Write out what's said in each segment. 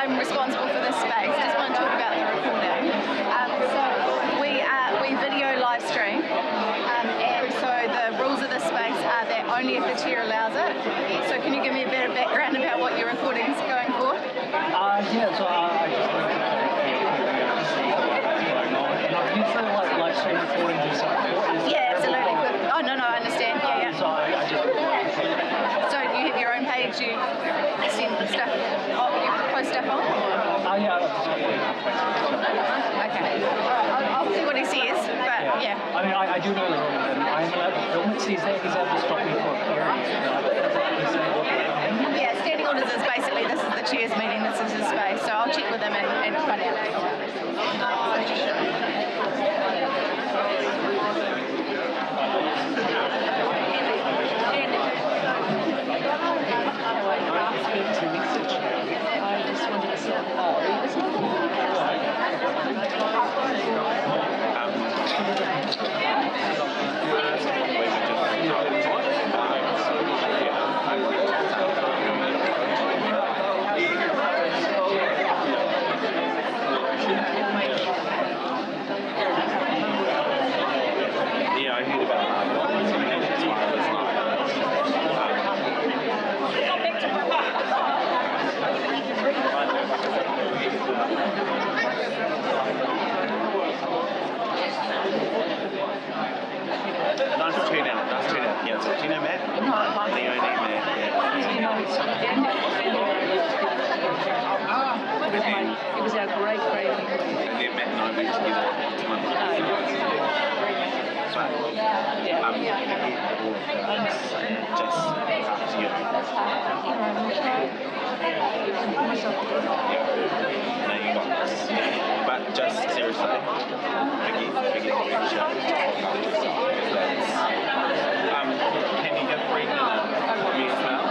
I'm responsible for this space. Just want to talk about the recording. We video live stream, and so the rules of this space are that only if the chair allows it. So can you give me a bit of background about what your recording is going for? Yeah, so I just want to see what's going on, and I've used the live stream recordings and stuff before. Yeah, absolutely. Oh no, I understand. Yeah. So I just. So you have your own page, you send stuff, you post stuff on? Yeah. Okay. Alright, I'll see what he says, but yeah. I mean, I do know the rules, and I'm allowed to film it, so he's able to stop me for a period. Yeah, standing orders is basically, this is the chair's meeting, this is his space, so I'll check with him and find out. It was our great meeting. And then Matt and I went together to London. Just after you. No, you got this. But just seriously, forget the show. Can you get Brendan and me as well?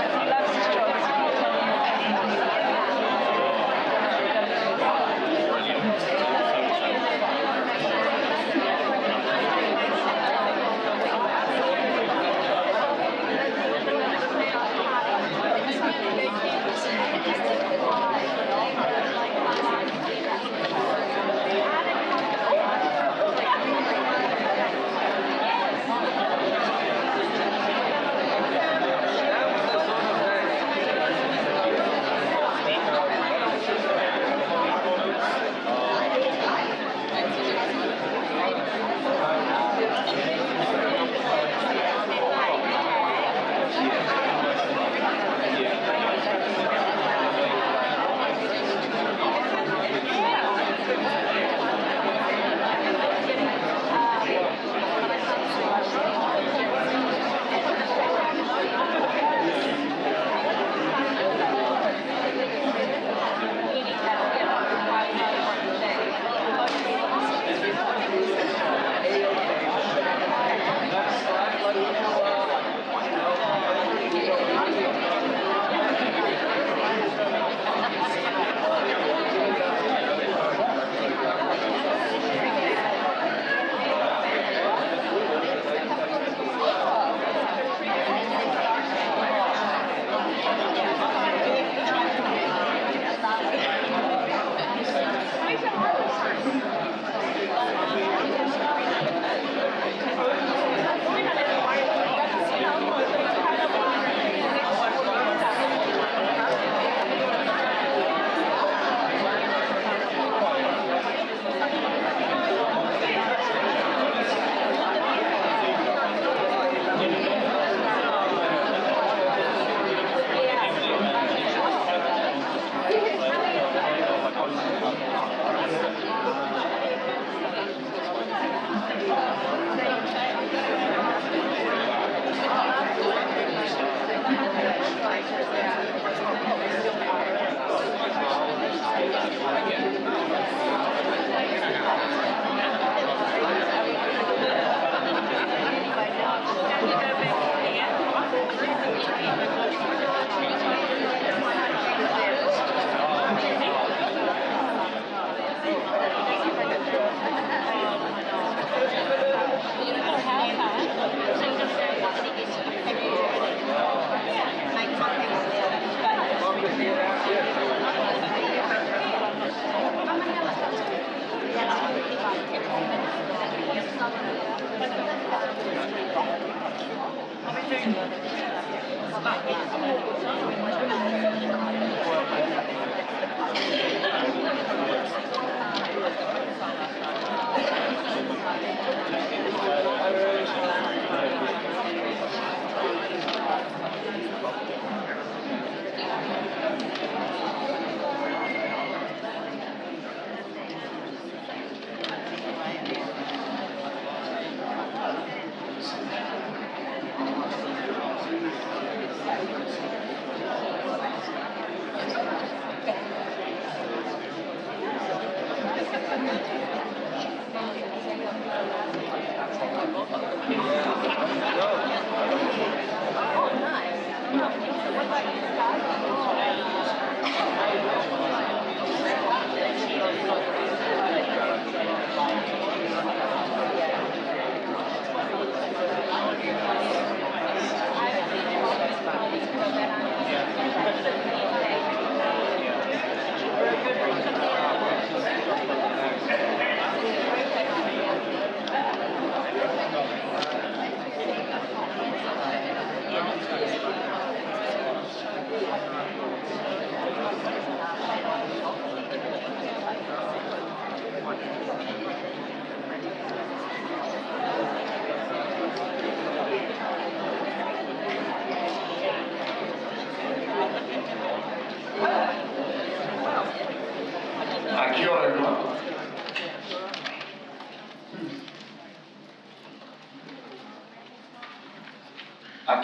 Kia ora everyone.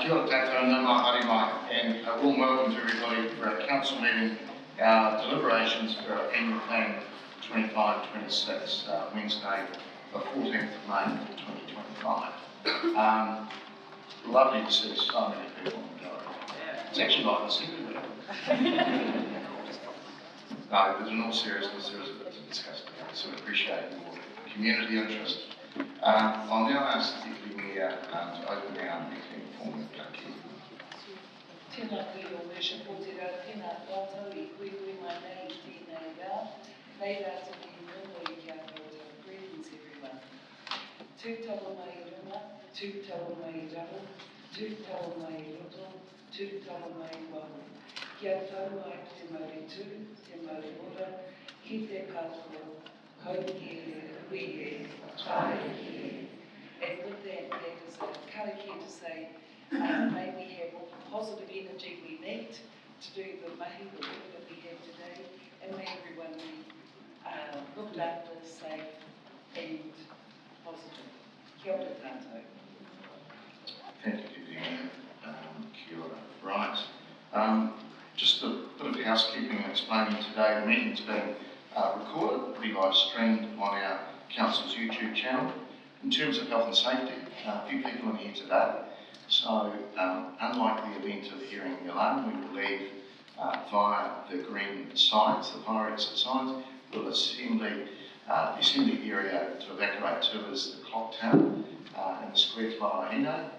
Kia ora tātou, nā mā haere mai, and a warm welcome to everybody for our council meeting, our deliberations for our annual plan 25-26, Wednesday, the 14th of May 2025. Lovely to see so many people on the gallery. It's actually like this everywhere. No, but in all seriousness, there is a bit to discuss today, so we appreciate your community interest. I'll now ask the Deputy Mayor to open our meeting formally. Tēnā koe o worship o te rā, tēnā tātou I koe koe mai nei I tēnei rā. Nei rā te ki nono I kia koutou. Greetings everyone. Tūtawa mai I runga, tūtawa mai I raho, tūtawa mai I roto, tūtawa mai I waho. Kia tau ai te mauri tū, te mauri ora, ki te katoa, hau ki e, hui e, tai ki e. And with that, that is a karakia to say, may we have all the positive energy we need to do the mahi, the work that we have today, and may everyone be looked after, safe and positive. Kia ora tātou. Thank you, Deputy Mayor. Kia ora. Right. Just a bit of housekeeping and explaining today. The meeting's being recorded, it'll be live streamed on our council's YouTube channel. In terms of health and safety, a few people in here today. So, unlike the event of hearing the alarm, we will leave via the green signs, the fire exit signs. We'll the assembly area to evacuate to is the clock tower in the square Whāhino.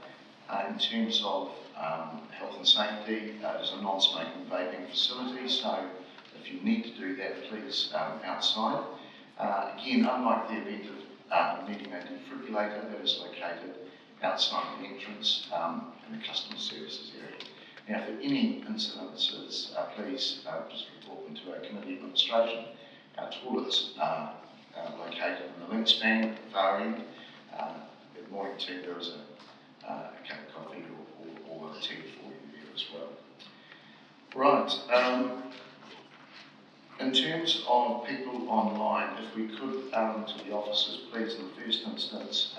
In terms of health and safety, there's a non-smoking vaping facility, so if you need to do that, please outside. Again, unlike the event of meeting a defibrillator, that is located outside the entrance in the customer services area. Now, if there are any incidences, please just report them to our committee administration. Our toilets are located in the link span at the far end. At morning tea, there is a cup of coffee or a tea for you there as well. Right. In terms of people online, if we could to the officers, please, in the first instance,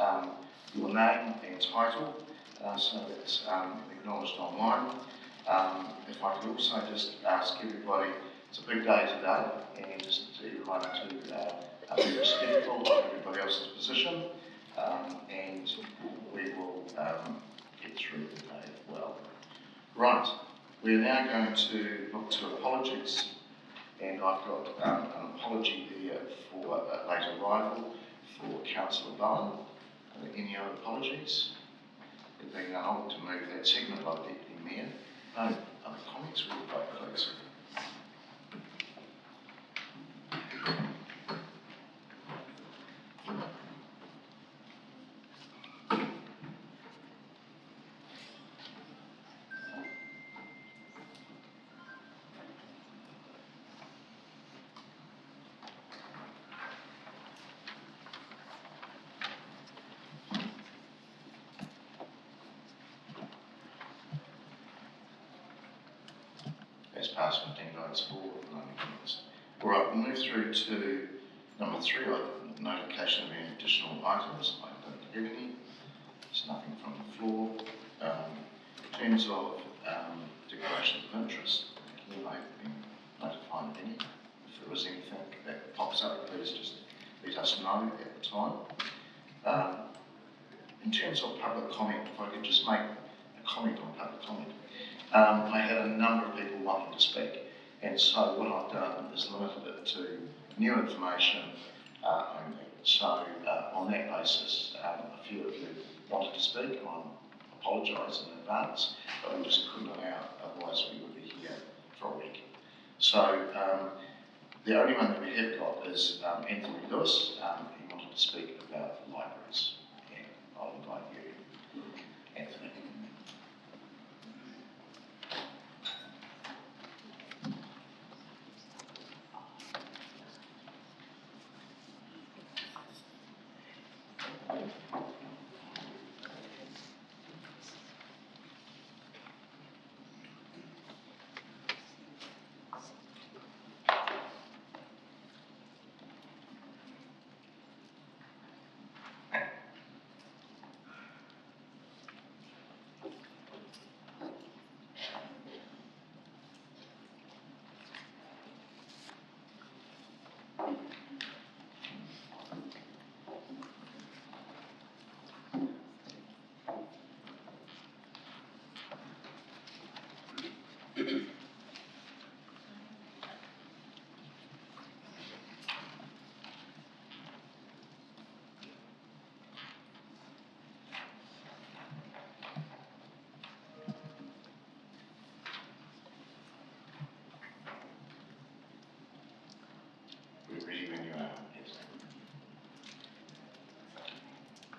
your name and title, so that's acknowledged online. If I could also just ask everybody, it's a big day today, and just to remind to be respectful of everybody else's position, and we will get through the day well. Right, we're now going to look to apologies. And I've got an apology there for a late arrival for Councillor Bowen. Are there any other apologies? There being none, to move that segment by the Deputy Mayor. No other comments? We'll vote, please. passed, 15 votes for, none against. All right, we'll move through to number 3, notification of any additional items. I don't have any. There's nothing from the floor. In terms of declarations of interest, you may have been notified of any. If there is anything that pops up, please just let us know at the time. In terms of public comment, if I could just make a comment on public comment. I had a number of people wanting to speak, and so what I've done is limited it to new information only. So on that basis, a few of you wanted to speak, and I apologise in advance, but we just couldn't allow, otherwise we would be here for a week. So the only one that we have got is Anthony Lewis. He wanted to speak about libraries, and I'll invite you, Anthony. We're ready when you are.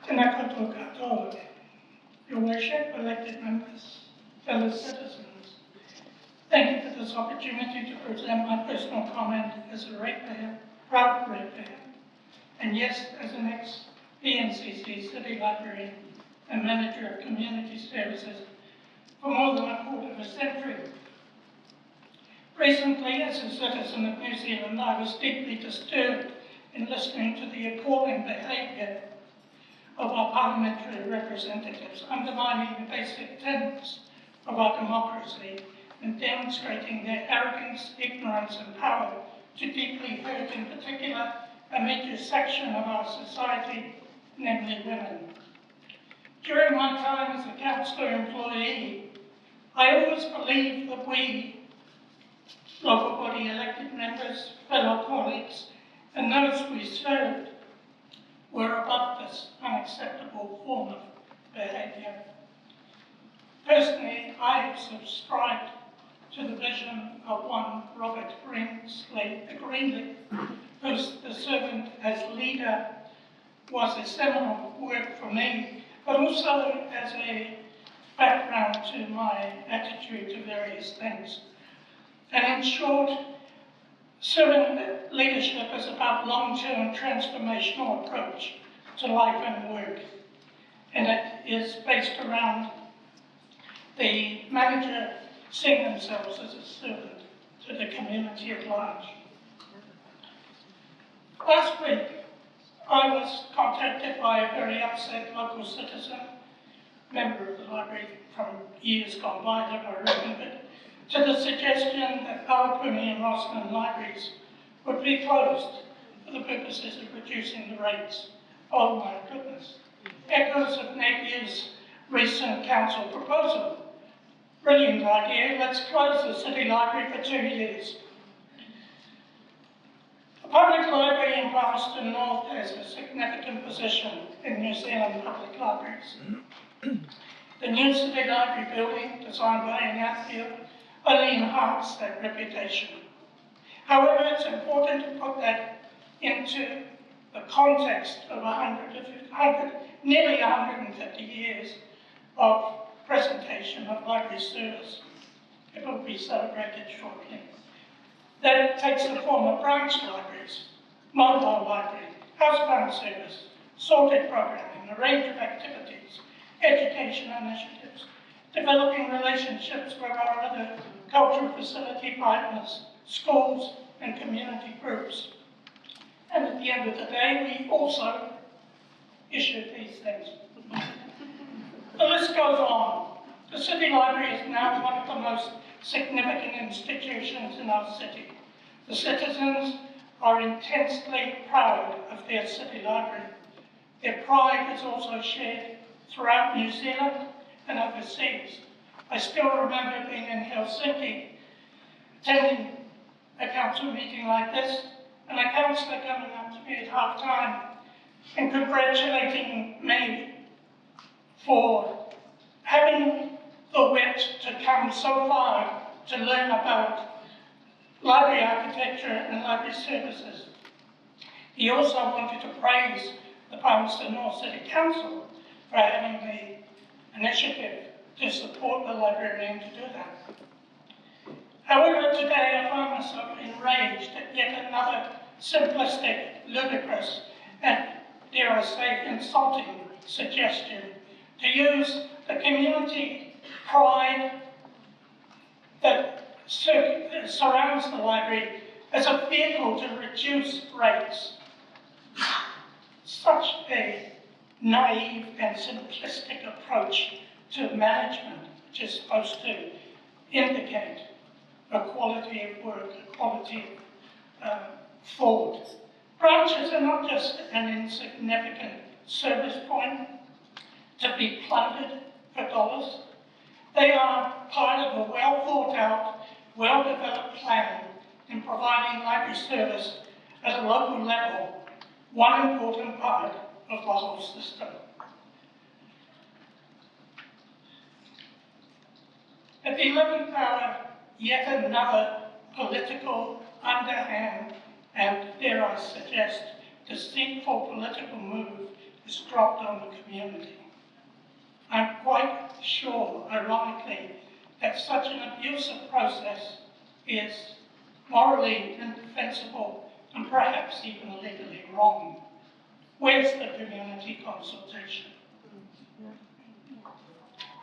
Tēnā koutou katoa, Your Worship, elected members, fellow citizens. Thank you for this opportunity to present my personal comment as a ratepayer, proud ratepayer, and yes, as an ex-PNCC City Librarian and Manager of Community Services for more than a quarter of a century. Recently, as a citizen of New Zealand, I was deeply disturbed in listening to the appalling behaviour of our parliamentary representatives, undermining the basic tenets of our democracy and demonstrating their arrogance, ignorance and power to deeply hurt, in particular, a major section of our society, namely women. During my time as a councillor employee, I always believed that we, local body elected members, fellow colleagues, and those we served, were above this unacceptable form of behaviour. Personally, I have subscribed to the vision of one Robert Greenleaf, whose The Servant as Leader was a seminal work for me, but also as a background to my attitude to various things. And in short, servant leadership is about long-term transformational approach to life and work. And it is based around the manager seeing themselves as a servant to the community at large. Last week, I was contacted by a very upset local citizen, member of the library from years gone by that I remembered, to the suggestion that Palmerston and Roslyn libraries would be closed for the purposes of reducing the rates. Oh my goodness. Echoes of Napier's recent council proposal. Brilliant idea, let's close the city library for 2 years. The public library in Palmerston North has a significant position in New Zealand public libraries. The new city library building, designed by Ian Outfield, only enhance that reputation. However, it's important to put that into the context of nearly 150 years of presentation of library service. It will be celebrated shortly. That takes the form of branch libraries, mobile library, housebound service, sorted programming, a range of activities, education initiatives, developing relationships with our other cultural facility partners, schools and community groups. And at the end of the day, we also issue these things. The list goes on. The City Library is now one of the most significant institutions in our city. The citizens are intensely proud of their city library. Their pride is also shared throughout New Zealand and overseas. I still remember being in Helsinki, attending a council meeting like this, and a councillor coming up to me at half-time and congratulating me for having the wit to come so far to learn about library architecture and library services. He also wanted to praise the Palmerston North City Council for having the initiative to support the librarian to do that. However, today I find myself enraged at yet another simplistic, ludicrous, and dare I say, insulting suggestion to use the community pride that surrounds the library as a vehicle to reduce rates. Such a naive and simplistic approach to management, which is supposed to indicate a quality of work, a quality of thought. Branches are not just an insignificant service point to be plundered for dollars. They are part of a well thought out, well developed plan in providing library service at a local level, one important part of the whole system. At the 11th hour, yet another political, underhand, and dare I suggest, deceitful political move is dropped on the community. I'm quite sure, ironically, that such an abusive process is morally indefensible and perhaps even legally wrong. Where's the community consultation?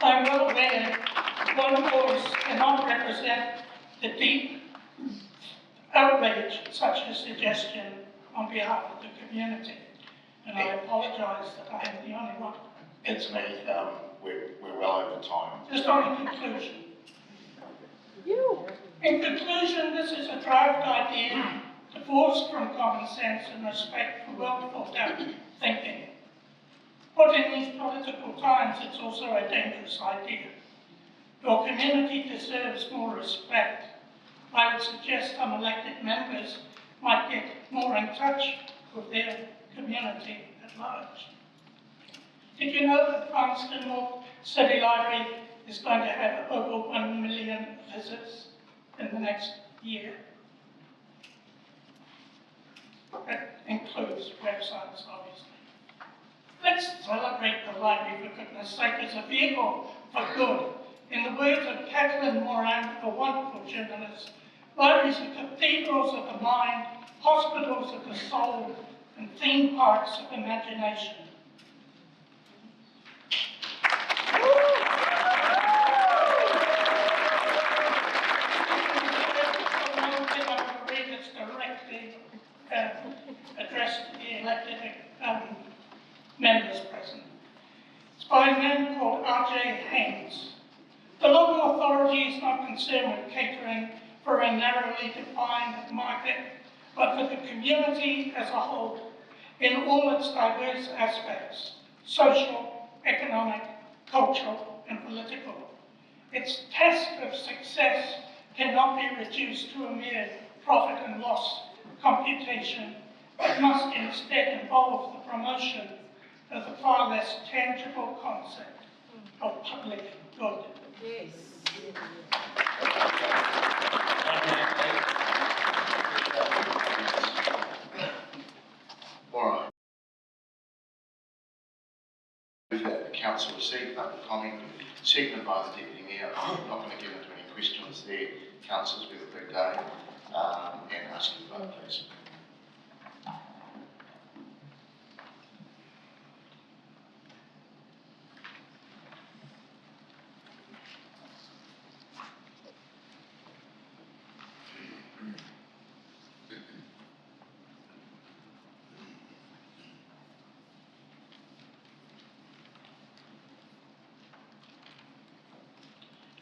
I'm well aware one voice cannot represent the deep outrage such a suggestion on behalf of the community, and I apologise that I am the only one. It's me, we're well over time. Just on conclusion. In conclusion, this is a draft idea divorced from common sense and respect for well thought out thinking. But in these political times, it's also a dangerous idea. Your community deserves more respect. I would suggest some elected members might get more in touch with their community at large. Did you know that Palmerston North City Library is going to have over 1 million visits in the next year? That includes websites, obviously. Let's celebrate the library, for goodness sake, as a vehicle for good. In the words of Kathleen Moran, a wonderful journalist, libraries are cathedrals of the mind, hospitals of the soul, and theme parks of imagination. Directly addressed to the elected members present. It's by a man called R.J. Haynes. The local authority is not concerned with catering for a narrowly defined market, but for the community as a whole, in all its diverse aspects, social, economic, cultural, and political. Its test of success cannot be reduced to a mere profit and loss computation, but must instead involve the promotion of the far less tangible concept of public good. Yes. All right. That the council received public comment, seconded by the Deputy Mayor. I'm not going to get into any questions there. Councillors, we have a big day, and ask you to vote, please.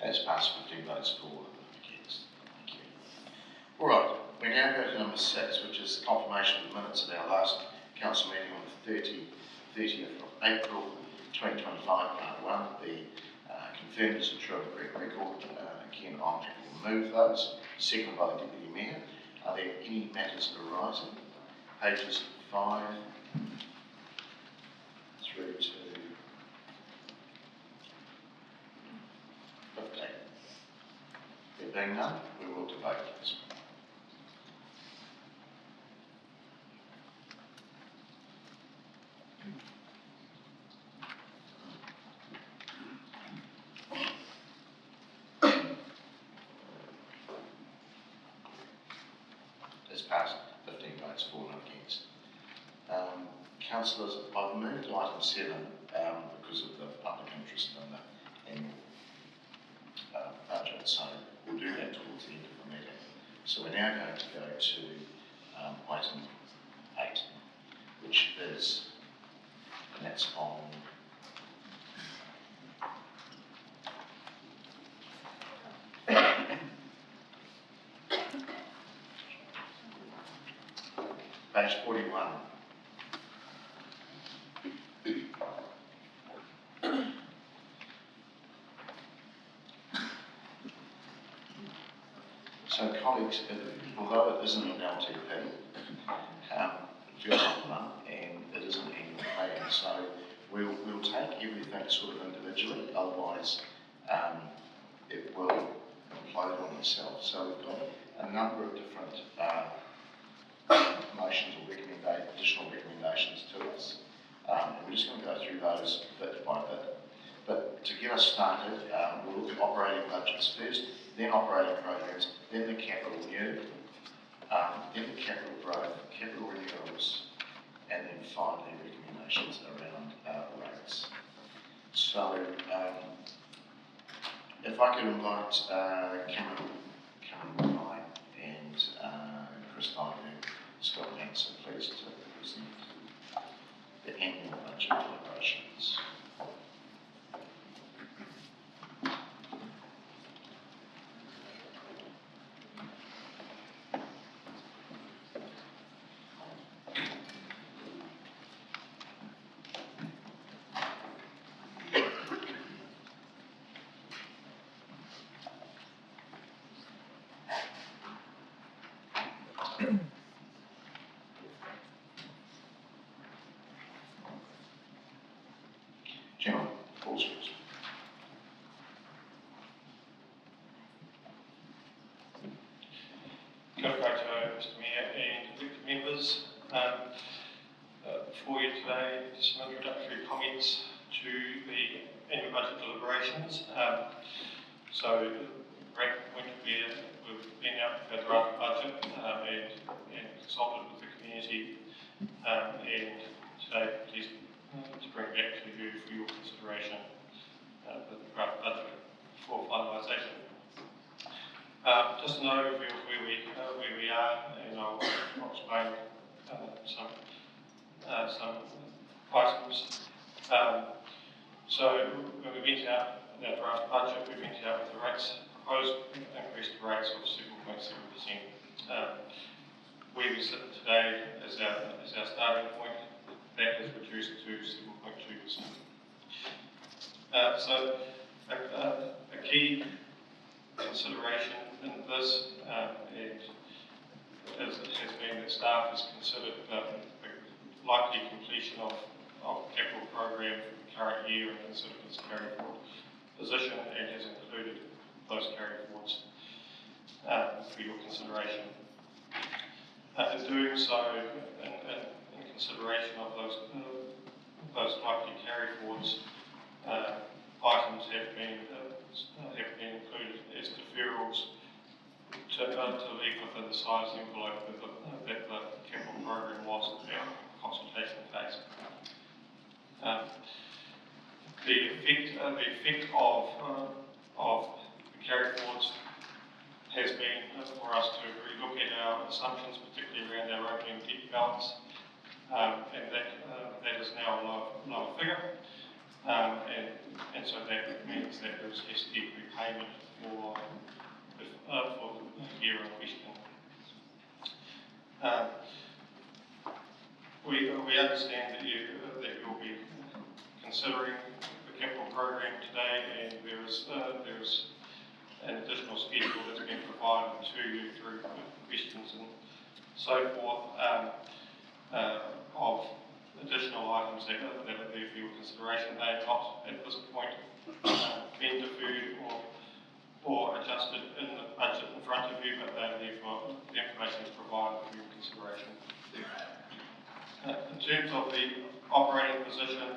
That's passed 15 votes for, against. Thank you. All right, we now go to number 6, which is confirmation of the minutes of our last council meeting on the 30th of April 2025, part 1. The confirmed as a true and correct record. Again, I'm happy to move those. Seconded by the Deputy Mayor. Are there any matters arising? Pages 5 through to 15. There being none, we will to vote, please. It's passed, 15 votes for, none against. Councillors, I've moved to item 7 because of the public interest in the annual budget, so we'll do that towards the end of the meeting. So we're now going to go to item 8, which is, and that's on page 41. So colleagues, although it isn't an LTP, it feels like one, and it is an annual payment, so we'll take everything sort of individually, otherwise it will implode on itself. So we've got a number of different motions or additional recommendations to us, and we're just going to go through those bit by bit. But to get us started, we'll look at operating budgets first, then operating programs, then the capital new, then the capital growth, capital renewals, and then finally recommendations around rates. So if I could invite Cameron Ryan and Chris Dyke, Scott Nansen, please, to present the annual budget deliberations. Gentlemen, Paul's first. Kia ora koutou, Mr Mayor and elected members. Before you today, just some introductory comments to the annual budget deliberations. So, great point where we've been out with our draft budget and consulted with the community, and today, pleased to bring back to you for your consideration the draft budget for finalisation. Just an overview of where we are, and I'll explain some items. So when we went out in our draft budget, we went out with the rates, proposed increased rates of 7.7%. Where we sit today as our starting point, that has reduced to 7.2%. So a key consideration in this and as it has been that staff has considered the likely completion of capital program for the current year and considered its carry forward position and has included those carry forwards for your consideration. In doing so, in consideration of those likely carry forwards, items have been included as deferrals to leave within the size envelope that the capital program was at our consultation phase. The effect of the carry forwards has been for us to relook at our assumptions, particularly around our opening debt balance, and that is now a lower figure. And so that means that there is SDF repayment for the year in question. We understand that you'll be considering the capital program today, and there is an additional schedule that's been provided to you through questions and so forth of additional items that are there for your consideration. They are not at this point been deferred or adjusted in the budget in front of you, but they are there for the information is provided for your consideration. In terms of the operating position,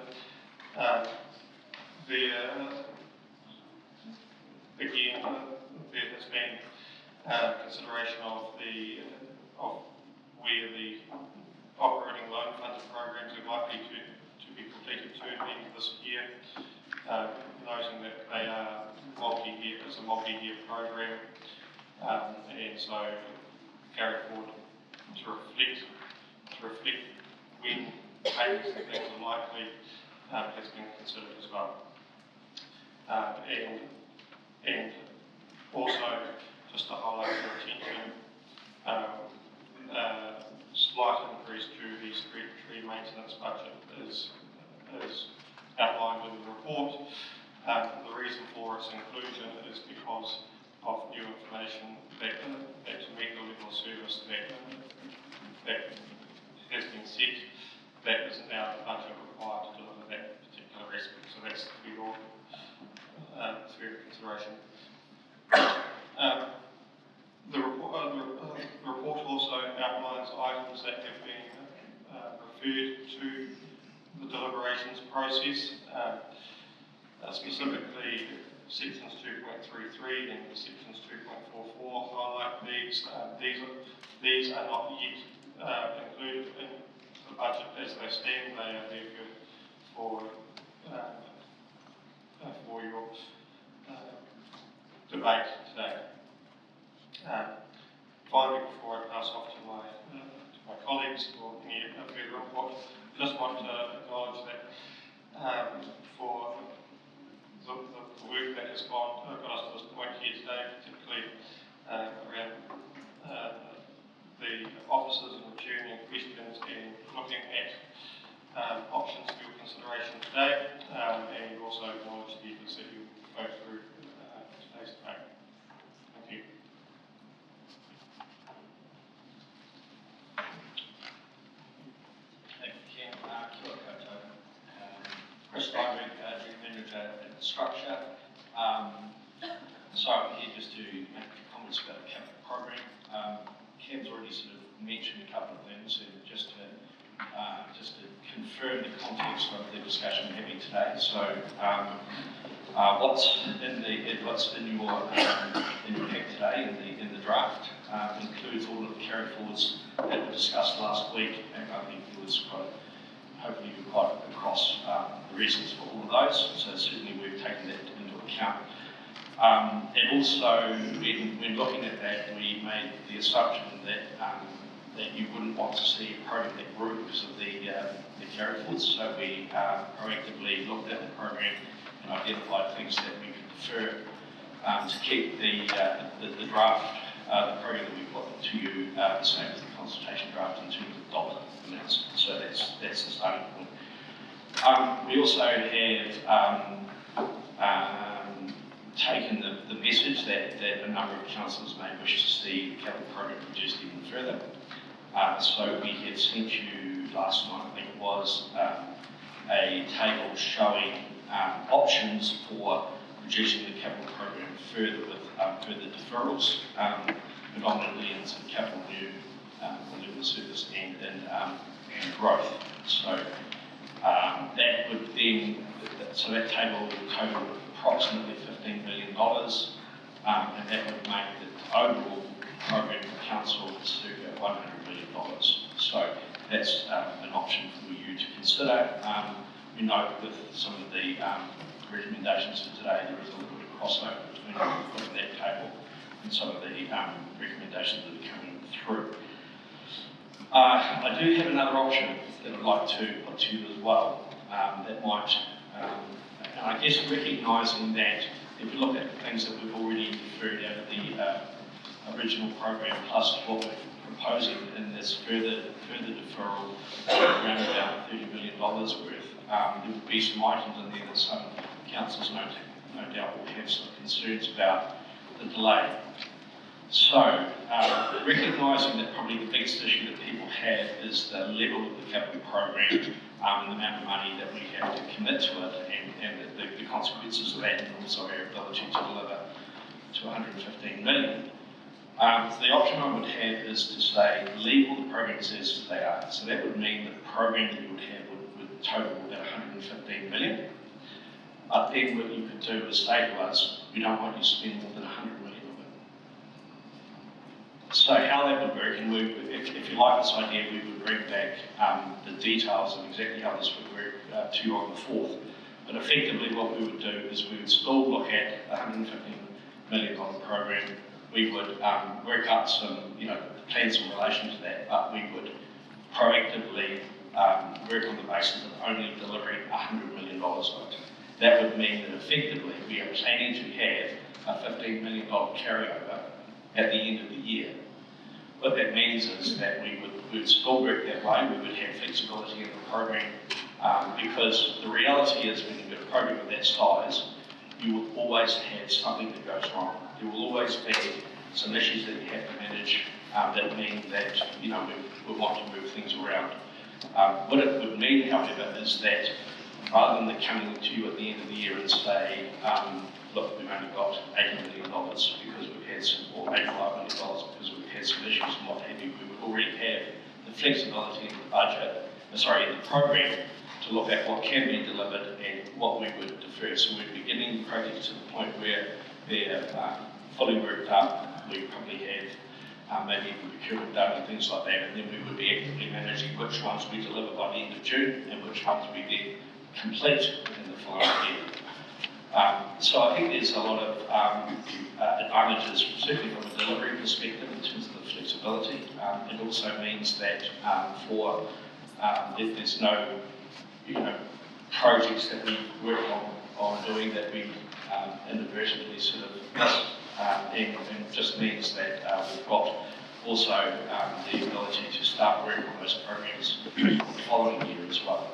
there has been consideration of where the operating loan funded programs are likely to be completed to the end of this year, noting that they are multi-year, it's a multi-year program, and so carry forward to reflect when payments and things are likely has been considered as well. And also, just to highlight your attention, slight increase to the street tree maintenance budget is outlined in the report. The reason for its inclusion is because of new information that to meet the level of service that has been set, that is now the budget required to deliver that particular aspect. So that's for your consideration. The report also outlines items that have been referred to the deliberations process, specifically sections 2.33 and sections 2.44 highlight these. These are not yet included in the budget as they stand. They are there for your debate today. Finally, before I pass off to my colleagues for any further input, I just want to acknowledge that for the work that has got us to this point here today, particularly around the officers and returning questions and looking at options for your consideration today, and also acknowledge the efforts that you go through today's debate. Thank you. Thank you, Ken. Kia ora koutou. Chris Steinberg, General Manager at Structure. So I'm here just to make a few comments about the capital program. Ken's already sort of mentioned a couple of things, and just to confirm the context of the discussion we're having today. So what's in your pack today in the draft includes all of the carry forwards that were discussed last week, and I think it was hopefully quite across the reasons for all of those. So certainly we've taken that into account. And also, when looking at that, we made the assumption that you wouldn't want to see a program that grew because of the carry forwards. So we proactively looked at the program and identified things that we could prefer to keep the draft, the program that we put to you, the same as the consultation draft in terms of dollar amounts. So that's the starting point. We also have taken the message that a number of councillors may wish to see the capital program reduced even further. So we had sent you last night, I think it was, a table showing options for reducing the capital program further with further deferrals, predominantly in some capital new level of service and growth. So that would then, so that table would total approximately $15 million, and that would make the overall program for council circa $100 million. So that's an option for you to consider. We note with some of the recommendations for today, there is a little bit of crossover between what we've got in that table and some of the recommendations that are coming through. I do have another option that I'd like to put to you as well, that might And I guess recognising that if you look at things that we've already deferred out of the original program, plus what we're proposing in this further deferral, around about $30 million worth, there will be some items in there that some councils no doubt will have some concerns about the delay. So, recognising that probably the biggest issue that people have is the level of the capital program and the amount of money that we have to commit to it and the consequences of that, and also our ability to deliver to 115 million. The option I would have is to say, leave all the programs as they are. So that would mean that the program that you would have would total about 115 million. But then what you could do is say to us, we don't want you to spend more than 100 million of it. So how that would work, and if you like this idea, we would bring back the details of exactly how this would work to you on the 4th. But effectively what we would do is we would still look at the $115 million program. We would work out some, plans in relation to that, but we would proactively work on the basis of only delivering $100 million of it. That would mean that effectively we are planning to have a $15 million carryover at the end of the year. What that means is that we would still work that way. We would have flexibility in the program because the reality is when you've got a program of that size, you will always have something that goes wrong. There will always be some issues that you have to manage that mean that we want to move things around. What it would mean, however, is that rather than coming to you at the end of the year and say, look, we've only got $80 million because we've had some, or $85 million because we've had some issues and what have you, we would already have the flexibility in the budget, in the program, to look at what can be delivered and what we would defer. So we'd be getting the projects to the point where they're fully worked up. We probably have maybe even procurement done and things like that, and then we would be actively managing which ones we deliver by the end of June and which ones we then complete in the following year. So I think there's a lot of advantages, certainly from a delivery perspective in terms of the flexibility. It also means that if there's no projects that we work on doing that we inadvertently sort of miss, and it just means that we've got also the ability to start working on those programs the following year as well.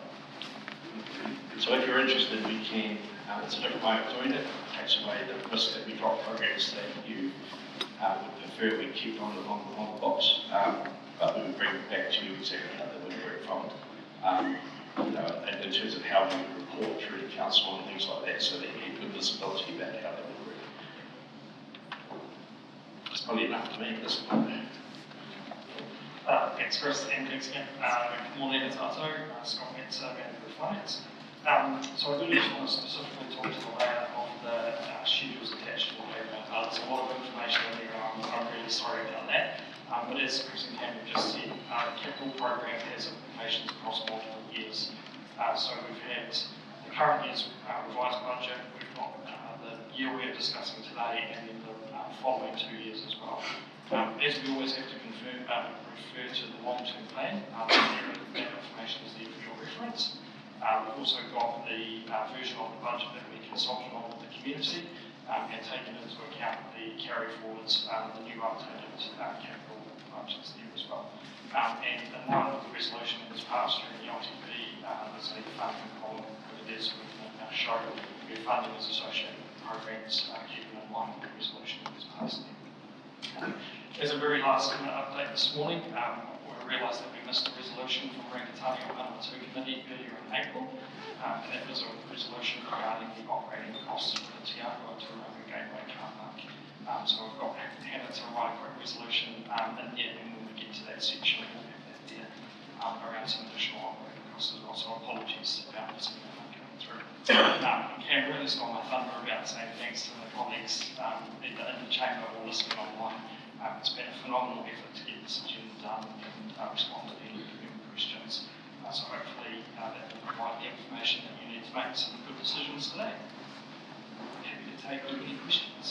So if you're interested, we can, it's a different way of doing it. It takes away the risk that we drop programs that you would prefer we keep on the box, but we would bring it back to you exactly how that would work from, and in terms of how we would report through the council and things like that, so that you have good visibility about how that would work. That's probably enough to me at this point. Thanks, Chris, and thanks again. Good morning, it's Arto, Scott Metz, Manager of Finance. So I really just want to specifically talk to the layout of the schedules attached to the paper. There's a lot of information in there, I'm really sorry about that. But as Chris and Cameron just said, the capital program has implications across multiple years. So we've had the current year's revised budget, we've got the year we're discussing today, and then the following 2 years as well. As we always have to refer to the long-term plan, that information is there for your reference. We've also got the version of the budget that we consulted on with the community and taken into account the carry forwards, the new updated capital budgets there as well. And in line with the resolution that was passed during the LTP, there's a funding column where it is, we can show where funding is associated with programs, keeping in line with the resolution that was passed there. As a very last minute update this morning, we realised that we missed a resolution from Rangatahi on number 2 committee earlier in April, and that was a resolution regarding the operating costs for the Te Akua Tauranga Gateway car park. So we've got Hannah to write a quick resolution in there, and when we get to that section, we'll have that there around some additional operating costs as well. So apologies about missing that one coming through. Cam really stole my thunder about saying thanks to the colleagues in the chamber or listening online. It's been a phenomenal effort to get this agenda done and respond to any questions. So hopefully that will provide the information that you need to make some good decisions today. I'm happy to take any questions.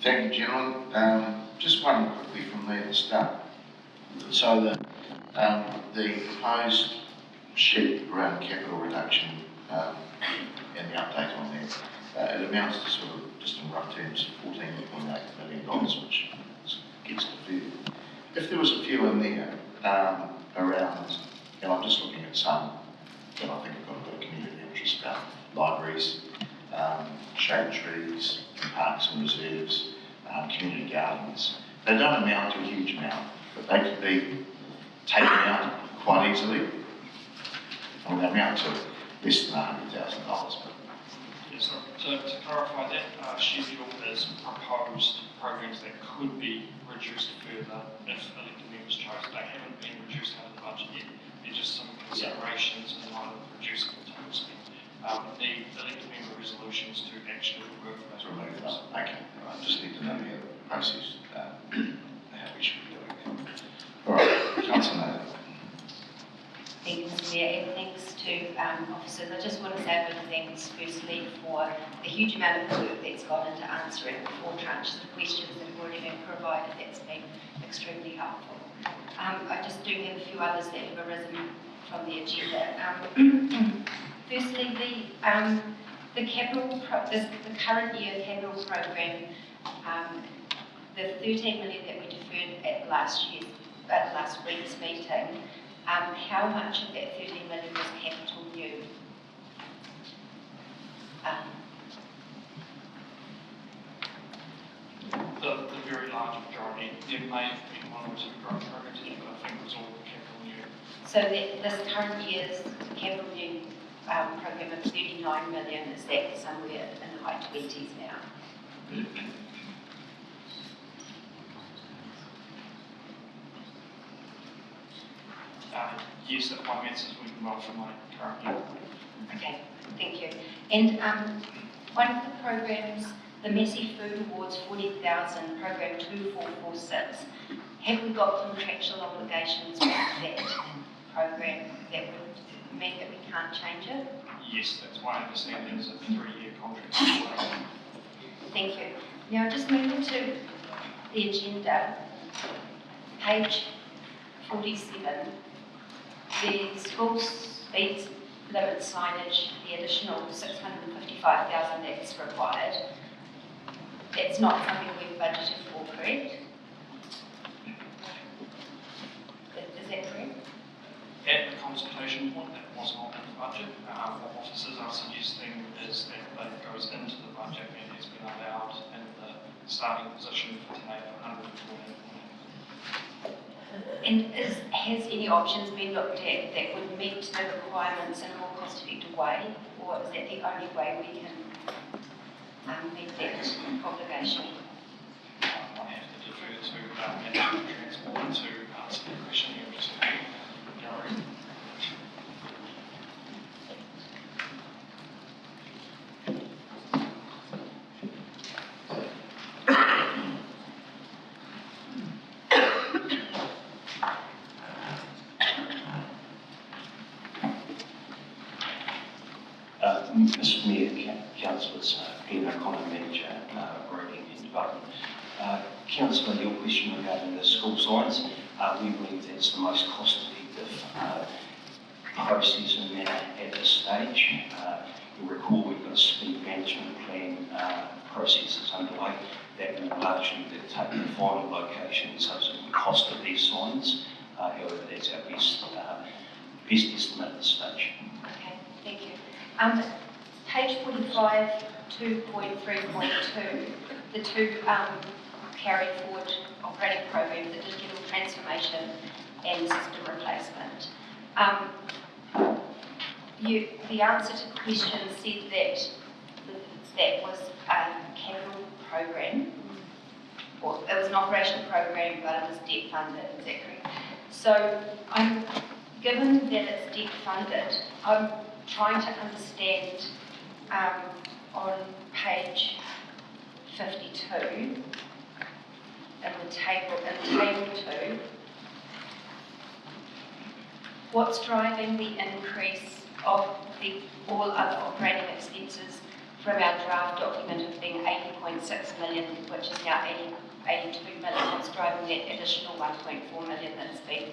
Thank you, gentlemen. Just one quickly from me at the start. So the proposed sheet around capital reduction um, and the update on that. It amounts to sort of, just in rough terms, $14.8 million, which gets the few. If there was a few in there around, and I'm just looking at some that I think have got a bit of community interest, libraries, shade trees, parks and reserves, community gardens. They don't amount to a huge amount, but they could be taken out quite easily. I mean, they amount to less than $100,000. Yes, so to clarify, that schedule is proposed programs that could be reduced further if elected members chose. They haven't been reduced out of the budget yet. They're just some considerations in line with reducing the total spend. The elected member resolutions to actually remove those Remove programs. them. Okay, all right. Just need to know the process, how we should be doing that. All right, Councillor Naylor. Thank you, Mr. Mayor, and thanks to officers. I just want to say a big thanks firstly for the huge amount of work that's gone into answering the 4 tranches of questions that have already been provided. That's been extremely helpful. I just do have a few others that have arisen from the agenda. Firstly, the current year capital program, the 13 million that we deferred at last week's meeting. How much of that 13 million was capital new? The very large majority. There may have been 1 or 2 growth programs, but I think it was all capital new. So this current year's capital new program of 39 million, is that somewhere in the high 20s now? Yes, that one answers went well for my current year. Okay, thank you. And one of the programs, the Messy Food Awards 40,000, program 2446, have we got contractual obligations with that program that would mean that we can't change it? Yes, that's my understanding, is a 3-year contract. Thank you. Now, just moving to the agenda, page 47, the school speed limit signage, the additional 655,000 that's required. That's not something we've budgeted for, correct? Is that correct? At the consultation point, that was not in the budget. What officers are suggesting is that that goes into the budget and has been allowed in the starting position for today of 140. And has any options been looked at that would meet the requirements in a more cost-effective way, or is that the only way we can meet that obligation? I have to defer to Management Transport to answer the question you're just going. Mr. Mayor, Councillors, Peter O'Connor, Manager, Roading and Development. Councillor, your question regarding the school signs, we believe that's the most cost-effective process and manner at this stage. You'll recall we've got a speed management plan processes underway that will largely dictate the final location and subsequent cost of these signs. However, that's our best estimate at this stage. Okay, thank you. Page 45, 2.3.2, the 2 carry forward operating programs, the digital transformation and system replacement. The answer to the question said that that was a capital program, or it was an operational program, but it was debt funded, is that correct? So, given that it's debt funded, I'm trying to understand on page 52 in table 2, what's driving the increase of all other operating expenses from our draft document of being 80.6 million, which is now 82 million? What's driving that additional 1.4 million that's been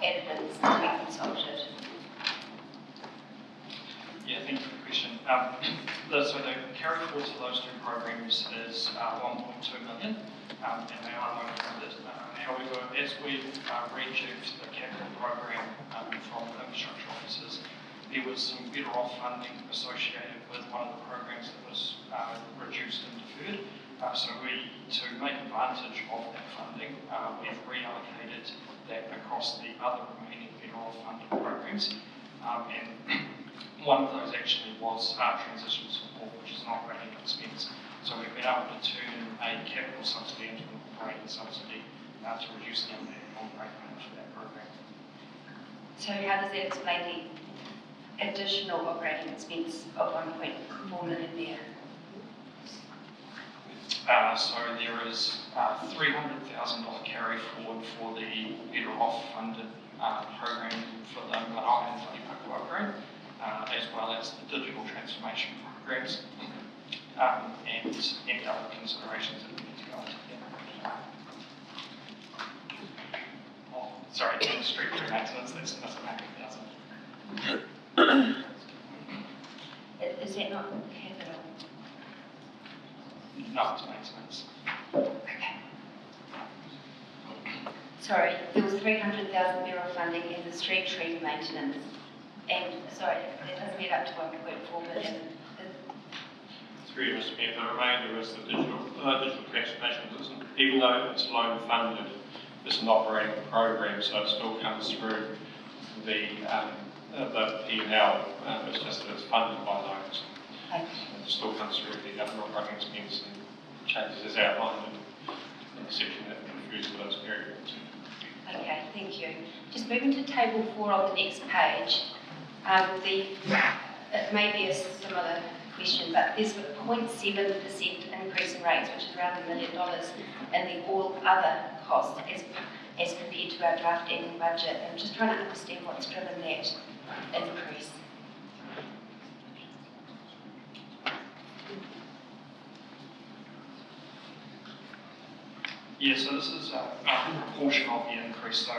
added in since we consulted? Yeah, thank you for the question. So the carry forward for those two programs is 1.2 million, and they are loan funded. However, as we rejigged the capital program from infrastructure officers, there was some better off funding associated with one of the programs that was reduced and deferred. So to make advantage of that funding, we've reallocated that across the other remaining better off funded programs. And one of those actually was transitional support, which is an operating expense. So we've been able to turn a capital subsidy into an operating subsidy to reduce the impact on rate payment for that program. So how does that explain the additional operating expense of 1.4 million there? So there is $300,000 carry forward for the better off funded program for the Marae and Whakapaka program, as well as the digital transformation programs and other considerations that we need to go into. Oh, sorry, the street tree maintenance, that's $100,000. Is that not capital? No, it's maintenance. Okay. Sorry, there was 300,000 mirror funding in the street tree maintenance. And, sorry, that doesn't get up to 1.4 million. Three of us spent, the remainder is the digital transformation. Even though it's loan funded, it's an operating program, so it still comes through the P&L. It's just that it's funded by loans. Okay. It still comes through the other operating expense and changes as outlined in the section that refers to those variables. Okay, thank you. Just moving to table 4 on the next page. It may be a similar question, but there's a 0.7% increase in rates, which is around $1 million, in the all other costs as compared to our draft annual budget. I'm just trying to understand what's driven that increase. Yeah, so this is a proportion of the increase, so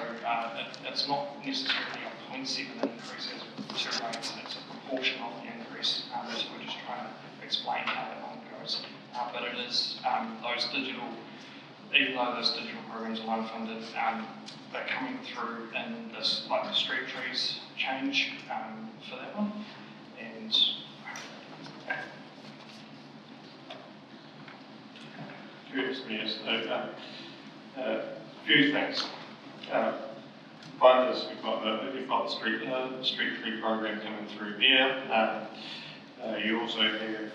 it's not necessarily a 0.7 increase as two rates, it's a proportion of the increase, so we're just trying to explain how that one goes. But it is those digital, even though those digital programs are loan funded, they're coming through in this, like the street trees change for that one, and Yes, a few things. One is we've got the street tree program coming through there. You also have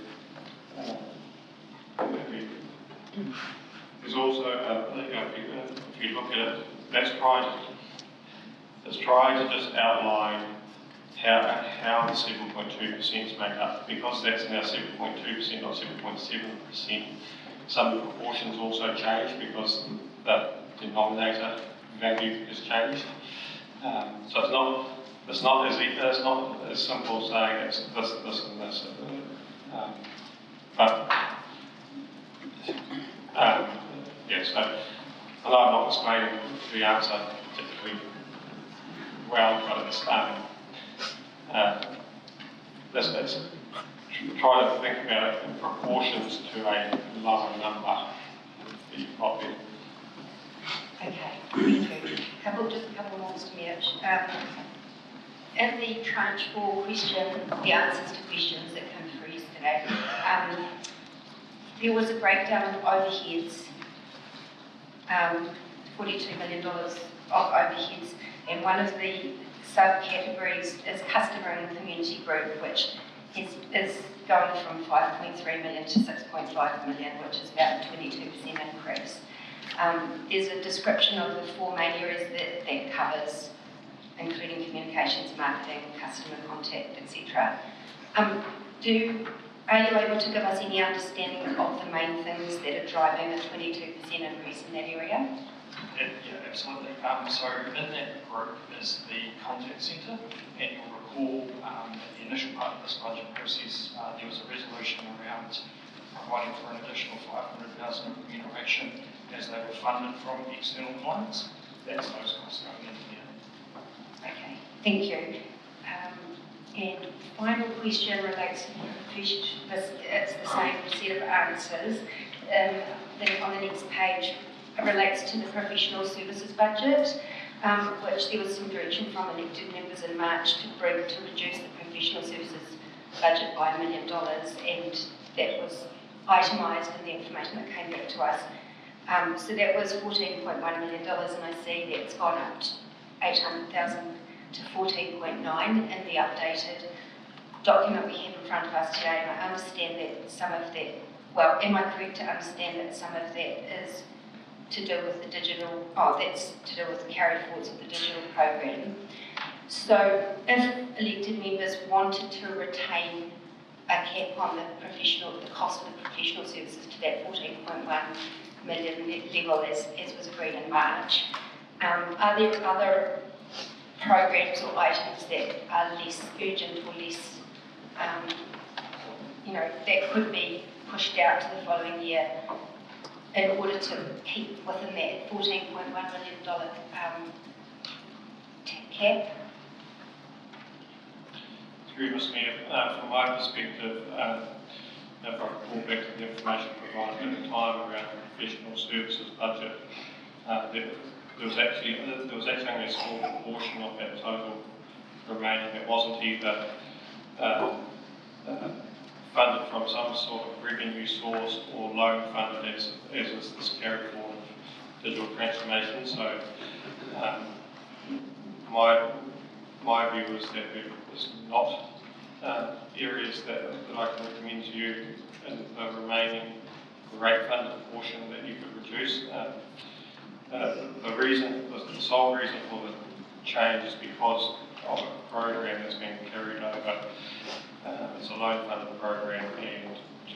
there's also if you look at it, it's trying to just outline how the 7.2% is made up, because that's now 7.2%, not 7.7%. Some of the proportions also change because the denominator value has changed. So it's not as simple as saying it's this and this. Yeah, so I'm not explaining the answer particularly well, but it's try to think about it in proportions to a lower number that you've got there. Okay, thank you. Just a couple more to me. In the tranche 4 question, the answers to questions that come through yesterday, there was a breakdown of overheads, $42 million of overheads, and one of the subcategories is customer and community group, which is going from 5.3 million to 6.5 million, which is about a 22% increase. There's a description of the 4 main areas that covers, including communications, marketing, customer contact, etc. Are you able to give us any understanding of the main things that are driving a 22% increase in that area? Yeah, absolutely. So in that group is the contact centre, and you'll recall at the initial part of this budget process, there was a resolution around providing for an additional $500,000 of remuneration as they were funded from external clients. That's those costs going in here. Okay, thank you. And final question relates to it's the same set of answers. Then on the next page, it relates to the professional services budget, which there was some direction from elected members in March to reduce the professional services budget by $1 million, and that was itemised in the information that came back to us. So that was $14.1 million, and I see that it's gone up to 800,000 to 14.9 in the updated document we have in front of us today. And I understand that some of that, well, am I correct to understand that some of that is to do with the digital, that's to do with the carry forwards of the digital program. So if elected members wanted to retain a cap on the cost of the professional services to that 14.1 million level as was agreed in March, are there other programs or items that are less urgent or less, that could be pushed out to the following year in order to keep within that $14.1 million cap? Through you, Mr. Mayor, from my perspective, if I recall back to the information provided at the time around the professional services budget, there was actually only a small proportion of that total remaining that wasn't either funded from some sort of revenue source or loan funded as is this carry forward of digital transformation. So my view is that there is not areas that I can recommend to you in the remaining rate funded portion that you could reduce. The sole reason for the change is because of a program that's been carried over. It's a loan funded program, and to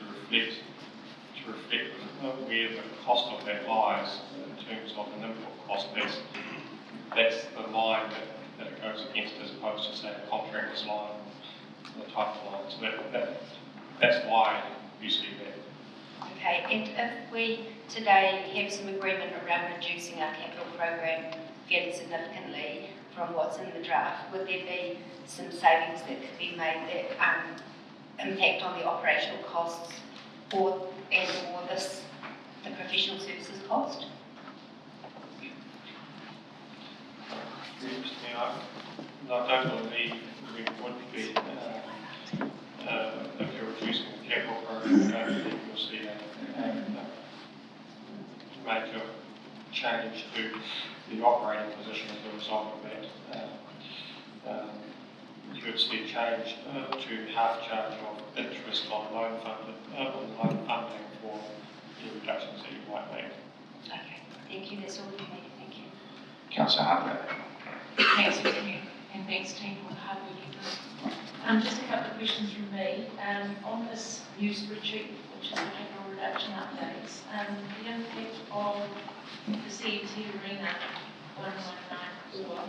reflect where the cost of that lies in terms of an input cost, that's the line that it goes against, as opposed to say a contractor's line, the type of line. So that's why you see that. Okay, and if we today have some agreement around reducing our capital program fairly significantly from what's in the draft, would there be some savings that could be made that impact on the operational costs or the professional services cost? I don't believe we would be, if you're reducing the capital program, I don't think you'll see a major change to the operating position as a result of that. You would see a change to half charge of interest on loan funding for the reductions that you might make. Okay, thank you. That's all from me. Thank you. Councillor Harper. Thanks, Mr. Mayor, and thanks team for the hard work you've done. Just a couple of questions from me. On this new spreadsheet, which is the capital reduction updates, the impact of the CMT Arena 1994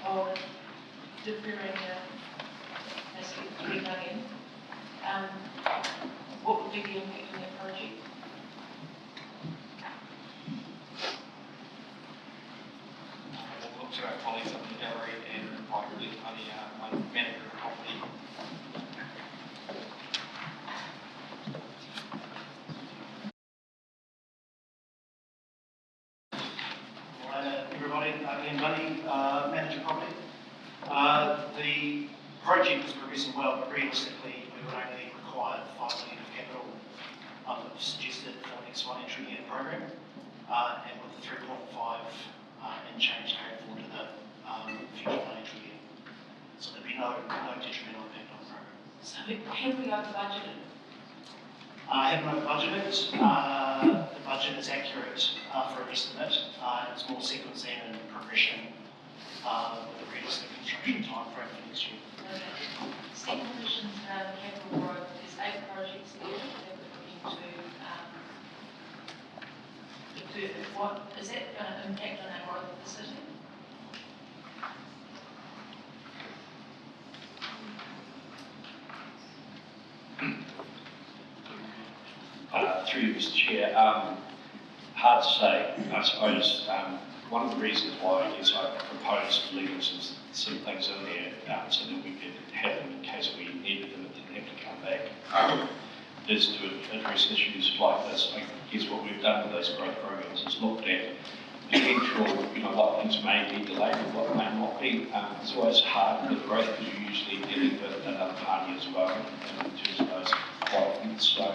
of deferring the asset to $3 million, what would be the impact on that project? We'll look to our colleagues up in the gallery and probably my manager of the property. Everybody, Ian Bunny, manager property. The project is progressing well, but realistically we would only require $5 million of capital that was suggested for the next financial year program, and with the 3.5 and change carried forward to the future financial year. So there'll be no detrimental impact on the program. So have we over budgeted? I have not budgeted. The budget is accurate for an estimate. It's more sequencing and progression with a realistic construction time frame for next year. Okay. Second question around capital growth. There's 8 projects there that we're looking to what is that going to impact on our growth of the city? Through you, Mr. Chair, hard to say. I suppose one of the reasons why I guess I proposed leaving some things in there so that we could have them in case we needed them and didn't have to come back, is to address issues like this. I guess what we've done with those growth programs is looked at potential, what things may be delayed and what may not be. It's always hard with growth because you're usually dealing with another party as well in terms of those developments. So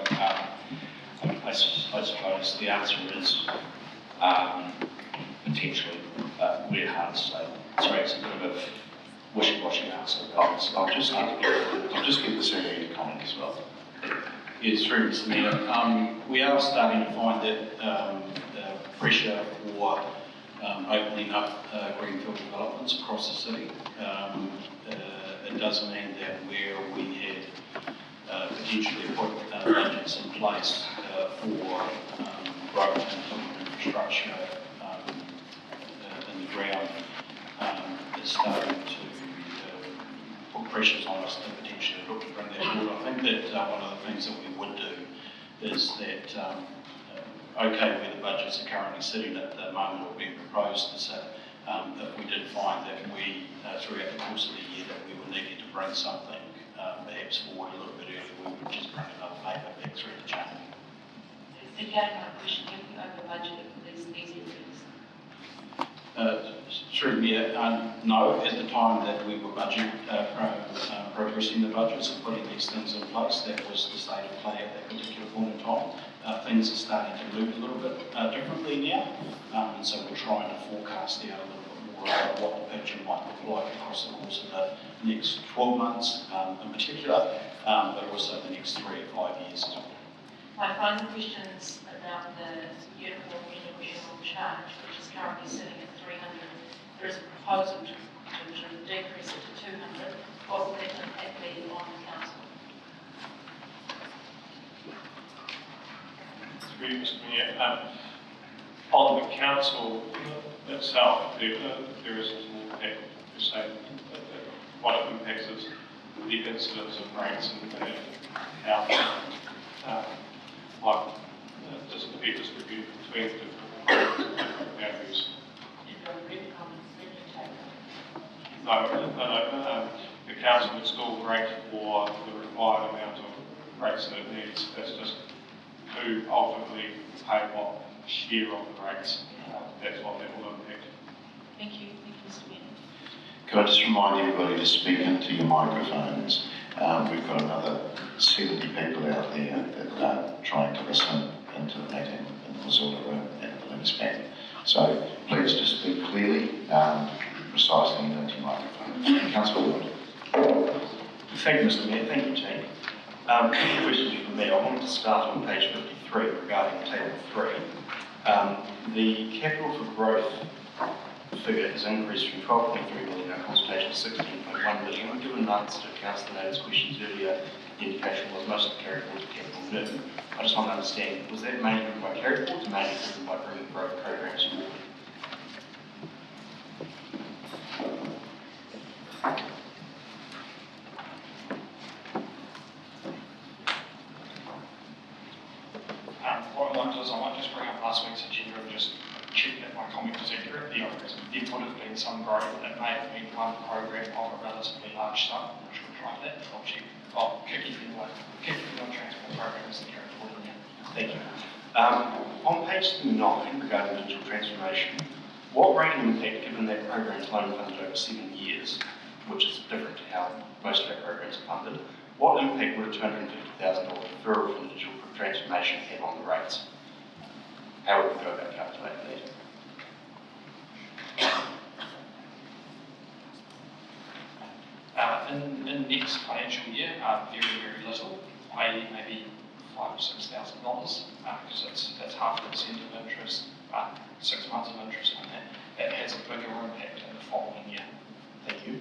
I suppose the answer is potentially, we're hard to say. Sorry, it's a bit of a wishy-washy answer. I'll just get the secretary to comment as well. Yes, through Mr. Mayor. We are starting to find that pressure for opening up greenfield developments across the city. It does mean that where we had potentially put budgets in place for growth and infrastructure in the ground, is starting to put pressures on us to potentially look to bring that forward. I think that one of the things that we would do is that okay, where the budgets are currently sitting at the moment or being proposed, is that if we did find that we, throughout the course of the year, that we were needing to bring something perhaps forward a little bit earlier, we would just bring another paper back through the chain. Again, my question, have you over budgeted for these areas? Through the Mayor, no, at the time that we were progressing the budgets and putting these things in place, that was the state of play at that particular point in time. Things are starting to move a little bit differently now, and so we're trying to forecast out a little bit more about what the picture might look like across the course of the next 12 months in particular, but also the next 3 to 5 years as well. My final question is about the uniform minimum charge, which is currently sitting at 300. There is a proposal to decrease it to 200. What will that impact be on the council? Through Mr. Mayor, on the council itself, there isn't an impact per se. What it impacts is the incidence of rates and how does it be distributed between different boundaries. No, the council would still rate for the required amount of rates that it needs. That's just who ultimately pay what share of the rates. That's what that will impact. Thank you. Thank you, Mr. Mayor. Could I just remind everybody to speak into your microphones? We've got another 70 people out there that are trying to listen into the meeting in the Missoula room and the links back. So please just speak clearly, precisely into your microphone. Councillor Wood. Thank you, Mr. Mayor. Thank you, team. A few questions from me. I wanted to start on page 53 regarding table 3. The capital for growth figure has increased from 12.3 million in consultation to 16.1 million. Given an answer to Councillor Nader's questions earlier, the indication was most of the carry forward to capital new. I just want to understand, was that mainly driven by carry forwards or mainly driven by bringing growth programs forward? What I might do is I might just bring up last week's agenda and just check that my comment was accurate. There would have been some growth that may have been one program of a relatively large sum. I'm not sure we'll try that. I'll check. I'll kick you anyway. Kick you on transport programs that carry forward in there. Thank you. On page 9, regarding digital transformation, what rate of impact, given that program's loan funded over 7 years, which is different to how most of our programs are funded, what impact would a $250,000 deferral from digital transformation have on the rates? How would we go about calculating that? In next financial year, very, very little, i.e. maybe $5,000 or $6,000, because that's 0.5% of interest, 6 months of interest on that. That has a bigger impact in the following year. Thank you.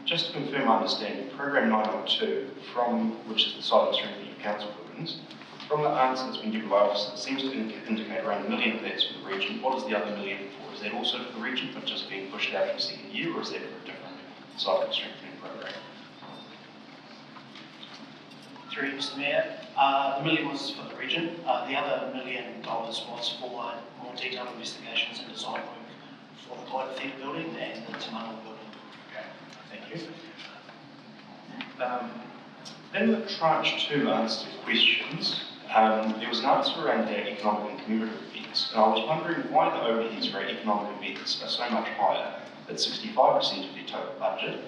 Just to confirm my understanding, Program 902, which is the silent strengthening of council buildings, from the answer that's been given by officers, it seems to indicate around $1 million of that's for the region. What is the other $1 million for? Is that also for the region, but just being pushed out to the second year, or is that for a different silent strengthening program? Through you, Mr. Mayor. The $1 million was for the region. The other $1 million was for more more detailed investigations and design work for the Climate Theatre building and the Tamana building. Okay, thank you. In the tranche 2 answer to questions, there was an answer around the economic and commemorative events, and I was wondering why the overheads for economic events are so much higher at 65% of their total budget,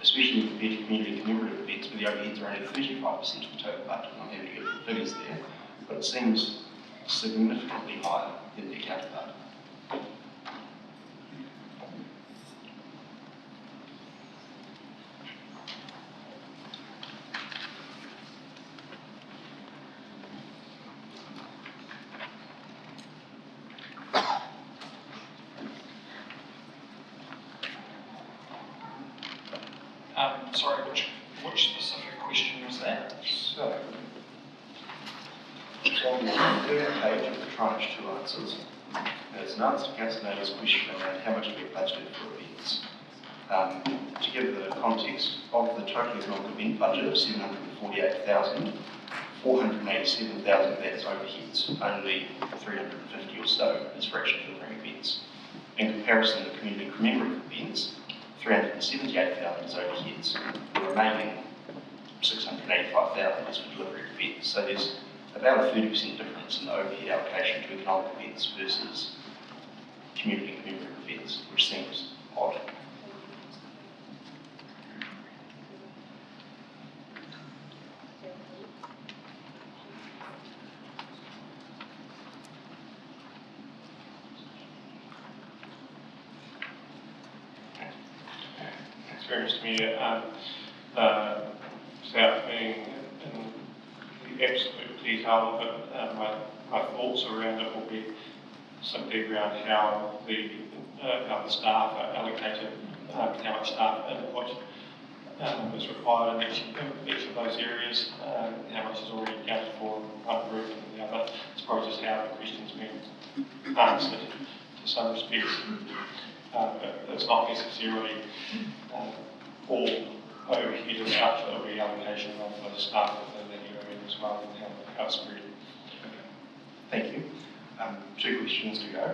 especially compared to community and commemorative events where the overheads are only 35% of the total budget. I'm happy to get the figures there, but it seems significantly higher than their counterpart. Sorry, which specific question was that? So, it's on the third page of the tranche 2 answers. And it's an answer to Councillor Naylor's question around how much we have budgeted for events. To give the context, of the total economic event budget of 748,000, 487,000 of that is overheads, only 350 or so is for actually delivering events. In comparison to community commemorative events, 378,000 is overheads, the remaining 685,000 is for delivery of events. So there's about a 30% difference in the overhead allocation to economic events versus community commemorative events, which seems odd. Experience to me without being in the absolute detail of it, my thoughts around it will be simply around how the staff are allocated, how much staff input is required in each of those areas, how much is already accounted for in one group and the other. It's probably just how the question's been answered to some respects. It's not necessarily all overhead as such, but a reallocation of the staff within that area as well, and how it's spread. Thank you. 2 questions to go.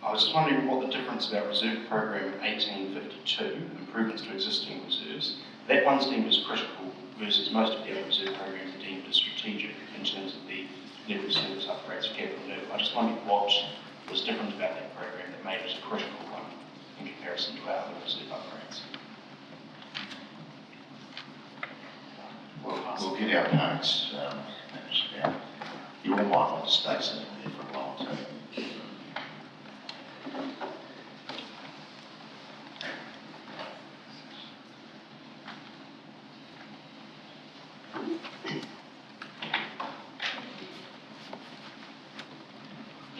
I was just wondering what the difference about Reserve Program 1852, improvements to existing reserves, that one's deemed as critical versus most of the other reserve programs are deemed as strategic in terms of the level of service upgrades for capital nerve. I just wondered what was different about that program that made it a critical one in comparison to our other reserve upgrades. We'll get our parks managed now. You all might want to stay sitting there for a while too.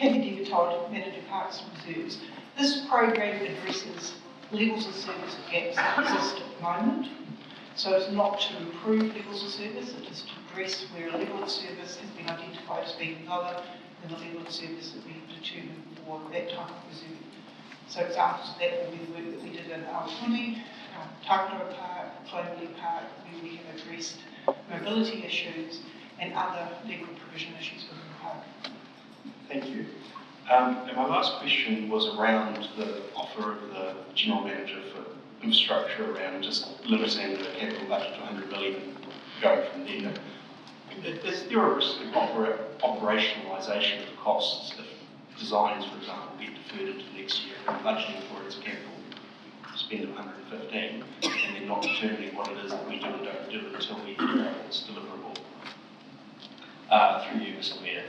Kathy Todd, Manager Parks and Reserves. This program addresses levels of service gaps that exist at the moment. So it's not to improve levels of service, it is to address where a level of service has been identified as being lower than the level of service that we have determined for that type of reserve. So examples of that will be the work that we did in Awatuni, Takara Park, Cloverleaf Park, where we have addressed mobility issues and other legal provision issues within the park. Thank you. And my last question was around the offer of the General Manager for Infrastructure around just limiting the capital budget to 100 million and going from there. Is there a risk of operationalisation of costs if designs, for example, get deferred into next year and budgeting for its capital spend of 115 and then not determining what it is that we do and don't do until we figure out what's deliverable? Through you, Mr. Mayor.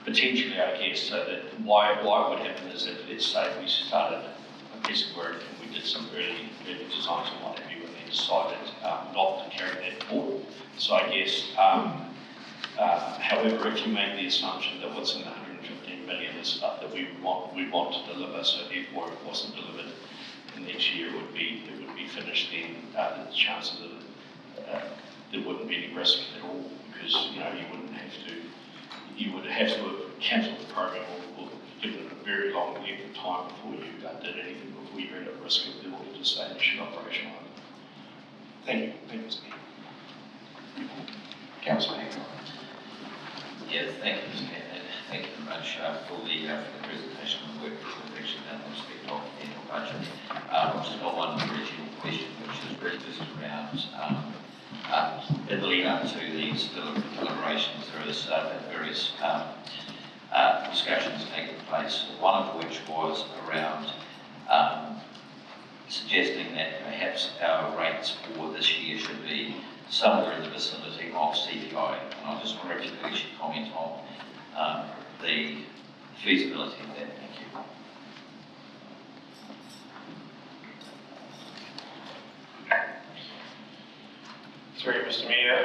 Potentially, I guess, so that why it would happen is if, let's say, we started a piece of work and we did some early designs and what have you, and then decided not to carry that forward. So I guess, however, if you make the assumption that what's in the 115 million is stuff that we want to deliver, so therefore it wasn't delivered in next year, it would be finished then, the chances of there wouldn't be any risk at all, because you would have to have cancelled the program or given it a very long length of time before you did anything, before you were at risk of the auditor saying you should operationalise it. Thank you. Thank you, Mr. Mayor. Councillor Hancock. Yes, thank you, Mr. regard to these deliberations, there is various discussions taking place, one of which was around suggesting that perhaps our rates for this year should be somewhere in the vicinity of CPI. And I just wonder if you could actually comment on the feasibility of that. Thank you. Sorry, Mr. Mayor.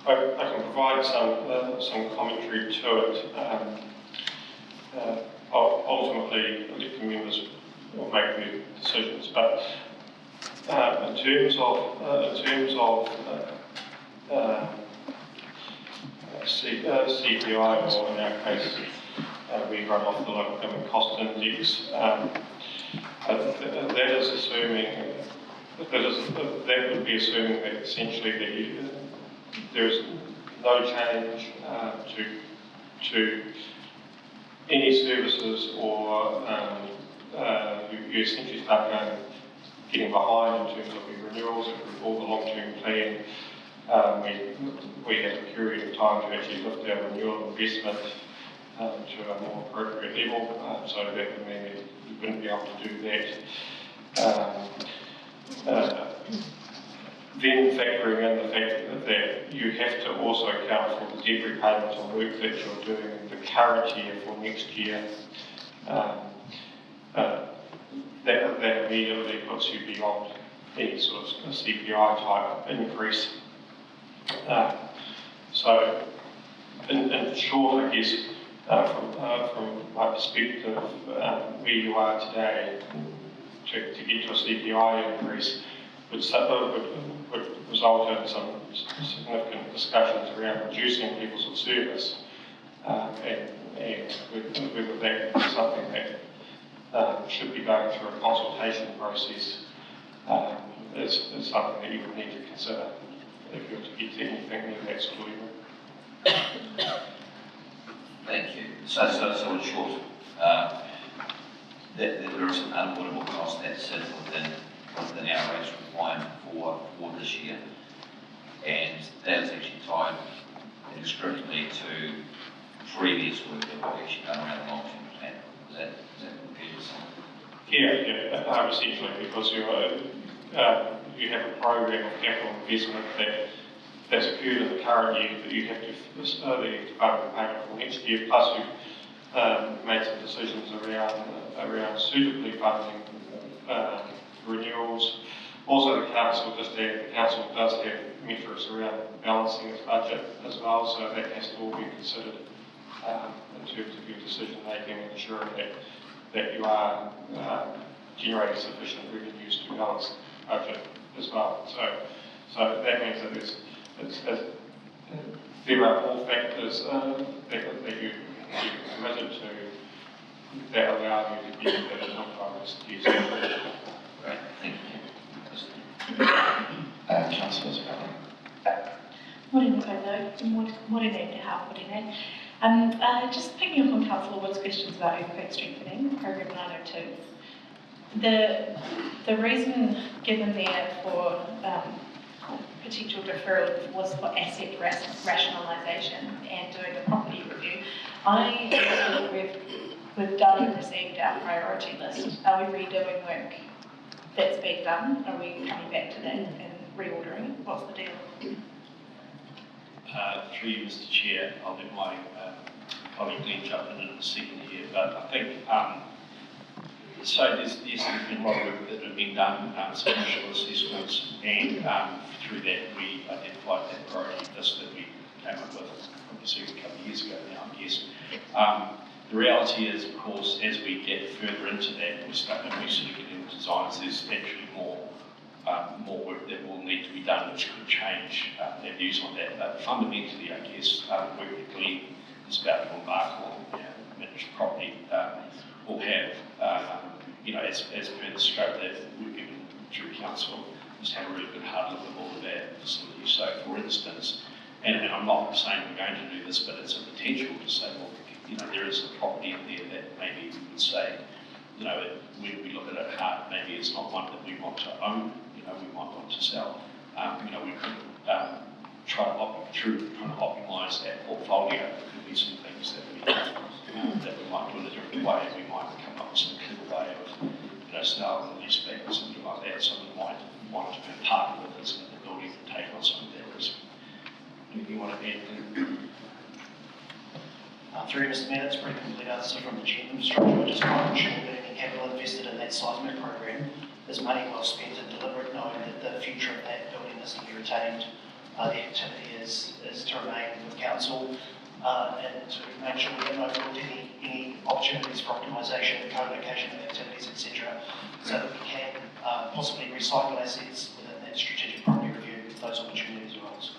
I can provide some commentary to it. Ultimately, elected members will make their decisions, but in terms of CPI, or in our case, we run off the local government cost index. That is assuming that would be assuming that essentially there is no change to any services, or you essentially start getting behind in terms of your renewals or the long-term plan. We have a period of time to actually lift our renewal investment to a more appropriate level, so that would mean that you wouldn't be able to do that. Then factoring in the fact that you have to also account for the debt repayments on work that you're doing in the current year for next year, that immediately puts you beyond any sort of CPI type increase. So, in short, I guess, from my perspective, where you are today, to get to a CPI increase would result in some significant discussions around reducing levels of service, and whether that is something that should be going through a consultation process is something that you would need to consider if you were to get to anything near that sort of level. Thank you. So in short, there is an unavoidable cost that sits within our rates requirement for this year, and that is actually tied inextricably to previous work that we've actually done around the long-term plan. Is that fair to say? Yeah, essentially, because you have a program of capital investment that's occurred in the current year that you have to fund the payment for next year, plus you've made some decisions around suitably funding renewals. Also, the council does have metrics around balancing its budget as well, so that has to all be considered in terms of your decision making and ensuring that you are generating sufficient revenues to balance the budget as well. So that means that there are more factors that you committed to that allow you to get that economic use. Great, thank you. Councillors. Morning, Tono. Morning, Te Hao. Just picking up on Councillor Wood's questions about earthquake strengthening, Program 902. The reason given there for potential deferral was for asset rationalisation and doing a property review. We've done and received our priority list. Are we redoing work that's been done? Are we coming back to that and reordering it? What's the deal? Through you, Mr. Chair, I'll let my colleague Glenn jump in a second here, but I think so there's been a lot of work that have been done, some initial assessments, and through that we identified that priority list that we came up with obviously a couple of years ago now, I guess. The reality is, of course, as we get further into that, we start getting designs, there's actually more work that will need to be done, which could change their views on that. But fundamentally, I guess, work that Glenn is about to embark on, managed property, will have, as per the scope that we've given through council, just have a really good hard look at all of that facilities. So, for instance, and I'm not saying we're going to do this, but it's a potential to say, well, there is a property in there that maybe we would say, when we look at it hard, maybe it's not one that we want to own, we might want to sell. We could trying to optimise that portfolio. There could be some things that we might do in a different way. We might come up with some clever way of sale and lease back or something like that. So we might want to partner with us in the building and take on some of that risk. Anything you want to add there? Through Mr. Mayor, that's pretty complete answer from the GM infrastructure. I just want to ensure that any capital invested in that seismic program is money well spent and deliberate, knowing that the future of that building is to be retained. The activity is to remain with council and to make sure we don't overlook any opportunities for optimisation, co-location of activities, etc., so that we can possibly recycle assets within that strategic property review if those opportunities arise.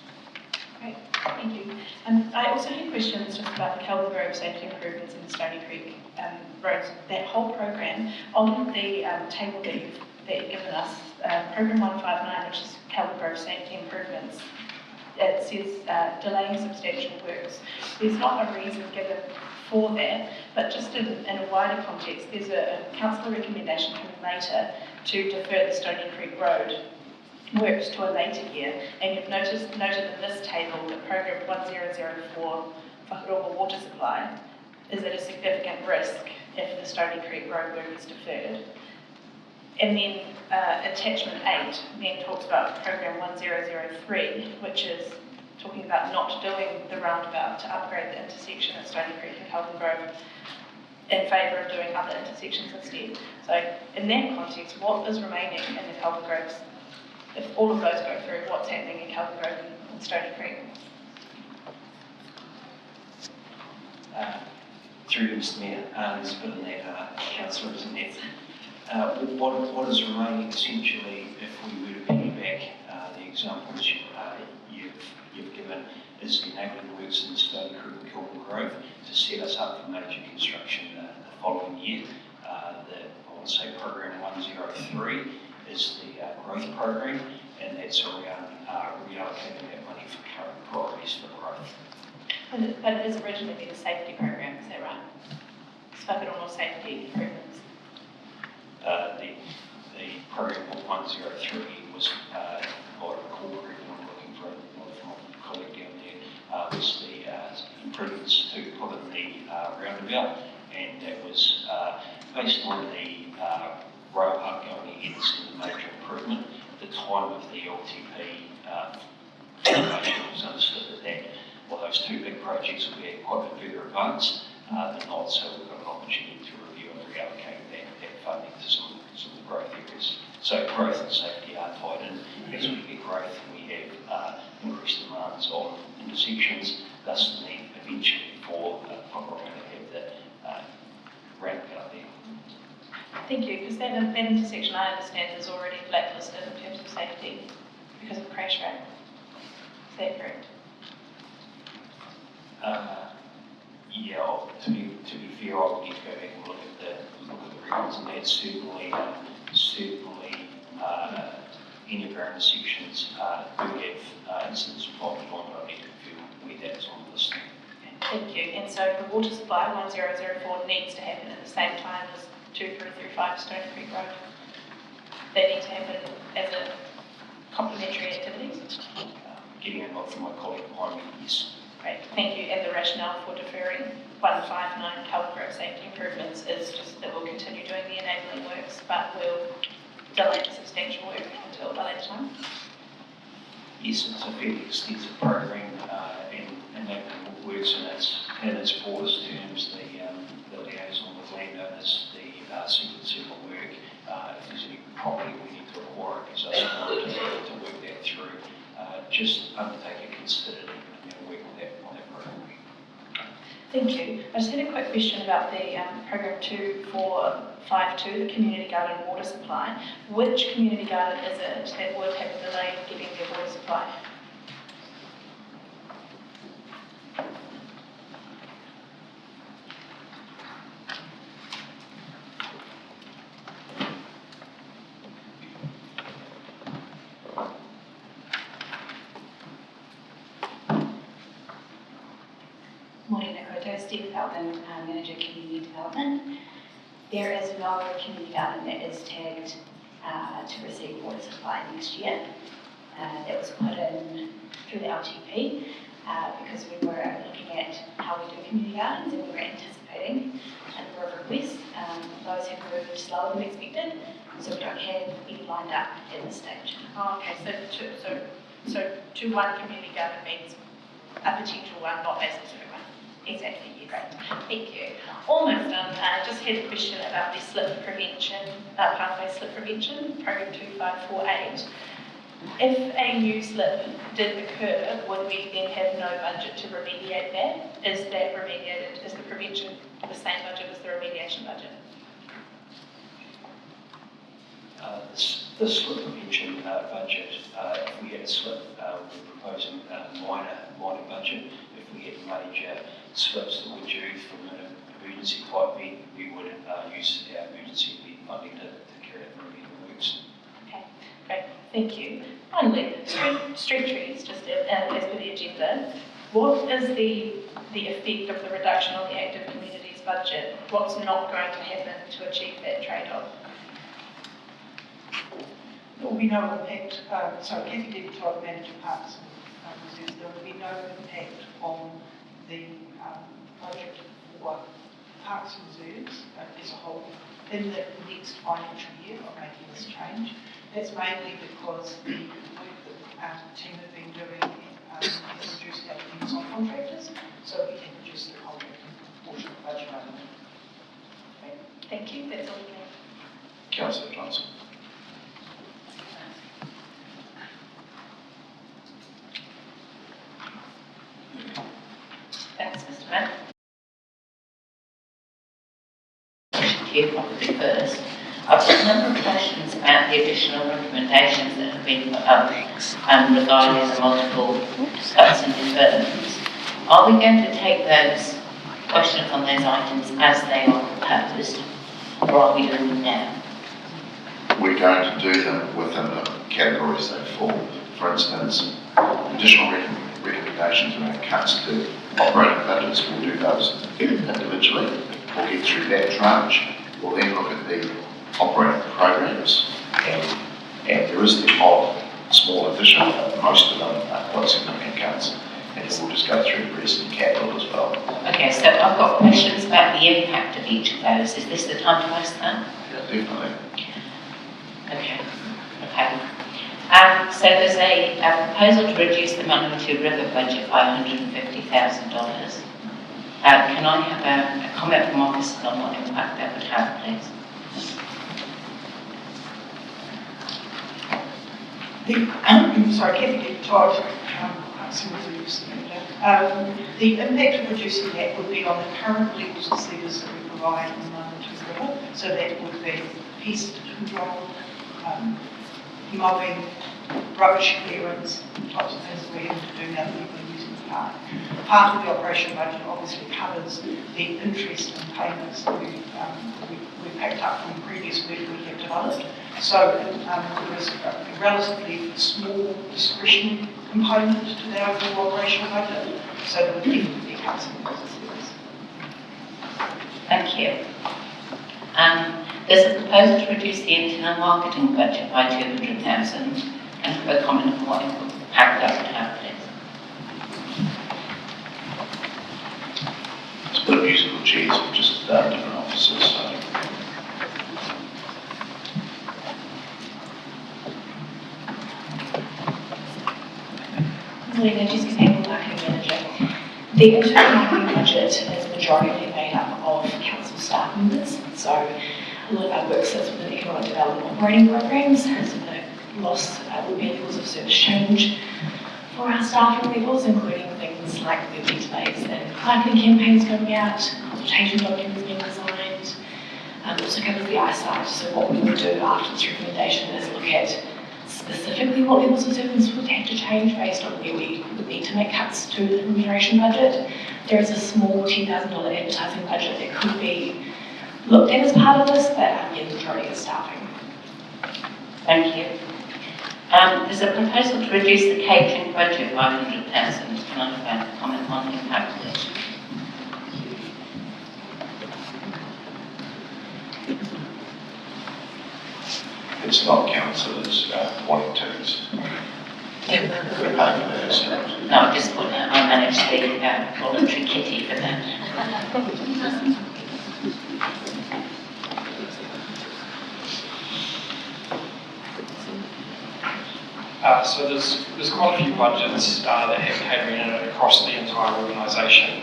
Great, thank you. I also had questions just about the Kelvin Grove safety improvements in the Stony Creek roads. That whole program, on the table that you've given us, program 159, which is Kelvin Grove safety improvements, it says delaying substantial works. There's not a reason given for that, but just in a wider context, there's a councillor recommendation coming later to defer the Stony Creek Road works to a later year, and you've noted in this table that program 1004 Whakarongo water supply is at a significant risk if the Stony Creek Road work is deferred. And then attachment 8 then talks about program 1003, which is talking about not doing the roundabout to upgrade the intersection at Stony Creek and Kelvin Grove in favour of doing other intersections instead. So in that context, what is remaining in the Kelvin Groves? If all of those go through, what's happening in Kelvin Grove and Stony Creek? Through Mr. Mayor, there's a bit in that, councillor, isn't there? What is remaining essentially, if we were to piggyback the examples you've given, is the enabling works in Stony Creek and Kelvin Grove to set us up for major construction the following year. I want to say program 103 is the growth program, and that's around reallocating that money for current priorities for growth. But it has originally been a safety program, is that right? Whakarongo safety improvements. The program 103 was, I recall, I'm looking for from my colleague down there, was the improvements to put in the roundabout, and that was based on the rail hub going ahead and the major improvement. At the time of the LTP foundation, it was understood that well, those two big projects will be quite a bit further advanced than not, so we've got an opportunity to review and reallocate that funding to some of the growth areas. So growth and safety are tied in. As we get growth and we have increased demands on intersections, thus the need eventually for Whakarongo to have the roundabout there. Thank you, because that intersection, I understand, is already blacklisted in terms of safety because of crash rate. Is that correct? Yeah, to be fair, I would need to go back and look at the records, and that's certainly any of our intersections do have incidents of fault on, but I need to feel where that is on the list. Thank you. And so the water supply 1004 needs to happen at the same time as 2335 Stony Creek Road. They need to happen as a complementary activities. Getting a note from my colleague behind me, yes. Great, thank you. And the rationale for deferring 159 Kelvin Grove safety improvements is just that we'll continue doing the enabling works, but we'll delay the substantial work until a later time. Yes, it's a fairly extensive program, and that works in its broadest terms. The liaison with landowners, the sequencing of work. If there's any property we need to acquire, it gives us time to work that through. Just undertake a considered work on that program. Thank you. I just had a quick question about the program 2452, the community garden water supply. Which community garden is it that would have a delay in getting their water supply? Morning, Nakoto, Steve Feldman, Manager Community Development. There is no community garden that is tagged to receive water supply next year. that was put in through the LTP because we were looking at how we do community gardens and we were anticipating a number of requests. Those have moved slower than expected, so we don't have any lined up at this stage. Oh, okay, so to one community garden means a potential one, not a specific one. Exactly, yes. Great, thank you. Almost done. Just had a question about the slip prevention, pathway slip prevention, program 2548. If a new slip did occur, would we then have no budget to remediate that? Is that remediated, is the prevention the same budget as the remediation budget? The slip prevention budget, if we had a slip, we're proposing a minor budget. If we had major slips that were due from an emergency type event, we would use our emergency event funding to carry out the remedial works. Okay, great, thank you. Finally, street trees, just as per the agenda. What is the effect of the reduction on the active communities budget? What's not going to happen to achieve that trade-off? There will be no impact, Kathy Deputy Manager Parks and Reserves, there will be no impact on the budget for Parks and Reserves as a whole in the next financial year of making this change. That's mainly because the work that the team have been doing has reduced our dependence on contractors, so we can reduce the contracting portion of the budget only. Okay. Thank you, that's all we have. Councillor Johnson. Thanks, Mr. Mayor. Here, probably first. I've got a number of questions about the additional recommendations that have been put up regarding the multiple cuts and deferments. Are we going to take those questions on those items as they are proposed, or are we doing them now? We're going to do them within the categories they fall. For instance, additional recommendations around cuts to operating budgets, we'll do those individually. We'll get through that tranche. We'll then look at the operating programs, and there is the odd small addition, but most of them are quite significant cuts. And then we'll just go through the rest in capital as well. Okay, so I've got questions about the impact of each of those. Is this the time to ask that? Yeah, definitely. Okay. So there's a proposal to reduce the Manawatu River budget by $150,000. Can I have a comment from officers on what impact that would have, please? Kathy Deputy Todd, the impact of reducing that would be on the current levels of service that we provide in the Manawatu River. So that would be pest control, mobbing, rubbish clearance, types of things that we're able to do now that people are using the park. Part of the operation budget obviously covers the interest and payments that we've picked up from previous work we have developed. So there is a relatively small discretionary component to the overall operational budget, so there would definitely be cuts in those areas. Thank you. There's a proposal to reduce the internal marketing budget by $200,000, and a comment on what impact that would have, please. It's a bit of musical chairs with just different officers. So. The internal marketing budget is majority made up of council staff members, so a lot of our work sits within economic development operating programs, so the loss would be levels of service change for our staffing levels, including things like the database and marketing campaigns going out, consultation documents being designed, also covers the eyesight. So what we would do after this recommendation is look at specifically what levels of service would have to change based on where we would need to make cuts to the remuneration budget. There is a small $10,000 advertising budget that could be looked at as part of this, but the majority is staffing. Thank you. There's a proposal to reduce the catering budget by $100,000. Can I have a comment on the impact, please? It's not councillors wanting to We're paying for that ourselves. No, I just put that, I managed the voluntary kitty for that. So there's quite a few budgets that have catering in it across the entire organisation.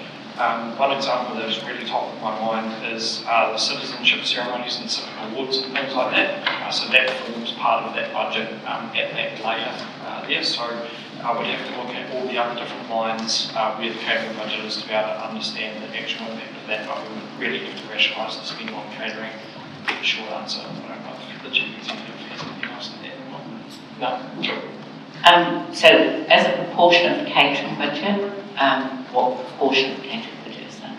One example that is really top of my mind is the citizenship ceremonies and civic awards and things like that. So that forms part of that budget at that layer there. So we'd have to look at all the other different lines where the catering budget is to be able to understand the actual impact of that, but we would really have to rationalise the spend on catering. The short answer, I don't know if the chief executive has anything else to add. No, sure. So as a proportion of the catering budget, what proportion of the catering budget is that?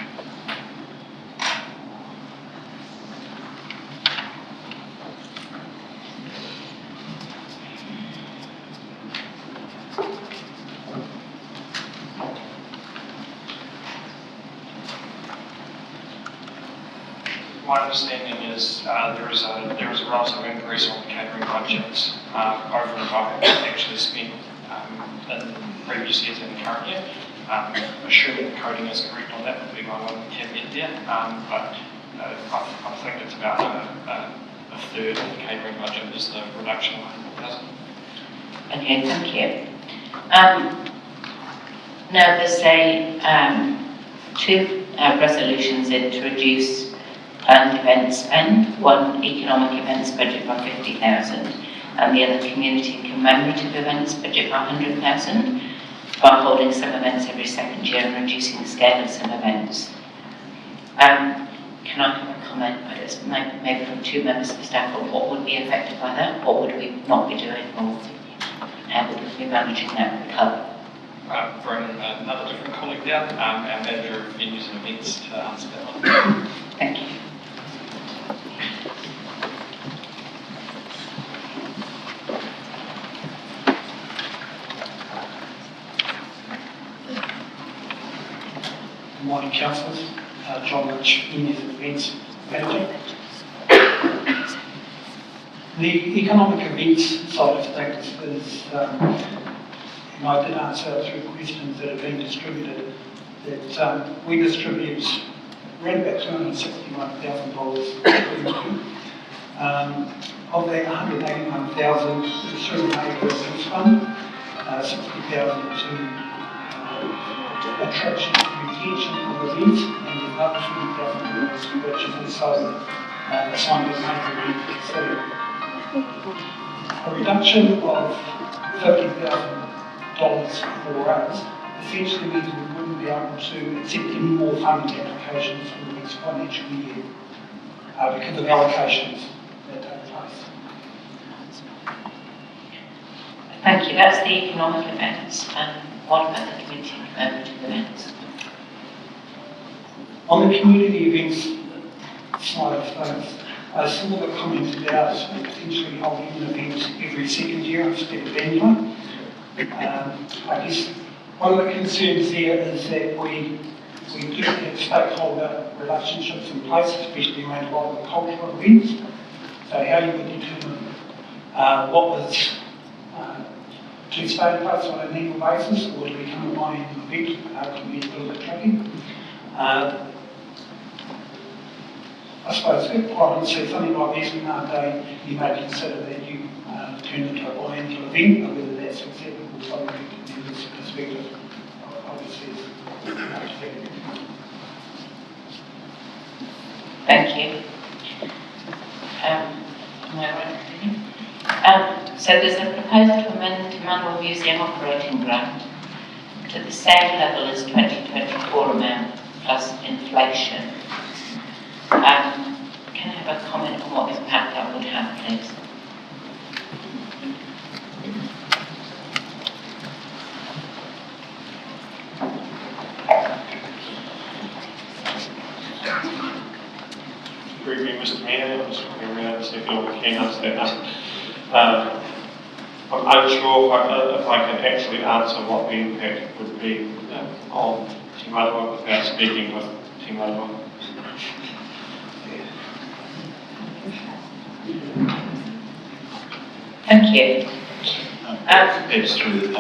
My understanding is there is a relative increase on the catering budgets over and above what we've actually spent in previous years and the current year. Assuming the coding is correct on that would be my one caveat there, but I think it's about a third of the catering budget is the reduction of 100,000. Okay, thank you. Now there's two resolutions in to reduce planned event spend, one economic events budget by 50,000 and the other community and commemorative events budget by 100,000 by holding some events every second year and reducing the scale of some events. Can I have a comment, maybe from two members of staff, on what would be affected by that? What would we not be doing, or how would we be managing that with the club? Bring another different colleague down, our manager of venues and events, to answer that one. Thank you. Good morning, councillors. John Rich, Venues and Events Manager. The economic events side of things is, and I did answer through questions that have been distributed, that we distribute around about $261,000 of that 181,000 is through the Neighbour Events Fund, 60,000 to attraction and retention of events, and the other $20,000 which is also assigned to Neighbour Events. So a reduction of $50,000 for us essentially means we wouldn't be able to accept any more funding applications for the next financial year because of allocations that take place. Thank you. That's the economic events. And what about the community and commemorative events? On the community events side of things, some of it commented out potentially holding an event every second year instead of annually. I guess one of the concerns there is that we do have stakeholder relationships in place, especially around a lot of the cultural events. So how you would determine what was to stay in place on an annual basis, or to become a biannual event, can be a little bit tricky. I suppose, quite honestly, something like Esmond Day, you may consider that you turn into a biannual event, but whether that's acceptable from the members' perspective, obviously is Thank you. So there's a proposal to amend the Manual Museum operating grant to the same level as 2024 amount plus inflation. Can I have a comment on what impact that would have, please? Briefly, Mr. Mayor, I'm just looking around to see if anyone can answer that. I'm unsure if I can actually answer what the impact would be on Te Marawa without speaking with Te Marawa. Thank you. Perhaps through,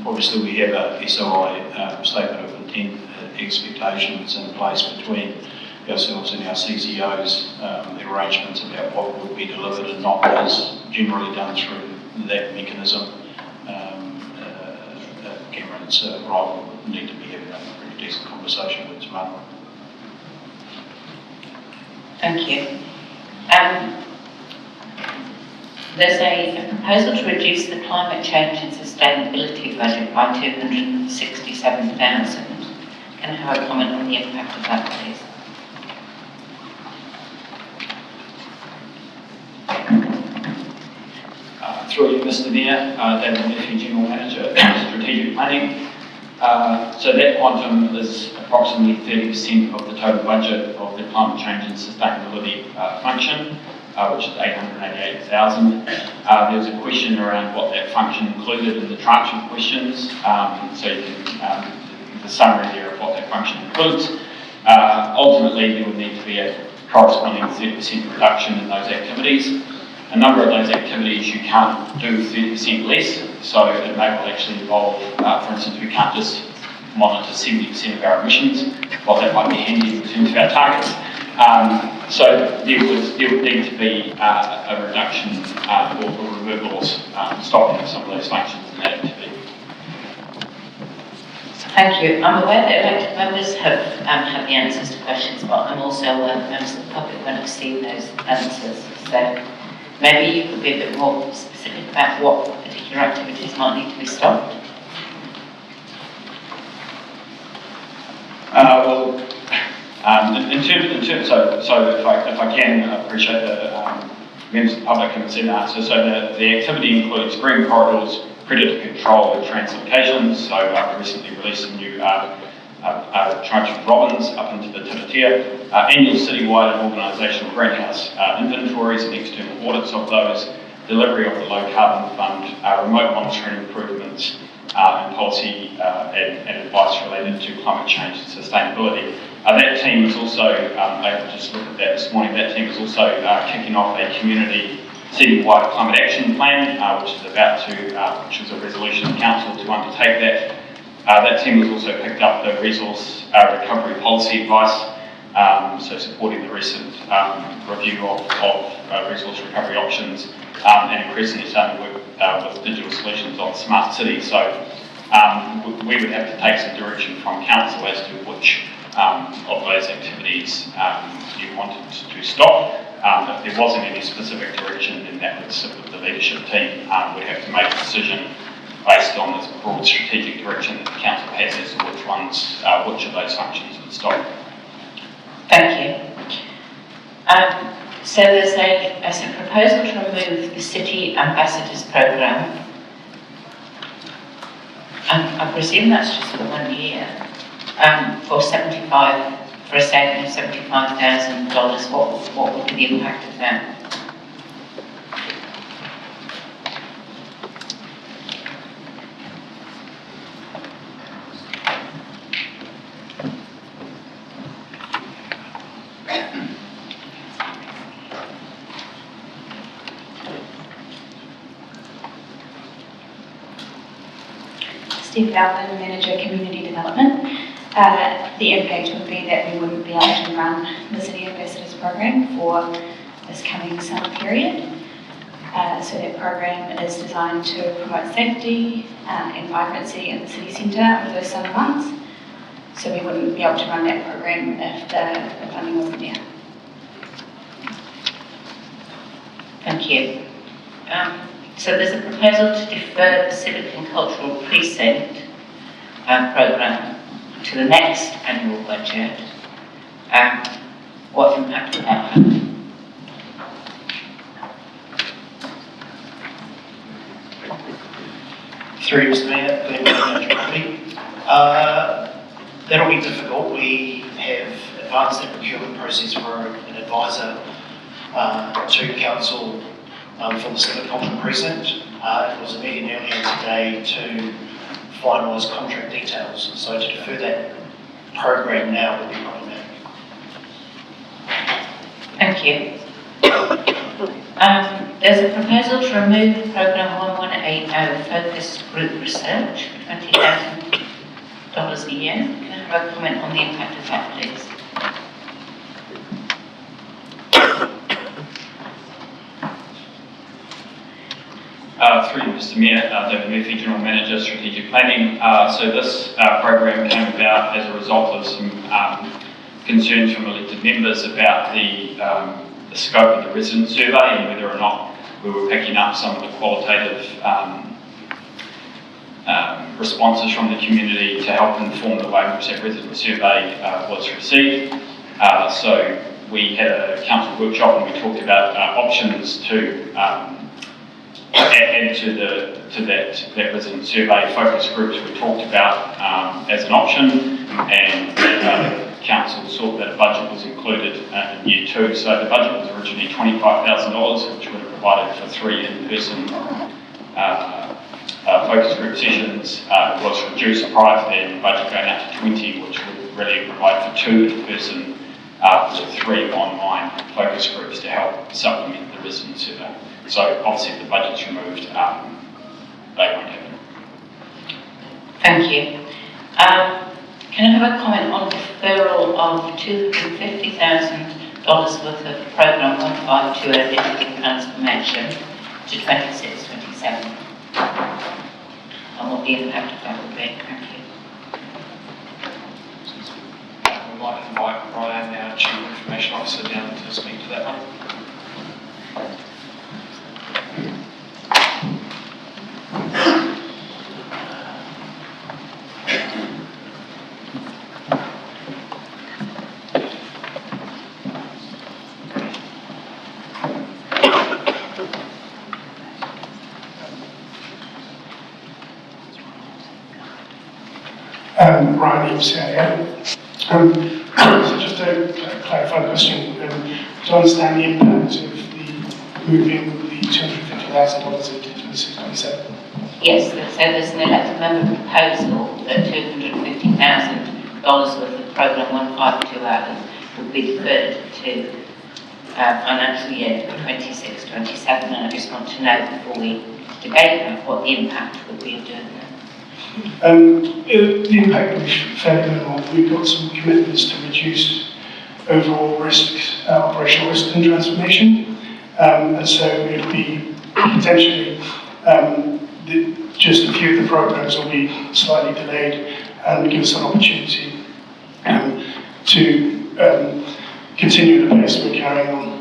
obviously we have a SOI statement of intent expectations in place between ourselves and our CCOs, the arrangements about what would be delivered and not is generally done through that mechanism. Cameron's role would need to be having a pretty decent conversation with Tamara. Thank you. There's a proposal to reduce the climate change and sustainability budget by 267,000. Can I have a comment on the impact of that, please? Through you, Mr. Mayor, David Murphy, General Manager, Strategic Planning. So that quantum is approximately 30% of the total budget of the climate change and sustainability function, which is 888,000. There's a question around what that function included in the tranche of questions. So you can, the summary there of what that function includes. Ultimately, there would need to be a corresponding 30% reduction in those activities. A number of those activities you can't do 30% less, so it may well actually involve, for instance, we can't just monitor 70% of our emissions, while that might be handy in terms of our targets. So there would need to be a reduction or removal or stopping of some of those functions in that activity. Thank you. I'm aware that elected members have had the answers to questions, but I'm also aware that members of the public won't have seen those answers. So maybe you could be a bit more specific about what particular activities might need to be stopped. In terms, so if I can, I appreciate the members of the public haven't seen the answer. So the activity includes green corridors, predator control and translocations. So I've recently released a new tranche of robins up into the Tiratea, annual citywide and organisational greenhouse inventories and external audits of those, delivery of the low carbon fund, remote monitoring improvements, and policy and advice related to climate change and sustainability. That team is also, I just looked at that this morning, that team is also kicking off a community citywide climate action plan, which is about to, which is a resolution of council to undertake that. That team has also picked up the resource recovery policy advice, so supporting the recent review of resource recovery options and increasingly starting to work with digital solutions on smart cities. So we would have to take some direction from council as to which of those activities you wanted to stop. If there wasn't any specific direction, then that would sit with the leadership team. We'd have to make a decision based on this broad strategic direction that the council has as to which ones, which of those functions would stop. Thank you. So there's a proposal to remove the City Ambassadors Programme. I presume that's just for 1 year, for a saving of $75,000. What would be the impact of that? Steve Bowden, Manager Community Development. The impact would be that we wouldn't be able to run the City Ambassadors Program for this coming summer period. So that program is designed to promote safety and vibrancy in the city centre over those summer months. So we wouldn't be able to run that program if the funding wasn't there. Thank you. So there's a proposal to defer the Civic and Cultural Precinct programme to the next annual budget. What impact would that have? Through Mr. Mayor, that'll be difficult. We have advanced the procurement process for an advisor to council for the Civic Cultural Precinct. It was a meeting earlier today to finalise contract details, so to defer that program now would be problematic. Thank you. There's a proposal to remove Programme 1180 Focus Group Research for $20,000 a year. Can I have a comment on the impact of that, please? Through you, Mr. Mayor, David Murphy, General Manager, Strategic Planning. So this program came about as a result of some concerns from elected members about the scope of the resident survey and whether or not we were picking up some of the qualitative responses from the community to help inform the way in which that resident survey was received. So we had a council workshop and we talked about options to add to that resident survey. Focus groups we talked about as an option, and council saw that a budget was included in year 2. So the budget was originally $25,000, which would have provided for 3 in-person focus group sessions. It was reduced prior to the budget going out to 20, which would really provide for 2 in-person with 3 online focus groups to help supplement the resident survey. So obviously if the budget's removed, they won't happen. Thank you. Can I have a comment on deferral of $250,000 worth of Programme 152 Identity Transformation to 26-27? And what the impact of that would be? Thank you. We might invite Brian, our Chief Information Officer, down to speak to that one. Ryan Eames here. So just to clarify the question, to understand the impact of the moving the $250,000 into 26-27? Yes, so there's an elected member proposal that $250,000 worth of Programme 152 hours would be deferred to financial year 26-27, and I just want to know before we debate that what the impact would be of doing that. The impact will be fairly minimal. We've got some commitments to reduce overall risks, operational risk and transformation, and so it'll be potentially just a few of the programs will be slightly delayed and give us an opportunity to continue the pace we're carrying on.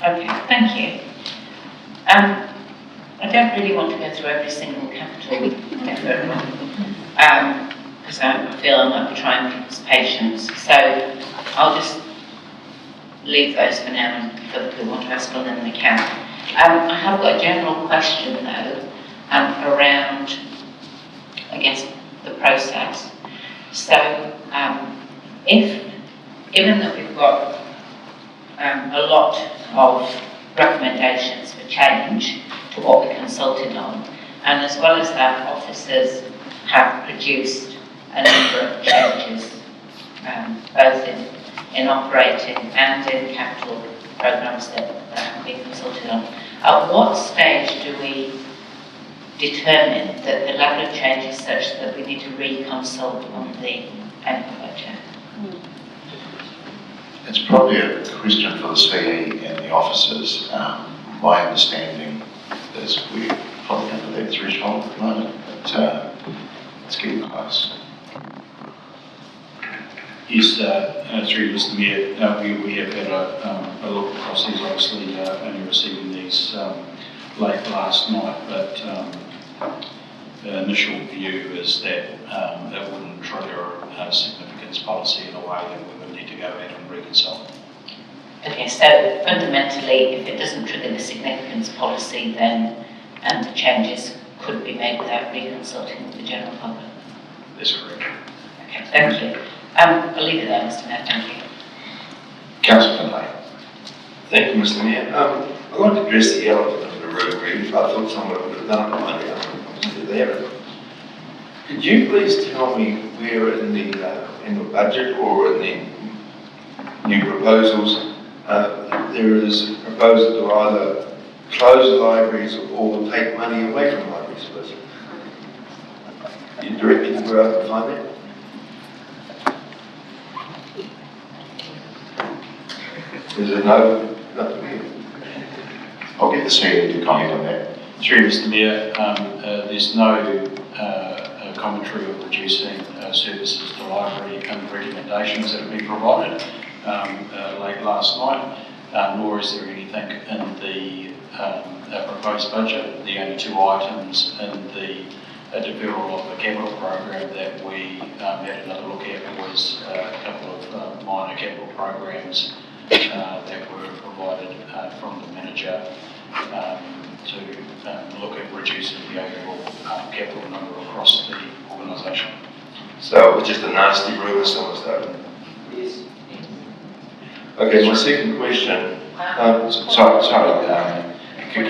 Okay, thank you. I don't really want to go through every single capital deferral, because I feel I might be trying people's patience. So I'll just leave those for now, and for the people who want to ask on them, they can. I have got a general question though, around, I guess, the process. So given that we've got a lot of recommendations for change to what we consulted on, and as well as that, officers have produced a number of changes, both in operating and in capital programmes that have been consulted on. At what stage do we determine that the level of change is such that we need to reconsult on the end budget? It's probably a question for the CE and the officers. My understanding is we're probably under that threshold at the moment, but it's getting close. Yes, through you, Mr. Mayor, we have had a look across these, obviously only receiving these late last night, but the initial view is that it wouldn't trigger a significance policy in a way that we would need to go ahead and reconcile. Okay, so fundamentally, if it doesn't trigger the significance policy, then the changes could be made without reconsulting with the general public. That's correct. Okay, thank you. I'll leave it there, Mr. Mayor, thank you. Councillor Finlay. Thank you, Mr. Mayor. I'd like to address the elephant in the room, really. I thought someone would have done it by now. Obviously, they haven't. Could you please tell me where in the budget or in the new proposals there is a proposal to either close libraries or take money away from libraries, please. You directly to go out and find that? Is it no? Nothing here. I'll get the CEO to comment on that. Through Mr. Mayor, there's no commentary of reducing services to library and recommendations that have been provided late last night, nor is there anything in the proposed budget. The only two items in the deferral of the capital program that we had another look at was a couple of minor capital programs that were provided from the manager to look at reducing the overall capital number across the organisation. So it was just a nasty rumour someone started? Yes. Okay, my second question. Can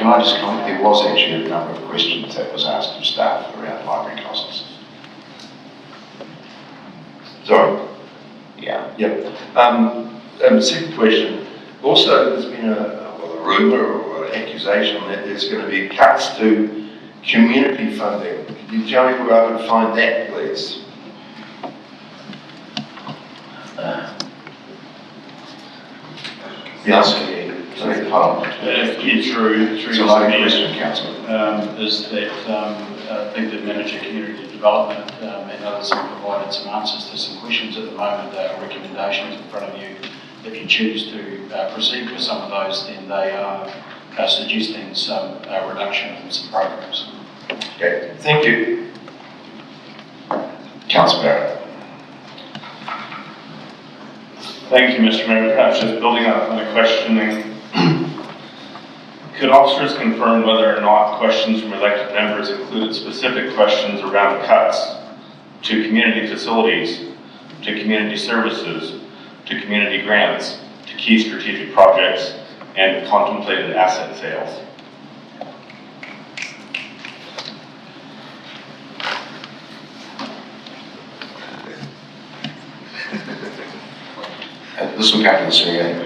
I just comment? There was actually a number of questions that was asked of staff around library costs. Sorry? Yeah. Yep. Second question. Also, there's been a rumour or an accusation that there's going to be cuts to community funding. Could you tell me where I can find that, please? Yes. Through it's a lighting question, Councillor. Is that I think the Manager Community Development and others have provided some answers to some questions at the moment. There are recommendations in front of you. If you choose to proceed with some of those, then they are suggesting some reduction in some programs. Okay, thank you. Councillor Barrett. Thank you, Mr. Mayor. Perhaps just building on the questioning, could officers confirm whether or not questions from elected members included specific questions around cuts to community facilities, to community services, to community grants, to key strategic projects, and contemplated asset sales? This will come to the CEO.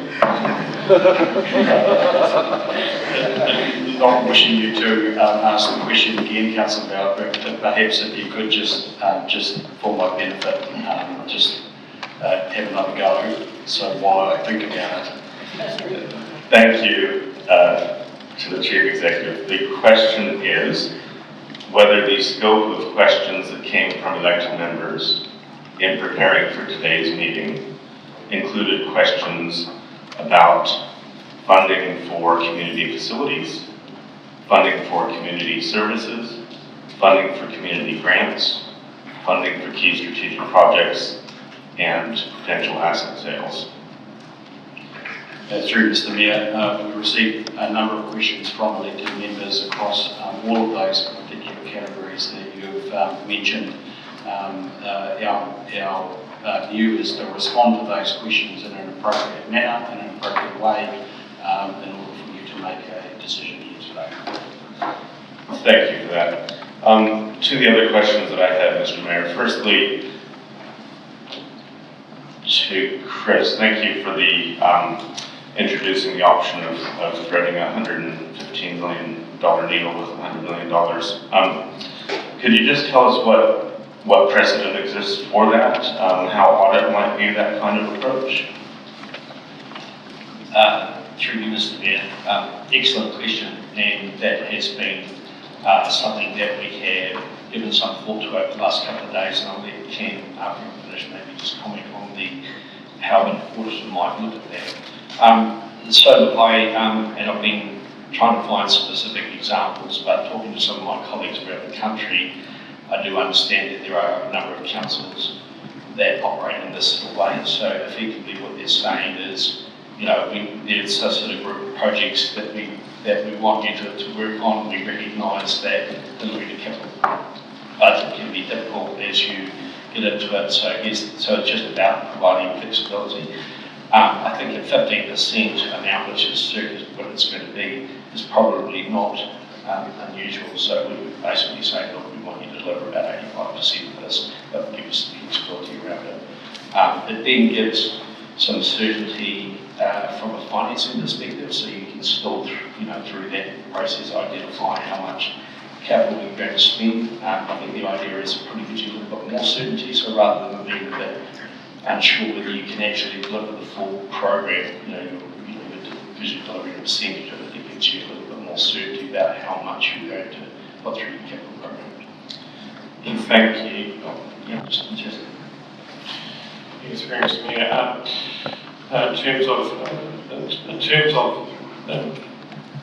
Not wishing you to ask the question again, Councillor Bauer, but perhaps if you could just for my benefit, have another go, so while I think about it. Thank you to the Chief Executive. The question is whether the scope of questions that came from elected members in preparing for today's meeting included questions about funding for community facilities, funding for community services, funding for community grants, funding for key strategic projects, and potential asset sales. Through Mr. Mayor, we received a number of questions from elected members across all of those particular categories that you've mentioned. Our view is to respond to those questions in an appropriate manner, in an appropriate way, in order for you to make a decision here today. Thank you for that. To the other questions that I had, Mr. Mayor. Firstly, to Chris, thank you for the introducing the option of threading a $115 million needle with $100 million. Could you just tell us what precedent exists for that, how audit might view that kind of approach? Through you, Mr. Mayor. Excellent question, and that has been something that we have given some thought to over the last couple of days, and I'll let Ken, after I'm finished, maybe just comment on how an auditor might look at that. So and I've been trying to find specific examples, but talking to some of my colleagues around the country, I do understand that there are a number of councils that operate in this sort of way. So effectively what they're saying is, there's a sort of group of projects that we want you to work on. We recognise that delivering a capital budget can be difficult as you get into it. So it's just about providing flexibility. I think a 15% amount, which is circa what it's going to be, is probably not unusual. So we would basically say, look, we want you to deliver about 85% of this, but give us some flexibility around it. It then gives some certainty from a financing perspective, so you can still, through that process, identify how much capital we're going to spend. I think the idea is probably gives you a little bit more certainty, so rather than being a bit unsure whether you can actually deliver the full program, because you're delivering a percentage of it, it gives you a little bit more certainty about how much you're going to put through your capital program. Thank you. Just interested. Yes, thanks, Mayor. In terms of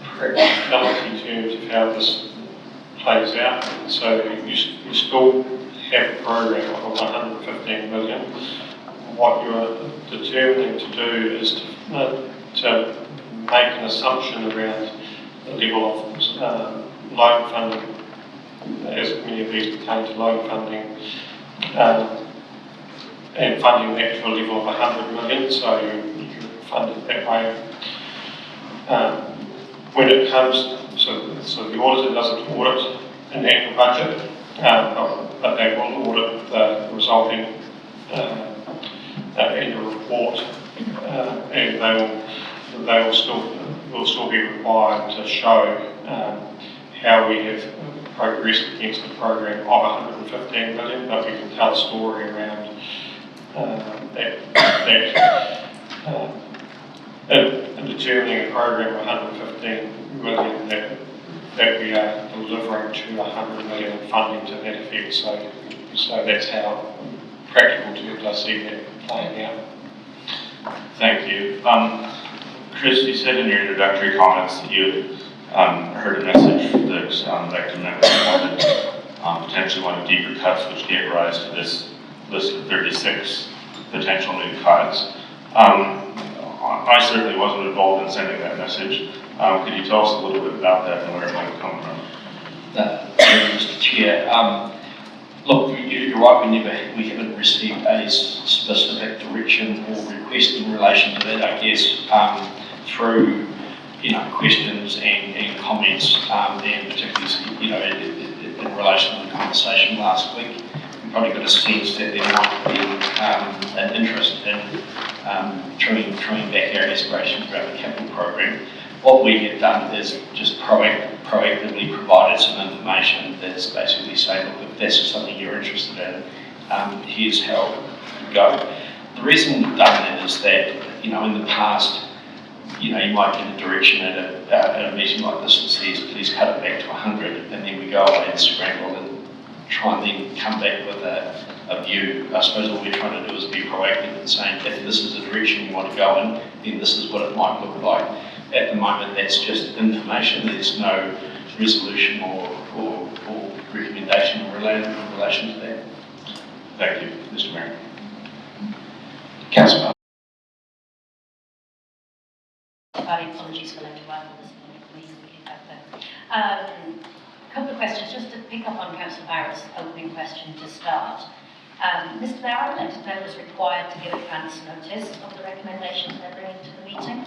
practicality terms of how this plays out, so you still have a program of 115 million. What you're determining to do is to make an assumption around the level of loan funding, as many of these pertain to loan funding, and funding that to a level of 100 million, so you fund it that way. When it comes, so the auditor doesn't audit an annual budget, but they will audit the resulting annual report, and they will still be required to show how we have progressed against the program of 115 million, but we can tell a story around in determining a program of 115 million that we are delivering to 100 million in funding to that effect. So that's how practical terms I see that playing out. Thank you. Chris, you said in your introductory comments that you heard a message that elected members potentially wanted deeper cuts, which gave rise to this list of 36 potential new cuts. I certainly wasn't involved in sending that message. Could you tell us a little bit about that and where it might come from? Mr. Chair, look, you're right, we haven't received a specific direction or request in relation to that. I guess through questions and comments, and particularly in relation to the conversation last week, we probably got a sense that there might be an interest in trimming back our aspirations around the capital program. What we have done is just proactively provided some information that's basically saying, look, if that's something you're interested in, here's how it would go. The reason we've done that is that, in the past, you might get a direction at a meeting like this that says, please cut it back to 100, and then we go away and scramble and try and then come back with a view. I suppose what we're trying to do is be proactive and saying, if this is the direction you want to go in, then this is what it might look like. At the moment, that's just information. There's no resolution or recommendation in relation to that. Thank you, Mr. Mayor. Councillor. Apologies for letting one of this meeting back there. A couple of questions, just to pick up on Councillor Barrett's opening question to start. Mr. Barrett, elected members required to give advance notice of the recommendations they're bringing to the meeting?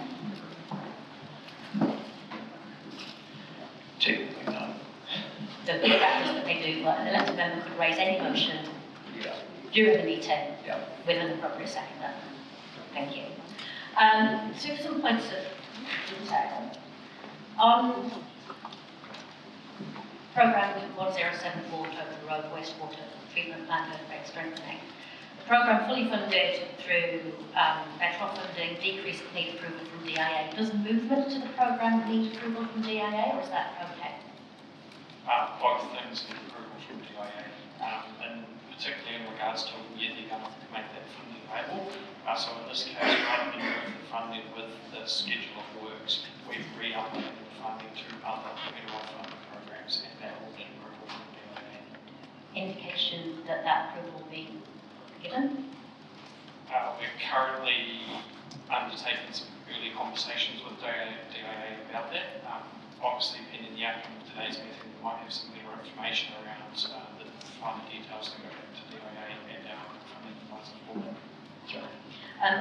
Technically, no. The practice that they do, an elected member could raise any motion during the meeting with an appropriate seconder. Thank you. So some points of detail. On programme 1074, Total Road Wastewater Treatment Plant Earthquake Strengthening, the programme fully funded through federal funding, decreased need approval from DIA. Does movement to the programme need approval from DIA, or is that okay? Both things need approval from DIA, and particularly in regards to when they're going to make that funding available. So in this case, rather than moving the funding with the schedule of works, we've reallocated the funding to other federal funding programs, and that will get approval from DIA. Indication that that approval will be given? We're currently undertaking some early conversations with DIA about that. Obviously, pending the outcome of today's meeting, we might have some better information around the finer details that go back to DIA and our funding advisor for that.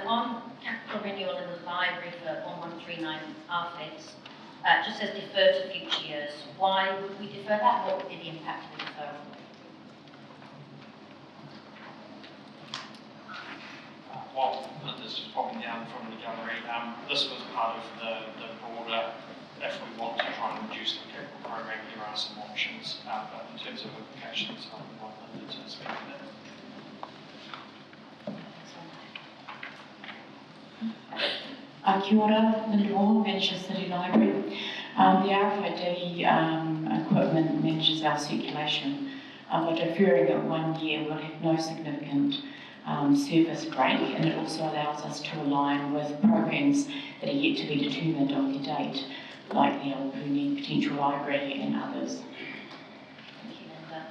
On capital renewal in the library for 1139 RFIDs, just says deferred to future years. Why would we defer that? What would be the impact of the deferral? Well, Linda's just popping down from the gallery. This was part of the broader, if we want to try and reduce the capital program, there are some options, but in terms of implications, I would like Linda to speak to that. Kia ora, Linda Moore, manager City Library. The RFID equipment manages our circulation. By deferring it 1 year, we'll have no significant service break, and it also allows us to align with programs that are yet to be determined on their date, like the Alpuni Potential Library and others. Thank you, Linda.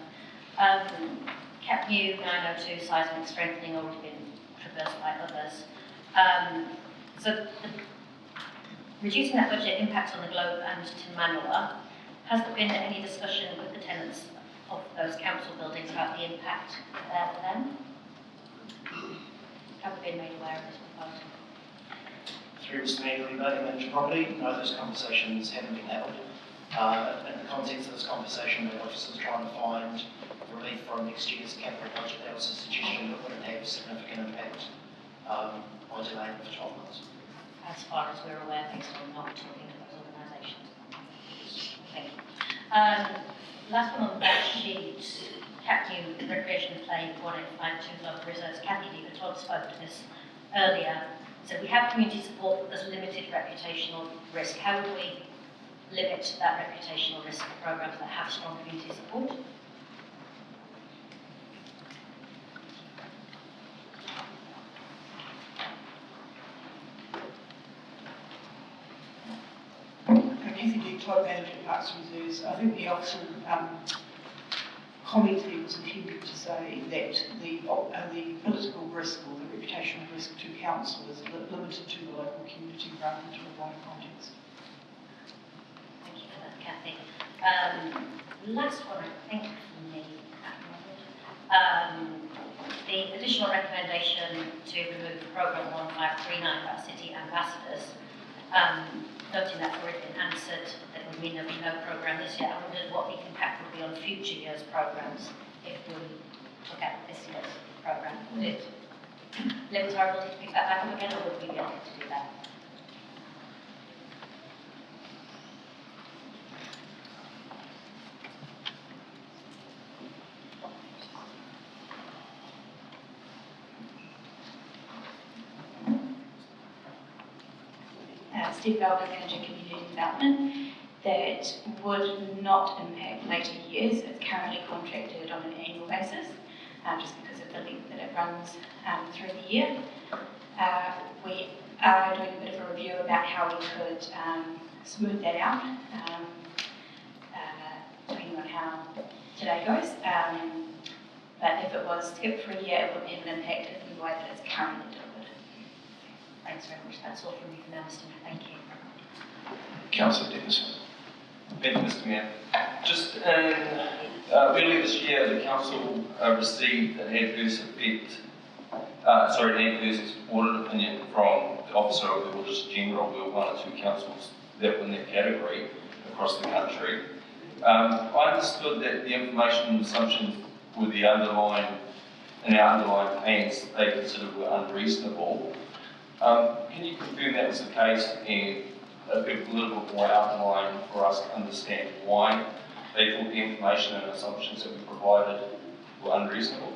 CAPU 902 seismic strengthening already been traversed by others. So reducing that budget impacts on the Globe and Tinmanua. Has there been any discussion with the tenants of those council buildings about the impact there for them? Have we been made aware of this proposal? Through Mr. Mayor, regarding manager property, no, those conversations haven't been held. In the context of this conversation, the officers trying to find relief from next year's capital budget. That was a suggestion that wouldn't have significant impact by delaying it for 12 months. As far as we're aware, based on not talking to those organisations. Thank you. Last one on that sheet, CAPU Recreation Play 1852 Love Reserves. Kathy Deaver Todd spoke to this earlier. So we have community support, but there's limited reputational risk. How would we limit that reputational risk for programs that have strong community support? Todd, manager of Parks and Reserves. I think the official comment there was intended to say that the political risk or the reputational risk to council is limited to the local community rather than to a wider context. Thank you for that, Kathy. Last one, I think, from me at the moment. The additional recommendation to remove programme 1539 about city ambassadors. Noting that's already been answered, that would mean there'll be no programme this year. I wondered what the impact would be on future years' programmes if we took out this year's programme. Would it limit our ability to pick that back up again, or would we be able to do that? Steve Belger, Manager Community Development, that would not impact later years. It's currently contracted on an annual basis, just because of the length that it runs through the year. We are doing a bit of a review about how we could smooth that out, depending on how today goes. But if it was skipped for a year, it wouldn't have an impact in the way that it's currently delivered. Thanks very much. That's all from me for now, Mr. Mayor. Thank you. Councillor Dickinson. Thank you, Mr. Mayor. Just earlier this year, the council received an adverse audit opinion from the Officer of the Auditor General. We were one or two councils that were in that category across the country. I understood that the information and assumptions were in our underlying plans they considered were unreasonable. Can you confirm that was the case and a little bit more outline for us to understand why they thought the information and assumptions that we provided were unreasonable?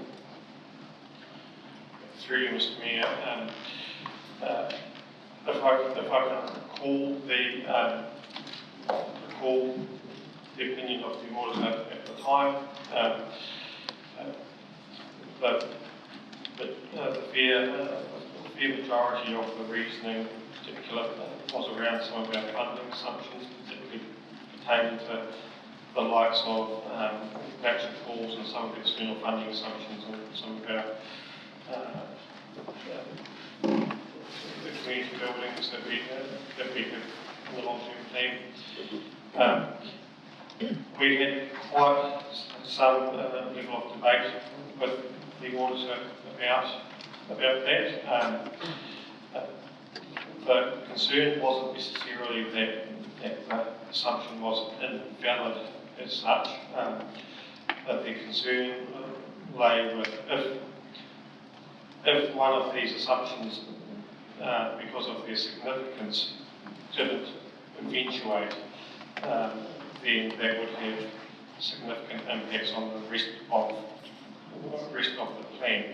Through you, Mr. Mayor, if I can recall the opinion of the auditor at the time, the fair majority of the reasoning, in particular, was around some of our funding assumptions, particularly pertaining to the likes of matching calls and some of the external funding assumptions and some of our the community buildings that we have in the long-term plan. We had quite some level of debate with the auditor about that. The concern wasn't necessarily that the assumption was invalid as such, but the concern lay with if one of these assumptions because of their significance, didn't eventuate, then that would have significant impacts on the rest of the plan.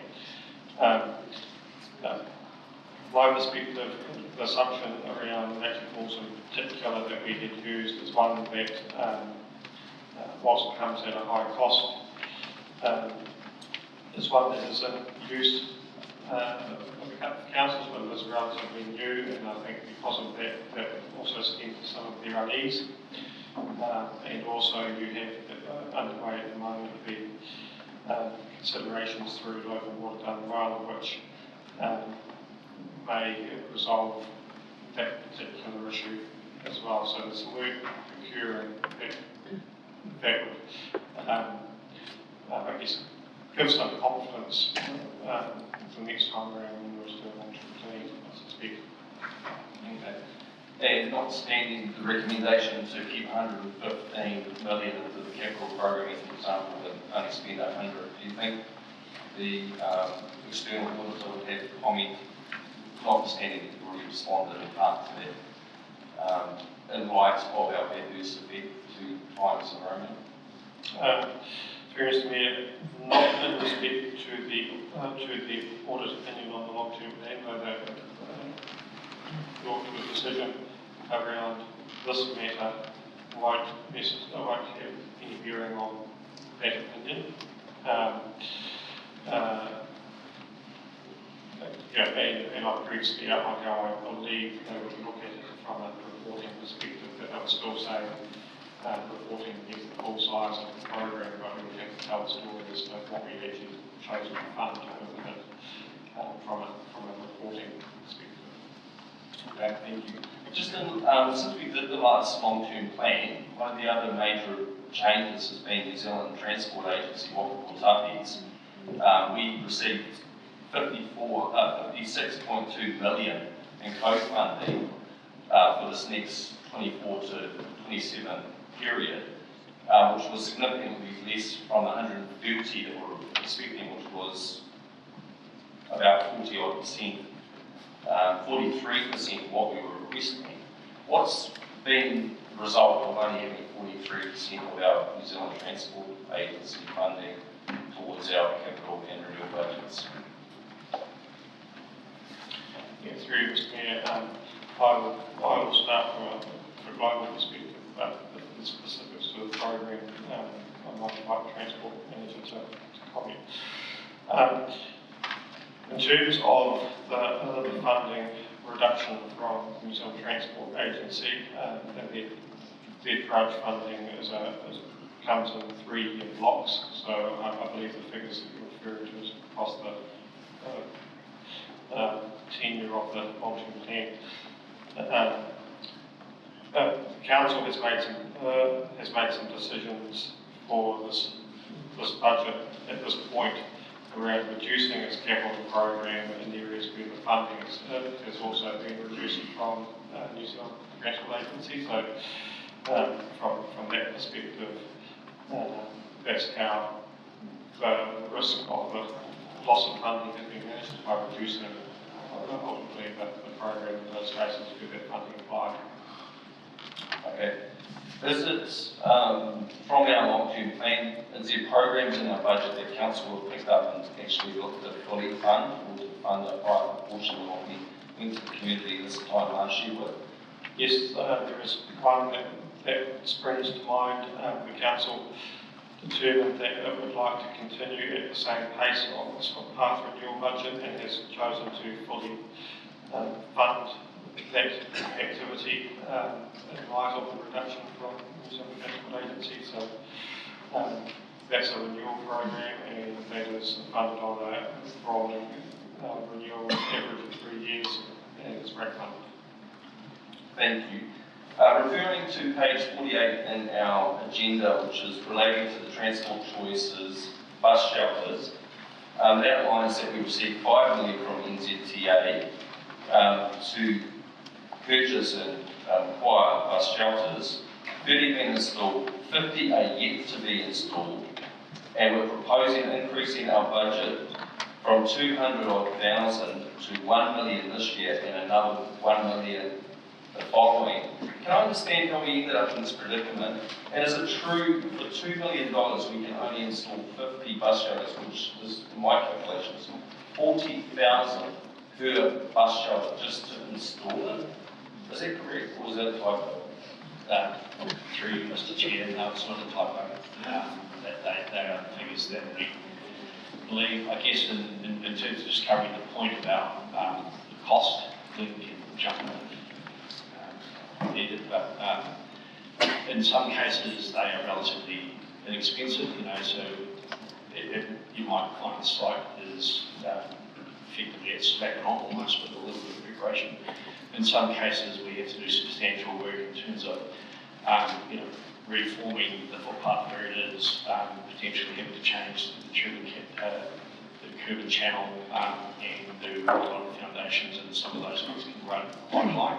My perspective, the assumption around nature falls in particular that we had used is one that, whilst it comes at a high cost, is one that is in use of the councils, but it is relatively new, and I think because of that, that also stemmed to some of their unease. And also you have underway at the moment the considerations through local water done well, which may resolve that particular issue as well. So there's some work occurring that would, I guess, give some confidence the next time around when we're still on to plan, I suspect. Okay. And notwithstanding the recommendation to keep 115 million into the capital program, as an example, and only spend 100, do you think the external auditor would have comment, notwithstanding that you've already responded in part to that, in light of our adverse effect to times environment? Fairness to me, not in respect to the audit opinion on the long-term plan, though the decision around this matter won't have any bearing on that opinion. And I've previously outlined how I believe they would look at it from a reporting perspective, that I would still say reporting against the full size of the program, but we would have to tell the story as to what we actually chosen to fund within it from a reporting perspective. Okay, thank you. Just in, since we did the last long-term plan, one of the other major changes has been New Zealand Transport Agency, what we call TAPES. We received 56.2 million in co-funding for this next 24 to 27 period, which was significantly less from the 130 that we were expecting, which was about 40% 43% of what we were requesting. What's been the result of only having 43% of our New Zealand Transport Agency funding towards our capital and renewal budgets? Yeah, through Mr. Mayor, I will start from a global perspective, but the specifics of the program, I might invite the Transport Manager to comment. In terms of the funding reduction from New Zealand Transport Agency, their grudge funding comes in 3-year blocks, so I believe the figures that you're referring to is across the tenure of the long-term plan. The council has made some decisions for this budget at this point around reducing its capital program in the areas where the funding has also been reduced from New Zealand Transport Agency. So from that perspective, that's how the risk of the loss of funding has been managed, by reducing ultimately the program in those cases where that funding applied. Okay. Is it, from our long-term plan, is there programs in our budget that council will pick up and actually look to fully fund, or to fund a higher proportion of what we went to the community this time last year with? Yes, there is one that springs to mind. The council determined that it would like to continue at the same pace of its path renewal budget and has chosen to fully fund that activity in light of the reduction from New Zealand Transport Agency. So that's a renewal program, and that is funded on a rolling renewal average of 3 years, and it's rate funded. Thank you. Referring to page 48 in our agenda, which is relating to the transport choices bus shelters, it outlines that we received 5 million from NZTA to purchase and acquire bus shelters. 30 been installed, 50 are yet to be installed, and we're proposing increasing our budget from 200,000 to 1 million this year and another 1 million the following. Can I understand how we ended up in this predicament? And is it true for $2 million we can only install 50 bus shelters, which is, in my calculations, 40,000 per bus shelter just to install it? Is that correct, or is that a typo? Through you, Mr. Chair, no, it's not a typo. They are the figures that we believe. I guess in terms of just covering the point about the cost, Glenn can jump in needed, but in some cases they are relatively inexpensive, so you might find the site is effectively it's slapping on almost with a little bit of preparation. In some cases we have to do substantial work in terms of reforming the footpath where it is, potentially having to change the curb and channel and do a lot of foundations, and some of those things can run quite light.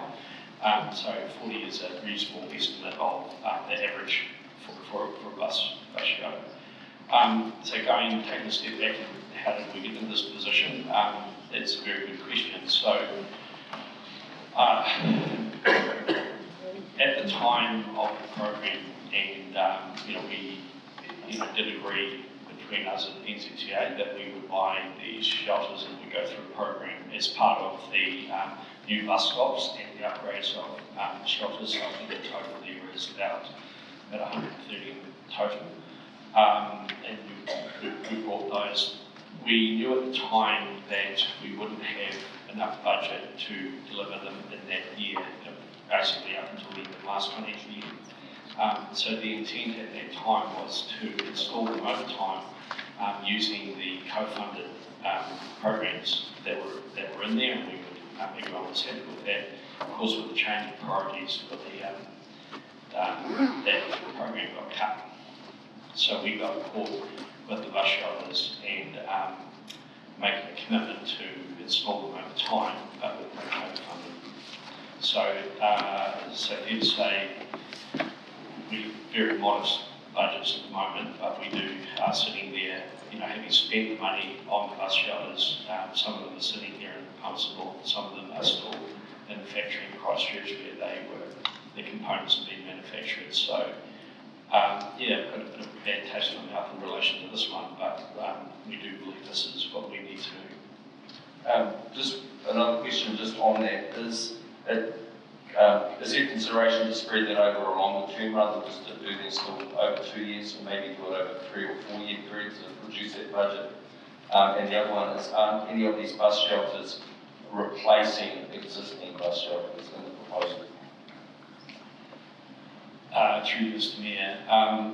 So 40 is a reasonable estimate of the average for a bus shelter. So taking a step back, and how did we get in this position? It's a very good question. So at the time of the program, and we did agree between us and NZTA that we would buy these shelters and we go through a program as part of the new bus stops and the upgrades of shelters. So I think the total there is about 130 in total. And we bought those. We knew at the time that we wouldn't have enough budget to deliver them in that year, basically up until the end of last financial year. So the intent at that time was to install them over time using the co-funded programs that were in there, and we would, everyone was happy with that. Of course, with the change of priorities for that program got cut. So we got caught with the bus shelters and making a commitment to install them over time, but with no co-funding. So, fair to say, we very modest budgets at the moment, but we are sitting there, having spent the money on the bus shelters. Some of them are sitting here in Palmerston, some of them are still in the factory in Christchurch where the components have been manufactured. So, I've got a bit of a bad taste in my mouth in relation to this one, but we do believe this is what we need to do. Just another question just on that, is there consideration to spread that over a longer term rather than just to do this over 2 years, or maybe do it over 3 or 4 year periods to reduce that budget? And the other one is, aren't any of these bus shelters replacing existing bus shelters in the proposal? Through Mr. Mayor,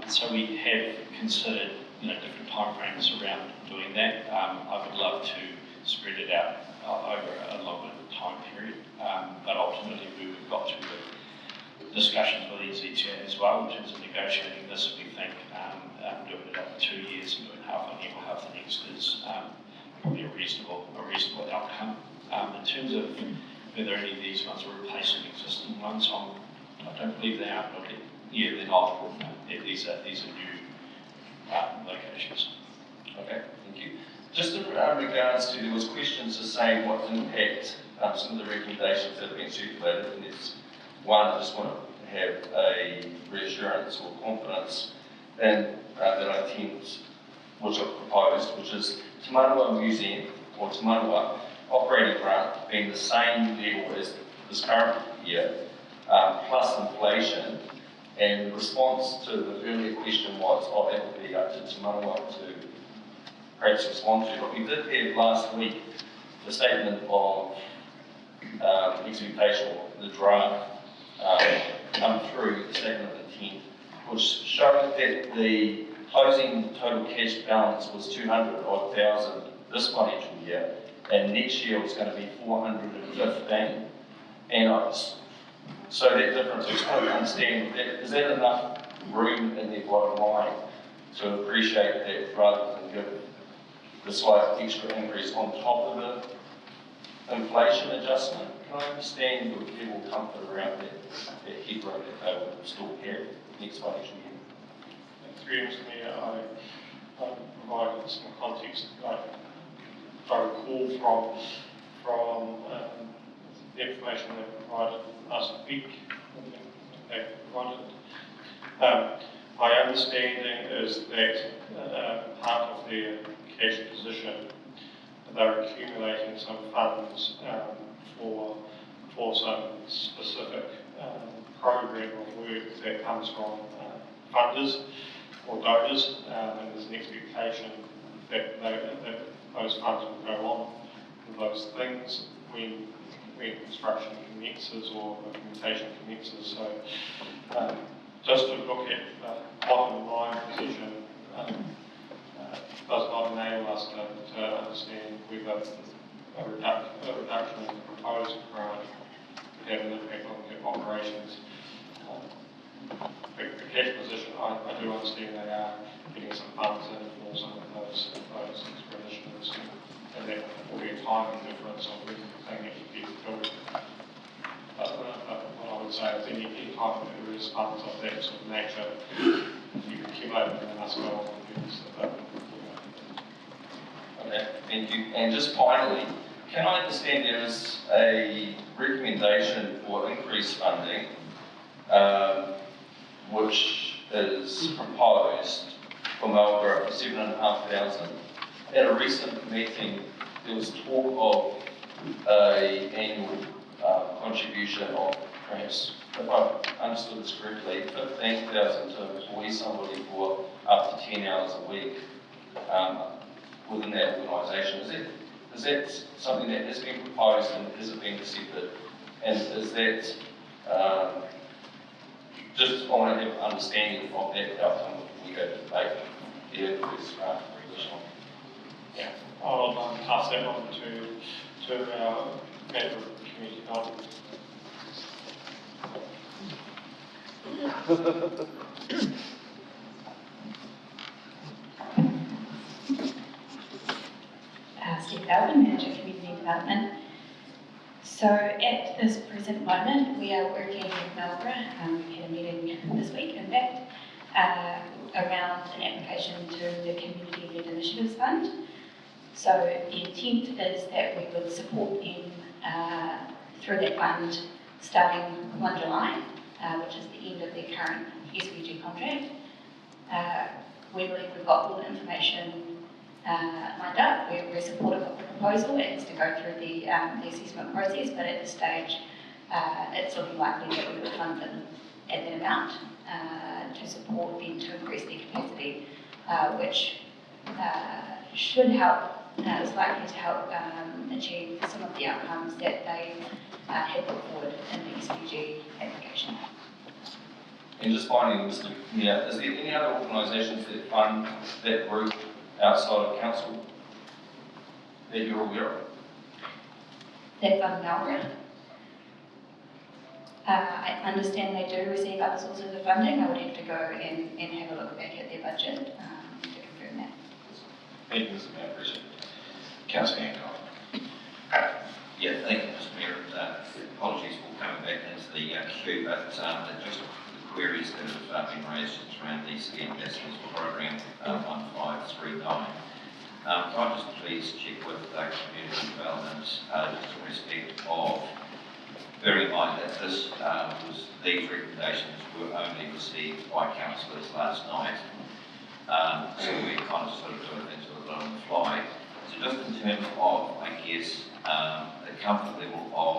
so we have considered different timeframes around doing that. I would love to spread it out over a longer time period, but ultimately we've got to the discussions with NZTA as well in terms of negotiating this. We think doing it over 2 years and doing half one year or half the next is probably a reasonable outcome. In terms of whether any of these ones are replacing existing ones, I don't believe they are. They're not. These are new locations. Okay, thank you. Just in regards to, there was questions to say what impact some of the recommendations that have been circulated, and there's one, I just want to have a reassurance or confidence in that I intend, which I've proposed, which is Te Manawa Museum or Te Manawa operating grant being the same level as this current year, plus inflation. And the response to the earlier question was, that would be up to Te Manawa to perhaps respond to. But we did have last week the statement of expectation, or the draft, come through, the statement of intent, which showed that the closing total cash balance was 200,000 this financial year, and next year was going to be 415. And so that difference, I just want to understand, is that enough room in their bottom line to appreciate that rather than give the slight extra increase on top of the inflation adjustment? Can I understand your level of comfort around that headroom that they will still have next financial year? Through Mr. Mayor, I provided some context. if I recall from the information they provided last week, they provided. My understanding is that part of their cash position, they're accumulating some funds for some specific program of work that comes from funders or donors, and there's an expectation that those funds will go on with those things when construction commences or implementation commences. So just to look at the bottom line position does not enable us to understand whether a reduction in the proposed grant would have an impact on the operations. The cash position, I do understand they are getting some funds in for some of those extra initiatives, and that will be a timing difference of when they actually get built. But what I would say is any time that there is funds of that sort of nature, you can accumulate them and must go on and use them. Okay, thank you. And just finally, can I understand there is a recommendation for increased funding, which is proposed for Marlborough for 7,500. At a recent meeting, there was talk of an annual contribution of perhaps, if I've understood this correctly, 15,000 to employ somebody for up to 10 hours a week within that organisation. Is that something that has been proposed and is it being accepted? And is that, just I want to have an understanding of that outcome before we go to debate. Yeah, I'll pass that on to our Member of Community Development. Steve Galvin, Manager of Community Development. So at this present moment, we are working with Marlborough. We had a meeting this week, in fact, around an application to the Community-Led Initiatives Fund. So the intent is that we would support them through that fund starting 1 July, which is the end of their current SVG contract. We believe we've got all the information lined up. We're supportive of the proposal. It has to go through the assessment process, but at this stage, it's looking likely that we will fund them at that amount to support them to increase their capacity, which should help, is likely to help achieve some of the outcomes that they had put forward in the SVG application. And just finally, Mr. Mayor, is there any other organisations that fund that group outside of council that you're aware of? That fund Marlborough. I understand they do receive other sources of funding. I would have to go and have a look back at their budget to confirm that. Thank you, Mr. Mayor. Appreciate it. Councillor Hancock. Yeah, thank you, Mr. Mayor. Apologies for coming back into the queue, but just the queries that have been raised around the Ski Ambassadors Program 1539. Can I just please check with community development just in respect of bearing in mind that these recommendations were only received by councillors last night, so we kind of sort of doing things a little bit on the fly. So just in terms of, I guess, the comfort level of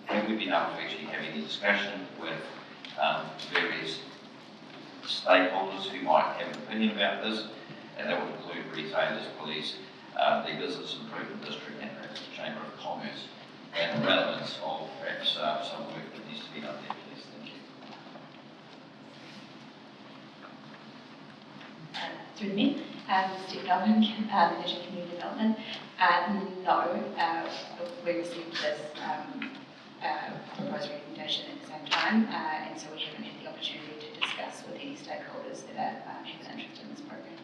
have we been able to actually have any discussion with various stakeholders who might have an opinion about this, and that would include retailers, police, the Business Improvement District, and perhaps the Chamber of Commerce, and the relevance of perhaps some work that needs to be done there, please. Thank you. Through me, Steve Galvin, Manager of Community Development. No, we received this proposed recommendation at the same time, and so we haven't had the opportunity to discuss with any stakeholders that have an interest in this program.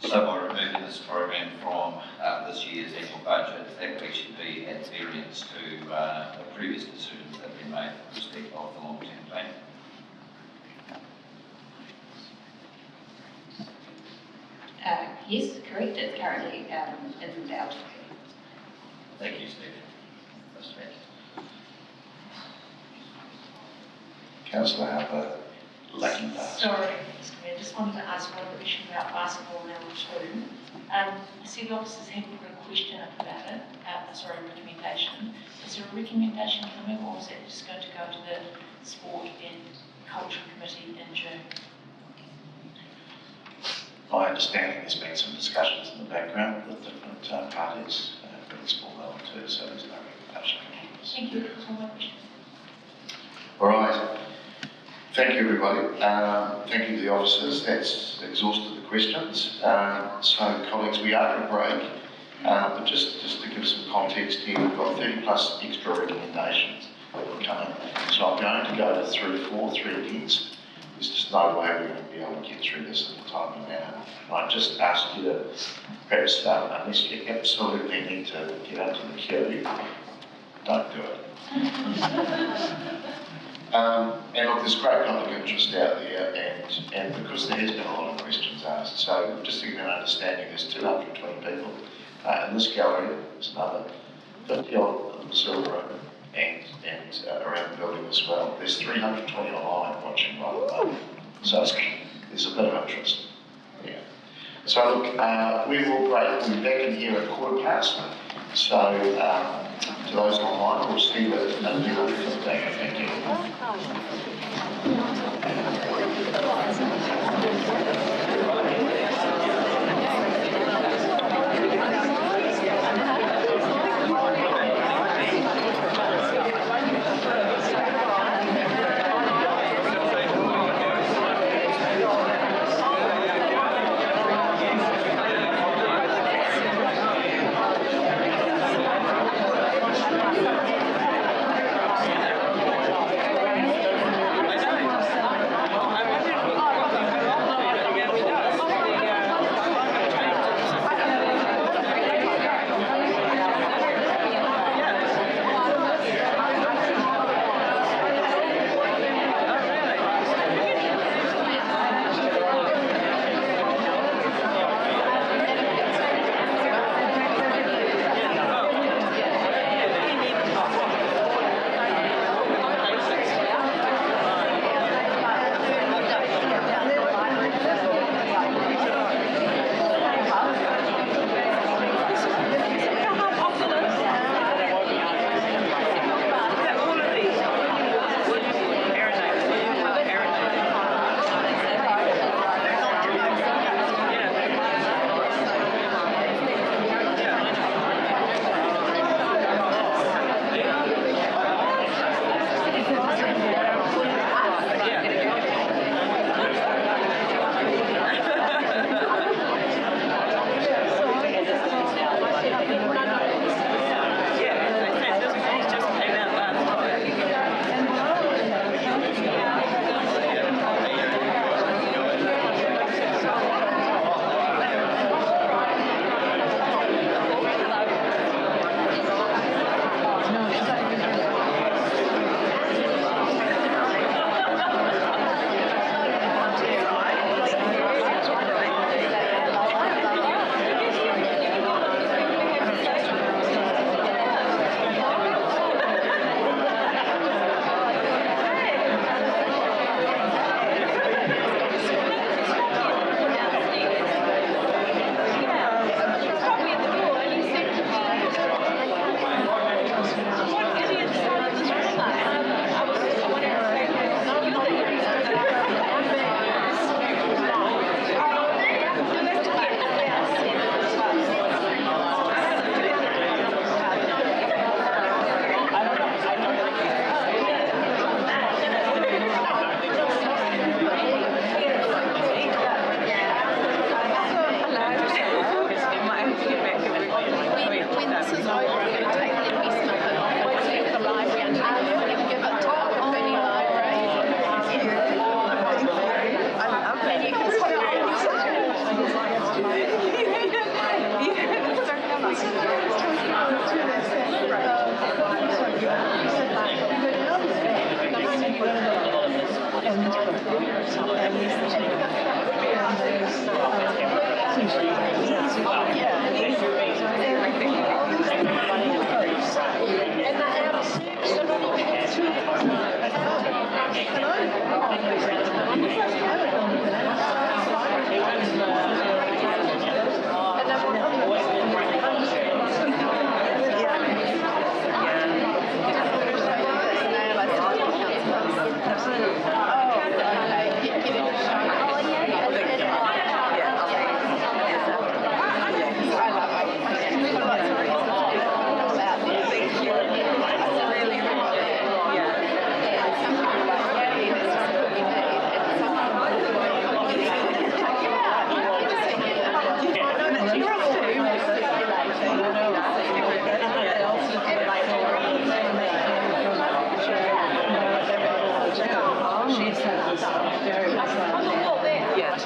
So by removing this program from this year's annual budget, that would actually be at variance to the previous decisions that have been made with respect of the long-term plan. Yes, correct, it's currently in the ballot. Thank you, Steve. Mr. Mayor. Councillor Harper, lucky pass. Sorry, Mr. Mayor, just wanted to ask one question about basketball level 2. I see the officers have put a question up about it, recommendation. Is there a recommendation coming, or is that just going to go to the Sport and Culture Committee in June? My understanding, there's been some discussions in the background with different parties for the sport level 2, so there's no recommendation coming. Thank you, that's all my questions. All right. Thank you, everybody. Thank you to the officers. That's exhausted the questions. So, colleagues, we are going to break. But just to give some context here, we've got 30 plus extra recommendations coming. So I'm going to go to 3 against. There's just no way we're going to be able to get through this in a timely manner. And I just ask you to perhaps, unless you absolutely need to get into the queue, don't do it. And look, there's great public interest out there, and because there has been a lot of questions asked, so just to give you an understanding, there's 220 people in this gallery. There's another 50 odd in the silver room and around the building as well. There's 320 online watching right at the moment, so there's a bit of interest. Yeah. So look, we will break. We'll be back in here at 15:15. So to those online, we'll see you at 11:15. Thank you.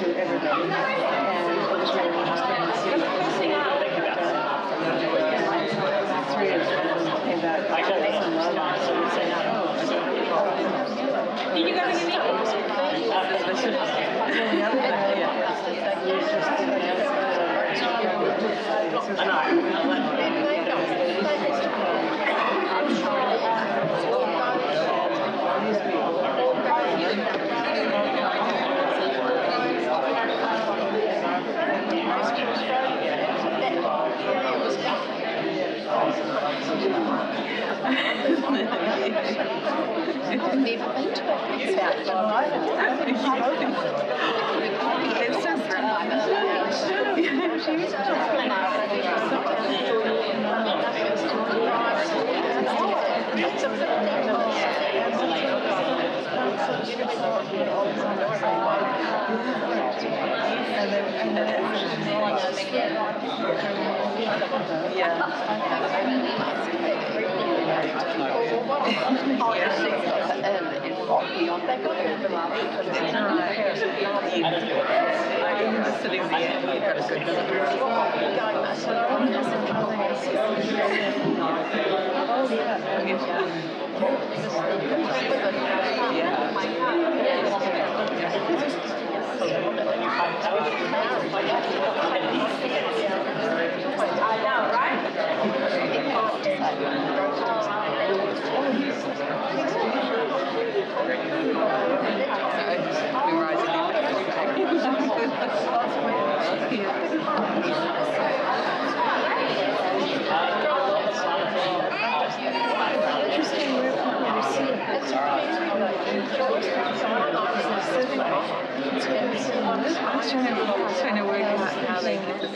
to everybody, and it was really interesting to see three of them came back from London, so we said, did you go to uni? Trying to work out how they get this.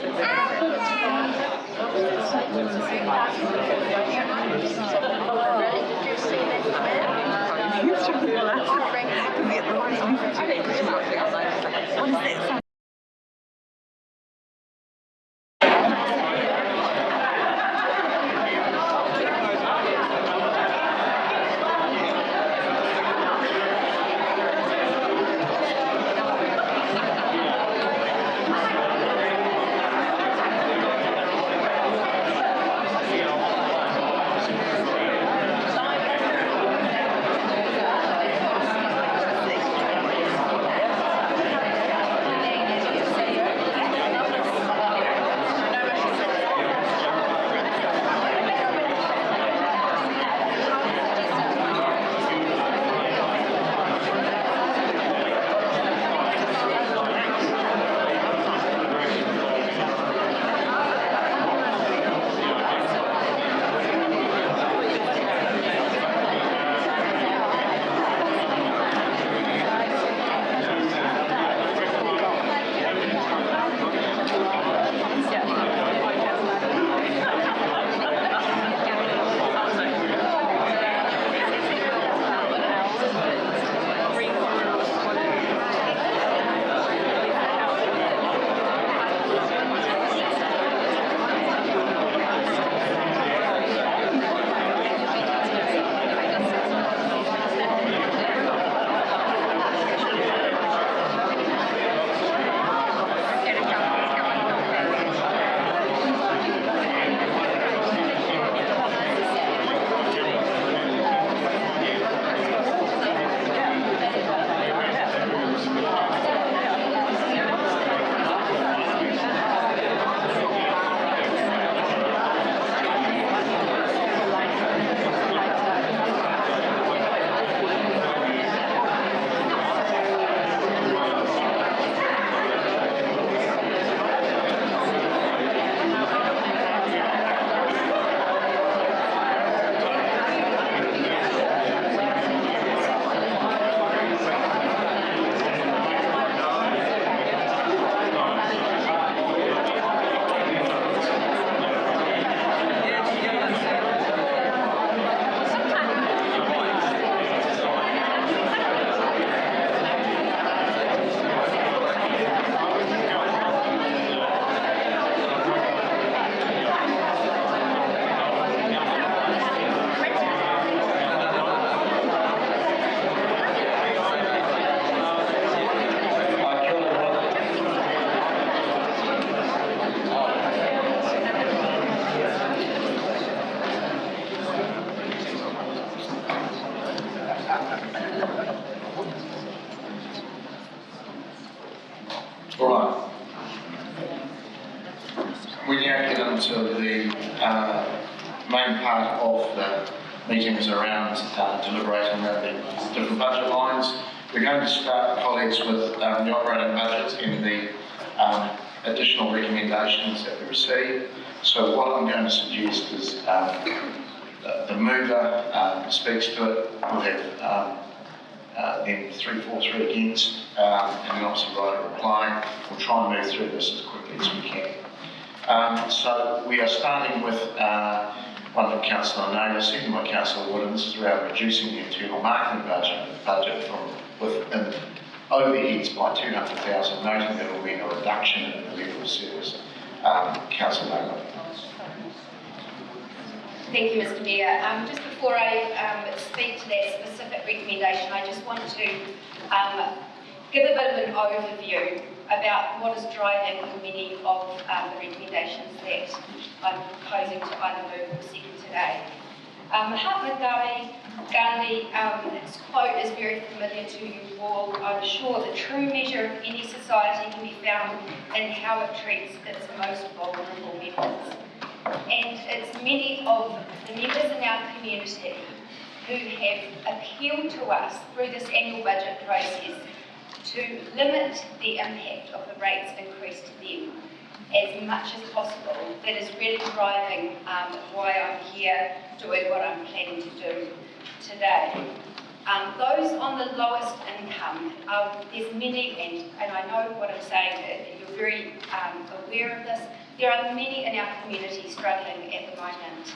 All right. We now get into the main part of the meetings around deliberating around the different budget lines. We're going to start, colleagues, with the operating budget and the additional recommendations that we receive. So what I'm going to suggest is the mover speaks to it. We'll have then 3 for, 3 against, and then obviously write a reply. We'll try and move through this as quickly as we can. So we are starting with one from Councillor Naylor, second by Councillor Wood, and this is around reducing the internal marketing budget from within overheads by 200,000, noting there will be a reduction in the level of service. Councillor Naylor. Thank you, Mr. Mayor. Just before I speak to that specific recommendation, I just want to give a bit of an overview about what is driving many of the recommendations that I'm proposing to either move or second today. Mahatma Gandhi's quote is very familiar to you all. I'm sure the true measure of any society can be found in how it treats its most vulnerable members. And it's many of the members in our community who have appealed to us through this annual budget process to limit the impact of the rates increase to them as much as possible. That is really driving why I'm here doing what I'm planning to do today. Those on the lowest income, there's many, and I know what I'm saying, you're very aware of this. There are many in our community struggling at the moment.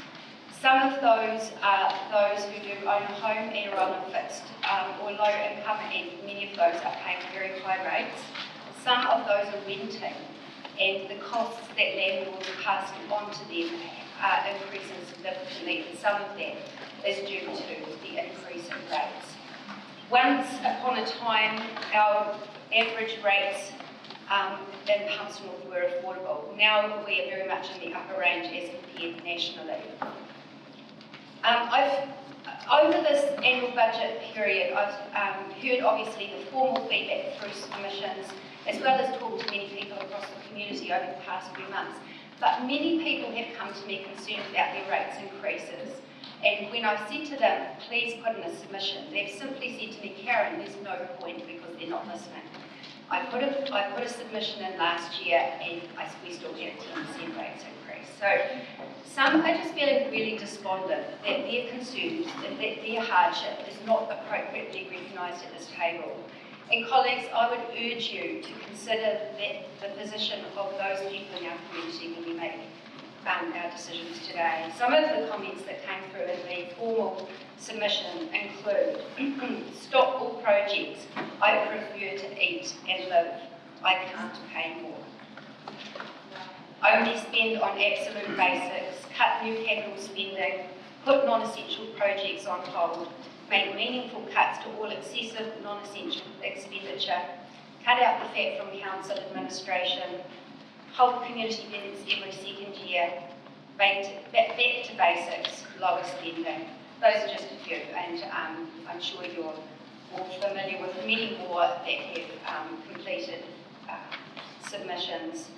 Some of those are those who do own a home and are on a fixed or low income, and many of those are paying very high rates. Some of those are renting, and the costs that landlords are passing on to them are increasing significantly, and some of that is due to the increase in rates. Once upon a time, our average rates in Palmerston were affordable. Now we are very much in the upper range as compared nationally. Over this annual budget period, I've heard obviously the formal feedback through submissions, as well as talked to many people across the community over the past few months. But many people have come to me concerned about their rates increases. And when I've said to them, please put in a submission, they've simply said to me, Karen, there's no point because they're not listening. I put a submission in last year and we still get a 10% rates increase. So some are just feeling really despondent that their concerns and that their hardship is not appropriately recognised at this table. And colleagues, I would urge you to consider the position of those people in our community when we make our decisions today. Some of the comments that came through in the formal submission include, stop all projects, I prefer to eat and live, I can't pay more. Only spend on absolute basics, cut new capital spending, put non-essential projects on hold, make meaningful cuts to all excessive non-essential expenditure, cut out the fat from council administration, hold community events every second year, back to basics, lower spending. Those are just a few, and I'm sure you're all familiar with many more that have completed submissions.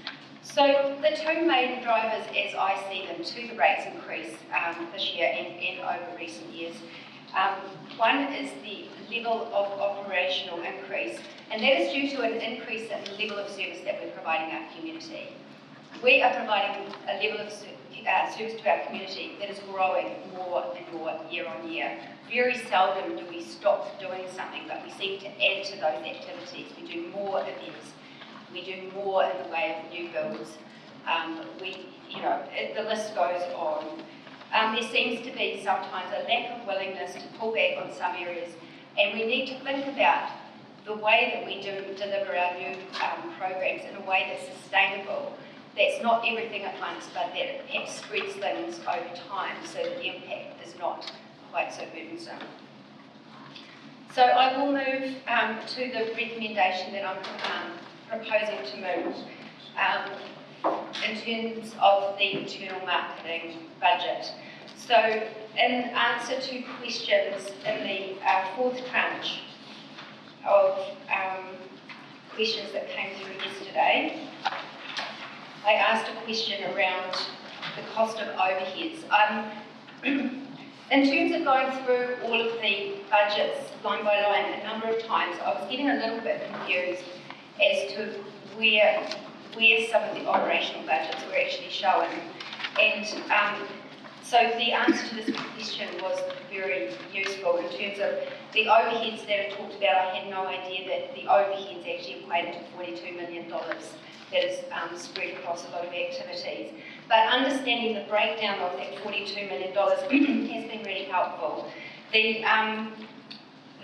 So the two main drivers, as I see them, to the rates increase this year and over recent years. One is the level of operational increase, and that is due to an increase in the level of service that we're providing our community. We are providing a level of service to our community that is growing more and more year on year. Very seldom do we stop doing something, but we seem to add to those activities. We do more events. We do more in the way of new builds. The list goes on. There seems to be sometimes a lack of willingness to pull back on some areas, and we need to think about the way that we do deliver our new programs in a way that's sustainable, that's not everything at once, but that it perhaps spreads things over time so that the impact is not quite so burdensome. So I will move to the recommendation that I'm proposing to move in terms of the internal marketing budget. So in answer to questions in the fourth tranche of questions that came through yesterday. I asked a question around the cost of overheads. In terms of going through all of the budgets line by line a number of times, I was getting a little bit confused as to where some of the operational budgets were actually shown. And so the answer to this question was very useful in terms of the overheads that are talked about. I had no idea that the overheads actually equated to $42 million. That is spread across a lot of activities. But understanding the breakdown of that $42 million has been really helpful. The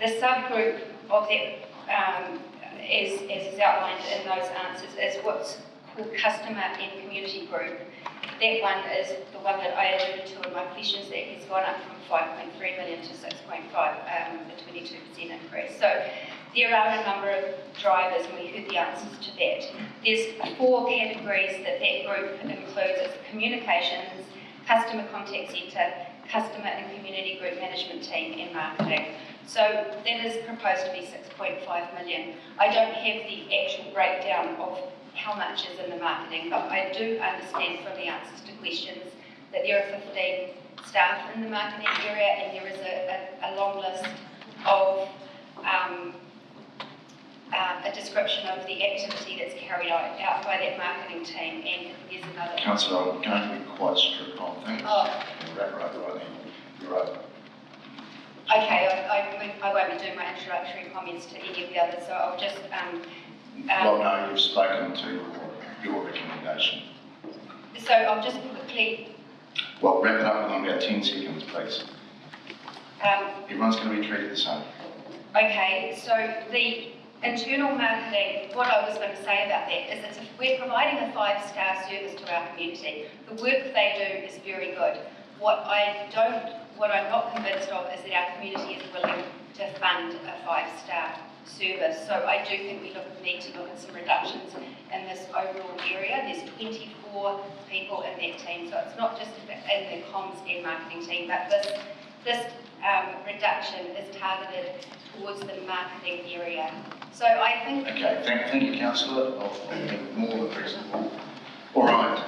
subgroup of that, as is outlined in those answers, is what's called customer and community group. That one is the one that I alluded to in my questions, that has gone up from 5.3 million to 6.5, a 22% increase. So there are a number of drivers, and we heard the answers to that. There's 4 categories that group includes. It's communications, customer contact centre, customer and community group management team, and marketing. So that is proposed to be 6.5 million. I don't have the actual breakdown of how much is in the marketing, but I do understand from the answers to questions that there are 15 staff in the marketing area, and there is a long list of a description of the activity that's carried out by that marketing team, and there's another. Councillor, I'm going to be quite strict on things. Oh. Wrap it up right now. You're right. Okay, I won't be doing my introductory comments to any of the others, so I'll just Well, no, you've spoken to your recommendation. So I'll just quickly. Well, wrap it up in about 10 seconds, please. Everyone's going to be treated the same. Okay, so the internal marketing, what I was going to say about that is that we're providing a 5-star service to our community. The work they do is very good. What I'm not convinced of is that our community is willing to fund a 5-star service. So I do think we need to look at some reductions in this overall area. There's 24 people in that team, so it's not just in the comms and marketing team, but this reduction is targeted towards the marketing area. So I think. Okay, thank you, Councillor. I'll make more of a reasonable. All right,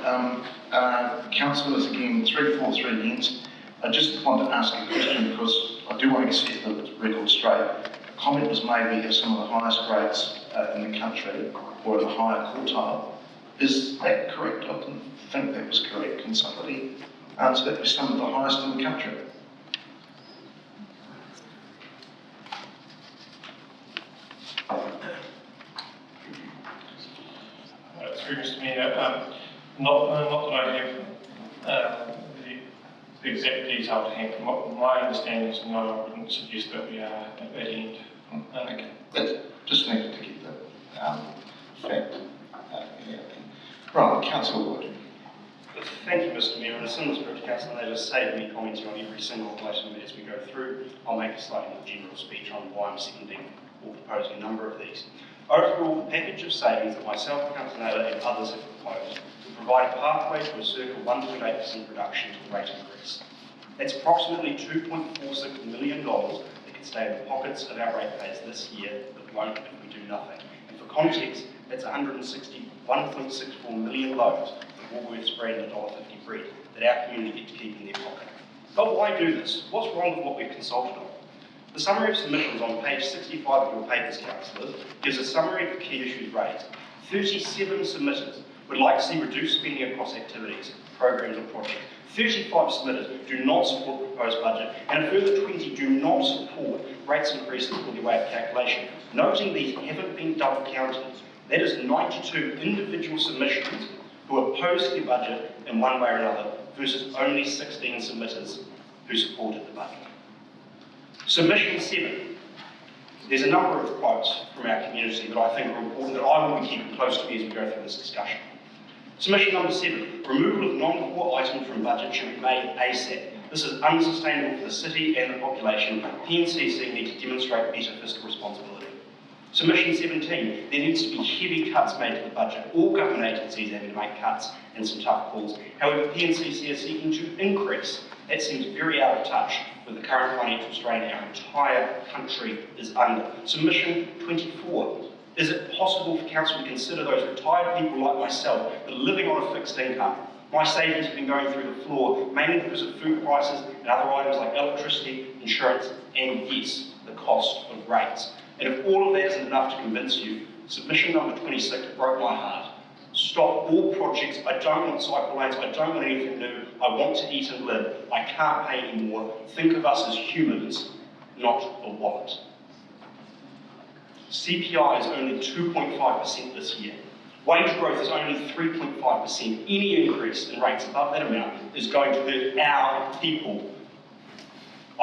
councillors again, 343 against. I just want to ask a question because I do want to set the record straight. A comment was made we have some of the highest rates in the country, or in the higher quartile. Is that correct? I didn't think that was correct. Can somebody answer that? We're some of the highest in the country. Through Mr. Mayor, not that I have the exact detail to hand. My understanding is no, I wouldn't suggest that we are at that end. Okay, that's just needed to get the fact. Right, Councillor Wood. Thank you, Mr. Mayor. In a similar spirit to Councillor Naylor, save me commenting on every single item as we go through. I'll make a slightly more general speech on why I'm seconding or proposing a number of these. Overall, the package of savings that myself, Councillor Naylor and others have proposed will provide a pathway to a circa 1.8% reduction to the rate increase. That's approximately $2.46 million that can stay in the pockets of our ratepayers this year, but won't if we do nothing. And for context, that's 161.64 million loaves of Woolworths bread and $1.50 bread that our community get to keep in their pocket. But why do this? What's wrong with what we've consulted on? The summary of submissions on page 65 of your papers, councillors, gives a summary of the key issues raised. 37 submitters would like to see reduced spending across activities, programs or projects. 35 submitters do not support the proposed budget, and a further 20 do not support rates increases for their way of calculation. Noting these haven't been double counted, that is 92 individual submissions who oppose the budget in one way or another, versus only 16 submitters who supported the budget. Submission 7. There's a number of quotes from our community that I think are important that I will be keeping close to me as we go through this discussion. Submission number 7. Removal of non-core items from budget should be made ASAP. This is unsustainable for the city and the population. PNCC need to demonstrate better fiscal responsibility. Submission 17. There needs to be heavy cuts made to the budget. All government agencies are having to make cuts and some tough calls. However, PNCC is seeking to increase. That seems very out of touch with the current financial strain our entire country is under. Submission 24. Is it possible for council to consider those retired people like myself that are living on a fixed income? My savings have been going through the floor, mainly because of food prices and other items like electricity, insurance, and yes, the cost of rates. And if all of that isn't enough to convince you, submission number 26 broke my heart. Stop all projects. I don't want cycle lanes. I don't want anything new. I want to eat and live. I can't pay anymore. Think of us as humans, not a wallet. CPI is only 2.5% this year. Wage growth is only 3.5%. Any increase in rates above that amount is going to hurt our people.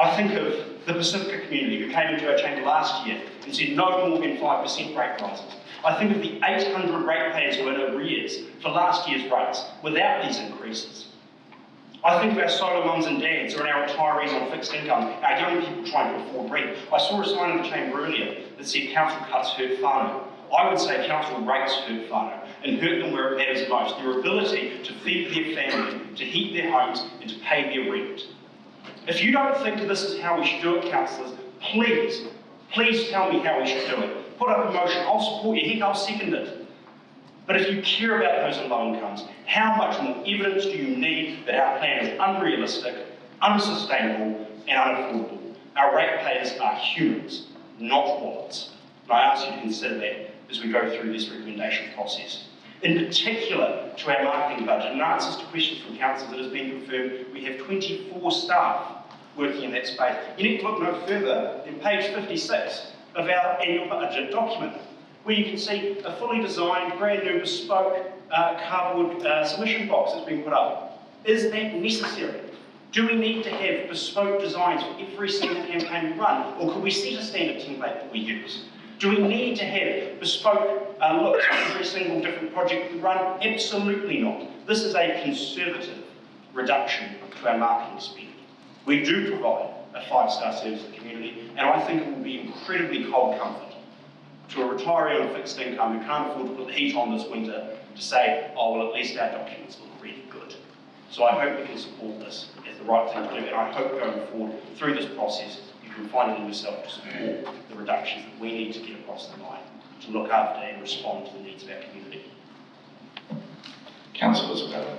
I think of the Pacifica community who came into our chamber last year and said no more than 5% rate rises. I think of the 800 ratepayers who are in arrears for last year's rates without these increases. I think of our solo mums and dads or our retirees on fixed income, our young people trying to afford rent. I saw a sign in the chamber earlier that said council cuts hurt whānau. I would say council rates hurt whānau and hurt them where it matters most, their ability to feed their family, to heat their homes and to pay their rent. If you don't think this is how we should do it, councillors, please tell me how we should do it. Put up a motion, I'll support you, heck, I'll second it. But if you care about those in low incomes, how much more evidence do you need that our plan is unrealistic, unsustainable, and unaffordable? Our ratepayers are humans, not wallets. And I ask you to consider that as we go through this recommendation process. In particular, to our marketing budget, in answers to questions from councillors, it has been confirmed we have 24 staff working in that space. You need to look no further than page 56 of our annual budget document, where you can see a fully designed, brand new, bespoke cardboard submission box that's been put up. Is that necessary? Do we need to have bespoke designs for every single campaign we run, or could we set a standard template that we use? Do we need to have bespoke looks for every single different project we run? Absolutely not. This is a conservative reduction to our marketing spend. We do provide a 5-star service to the community, and I think it will be incredibly cold comfort to a retiree on a fixed income who can't afford to put the heat on this winter to say, oh, well, at least our documents look really good. So I hope we can support this as the right thing to do, and I hope going forward through this process, you can find it in yourself to support the reductions that we need to get across the line to look after and respond to the needs of our community. Councillor Isabella.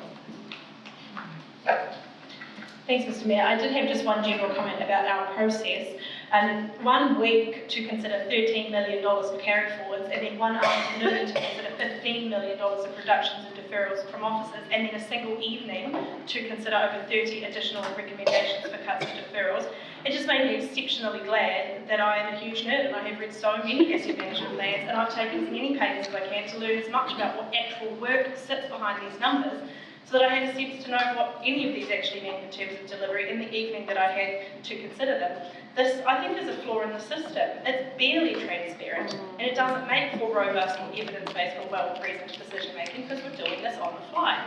Thanks, Mr. Mayor. I did have just one general comment about our process. 1 week to consider $13 million of carry forwards, and then 1 afternoon to consider $15 million of reductions and deferrals from officers, and then a single evening to consider over 30 additional recommendations for cuts and deferrals. It just made me exceptionally glad that I am a huge nerd and I have read so many asset management plans, and I've taken as many pages as I can to learn as much about what actual work sits behind these numbers, so that I had a sense to know what any of these actually meant in terms of delivery in the evening that I had to consider them. This, I think, is a flaw in the system. It's barely transparent, and it doesn't make for robust or evidence-based or well-reasoned decision-making because we're doing this on the fly.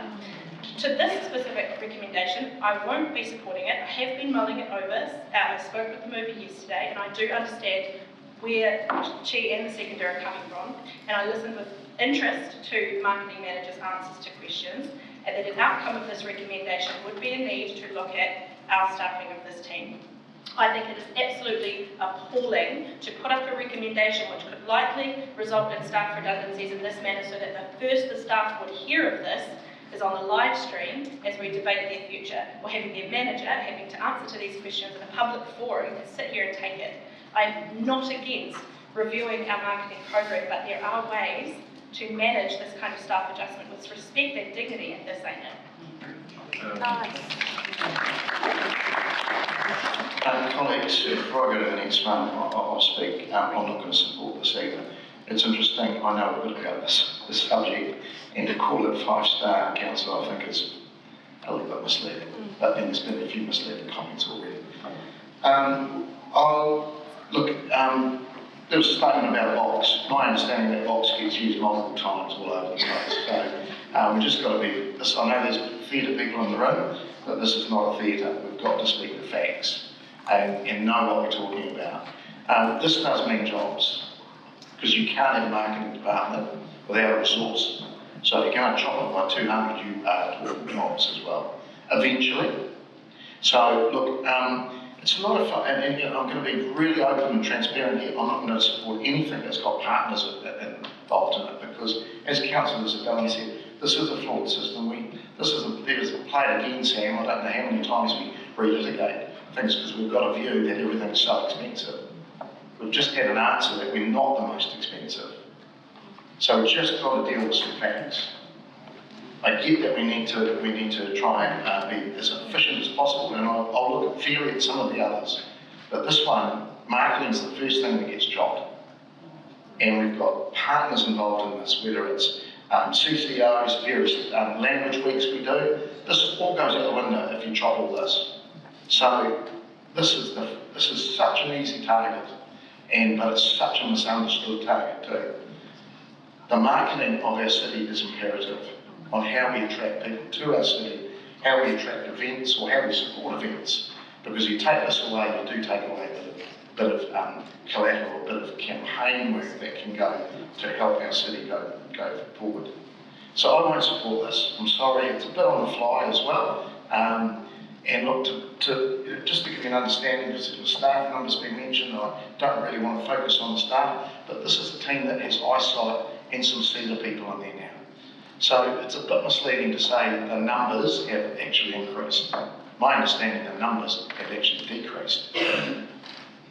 To this specific recommendation, I won't be supporting it. I have been mulling it over. I spoke with the mover yesterday, and I do understand where she and the seconder are coming from, and I listened with interest to marketing managers' answers to questions, and that an outcome of this recommendation would be a need to look at our staffing of this team. I think it is absolutely appalling to put up a recommendation which could likely result in staff redundancies in this manner, so that the first the staff would hear of this is on the live stream as we debate their future, or having their manager having to answer to these questions in a public forum and sit here and take it. I'm not against reviewing our marketing program, but there are ways to manage this kind of staff adjustment with respect and dignity, and this ain't it. Colleagues, before I go to the next one, I'll speak. I'm not going to support this either. It's interesting, I know a bit about this subject, and to call it 5-star council, I think is a little bit misleading. But then there's been a few misleading comments already. There was a statement about a box. My understanding that box gets used multiple times all over the place. So we've just got to be, I know there's theatre people in the room, but this is not a theatre. We've got to speak the facts and know what we're talking about. This does mean jobs, because you can't have a marketing department without a resource. So if you're going to chop it by 200, you are talking jobs as well, eventually. So look, it's a lot of fun, and I'm going to be really open and transparent here. I'm not going to support anything that's got partners in involved in it, because as Councillor Isabella said, this is a flawed system. There's a play it again, Sam. I don't know how many times we relitigate things because we've got a view that everything's so expensive. We've just had an answer that we're not the most expensive. So we've just got to deal with some facts. I get that we need to try and be as efficient as possible, and I'll look fairly at some of the others. But this one, marketing is the first thing that gets dropped. And we've got partners involved in this, whether it's CCOs, various language weeks we do. This all goes out the window if you chop all this. So this is such an easy target, but it's such a misunderstood target too. The marketing of our city is imperative on how we attract people to our city, how we attract events or how we support events. Because you take this away, you do take away a bit of collateral, a bit of campaign work that can go to help our city go forward. So I won't support this. I'm sorry, it's a bit on the fly as well. And look, just to give you an understanding, because the staff numbers been mentioned, I don't really want to focus on the staff, but this is a team that has eyesight and some senior people in there now. So it's a bit misleading to say that the numbers have actually increased. My understanding, the numbers have actually decreased.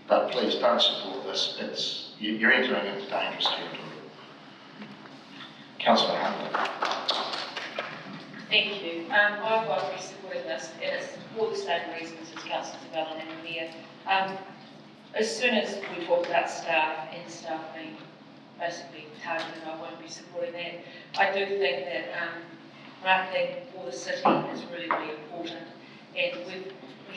But please don't support this. You're entering into dangerous territory. Councillor Hunter. Thank you. I won't be supporting this, and it's for the same reasons as Councillor Isabella and Mayor. As soon as we talk about staff and staff being basically targeted, I won't be supporting that. I do think that marketing for the city is really, really important, and we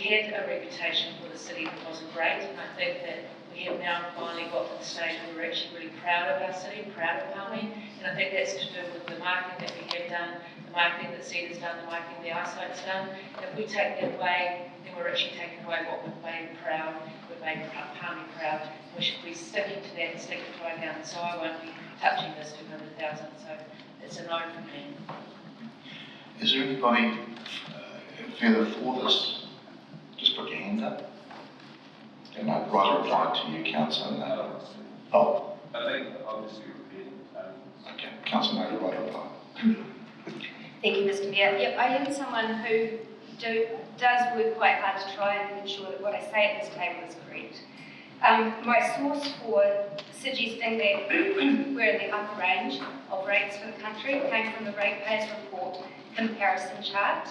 had a reputation for the city that wasn't great, and I think that we have now finally got to the stage where we're actually really proud of our city, proud of Palmerston, and I think that's to do with the marketing that we have done, the marketing that Cedar's done, the marketing the eyesight's done. And if we take that away, then we're actually taking away what we've made proud, we've made Palmerston proud. We should be sticking to that and sticking to our guns, so I won't be touching this 200,000, so it's a no from me. Is there anybody further for this? Just put your hand up. And I'd rather reply to you, Councillor. Oh. I think obviously repeat. Okay, Councillor Nader, right reply. Thank you, Mr. Mayor. Yep, I am someone who does work quite hard to try and ensure that what I say at this table is correct. My source for suggesting that we're in the upper range of rates for the country came from the Ratepayers Report comparison chart,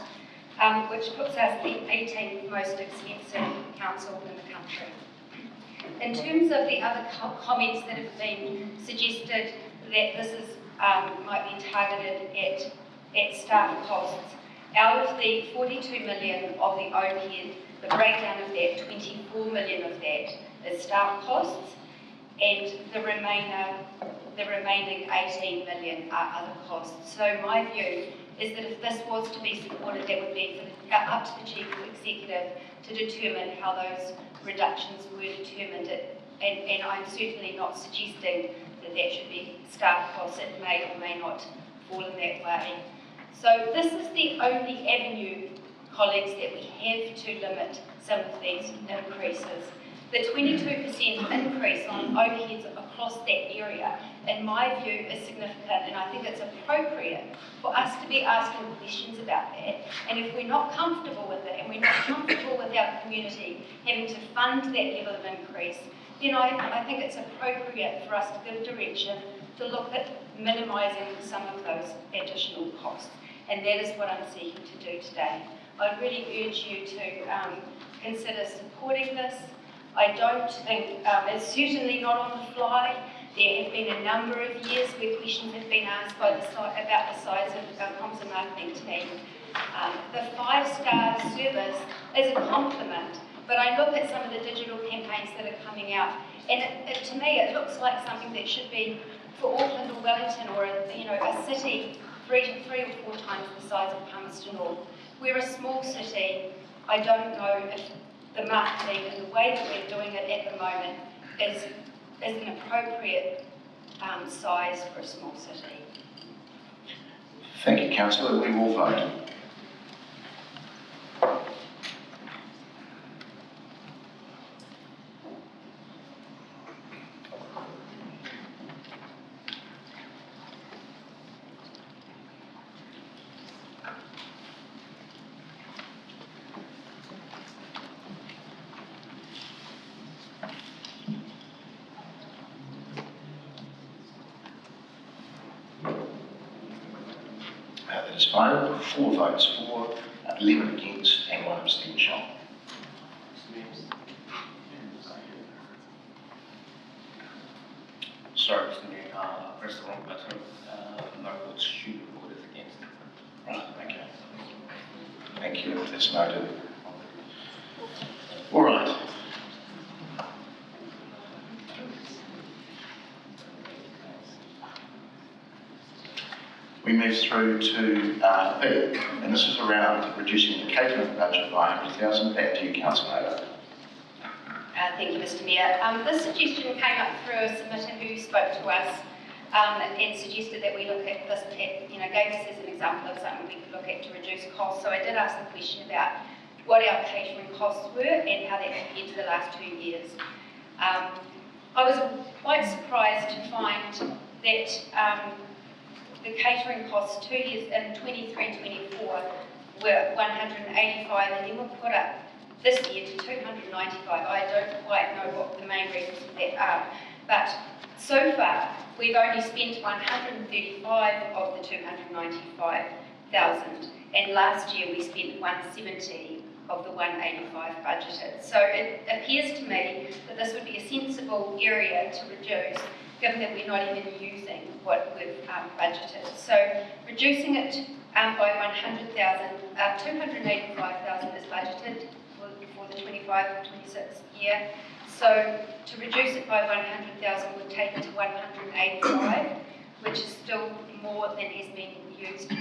which puts us the 18th most expensive council in the country. In terms of the other comments that have been suggested that this is might be targeted at staff costs, out of the 42 million of the overhead, the breakdown of that, 24 million of that is staff costs, and the remaining 18 million are other costs. So my view is that if this was to be supported, that would be up to the Chief Executive to determine how those reductions were determined. And I'm certainly not suggesting that that should be staff costs. It may or may not fall in that way. So this is the only avenue, colleagues, that we have to limit some of these increases. The 22% increase on overheads across that area, in my view, is significant, and I think it's appropriate for us to be asking questions about that. And if we're not comfortable with it, and we're not comfortable with our community having to fund that level of increase, then I think it's appropriate for us to give direction to look at minimising some of those additional costs. And that is what I'm seeking to do today. I'd really urge you to consider supporting this. I don't think, it's certainly not on the fly. There have been a number of years where questions have been asked about the size of our comms and marketing team. The 5-star service is a compliment, but I look at some of the digital campaigns that are coming out, and to me it looks like something that should be for Auckland or Wellington or a city 3 or 4 times the size of Palmerston North. We're a small city. I don't know if the marketing and the way that we're doing it at the moment is an appropriate size for a small city. Thank you, Councillor. We will vote. That is failed. 4 votes for, 11 against, and 1 abstention. Sorry, Mr. Mayor, I pressed the wrong button. No votes should be recorded against. Right, okay. Thank you, that's noted. All right. We move through to B, and this is around reducing the catering budget by 100,000. Back to you, Councillor Naylor. Thank you, Mr. Mayor. This suggestion came up through a submitter who spoke to us and suggested that we look at this, gave us as an example of something we could look at to reduce costs. So I did ask the question about what our catering costs were and how that compared to the last 2 years. I was quite surprised to find that the catering costs 2 years in 23-24 were 185, and then we'll put up this year to 295. I don't quite know what the main reasons for that are, but so far we've only spent 135 of the 295,000, and last year we spent 170 of the 185 budgeted. So it appears to me that this would be a sensible area to reduce, given that we're not even using what we've budgeted. So reducing it by 100,000, 285,000 is budgeted for the 25-26 year. So to reduce it by 100,000 would take it to 185, which is still more than has been used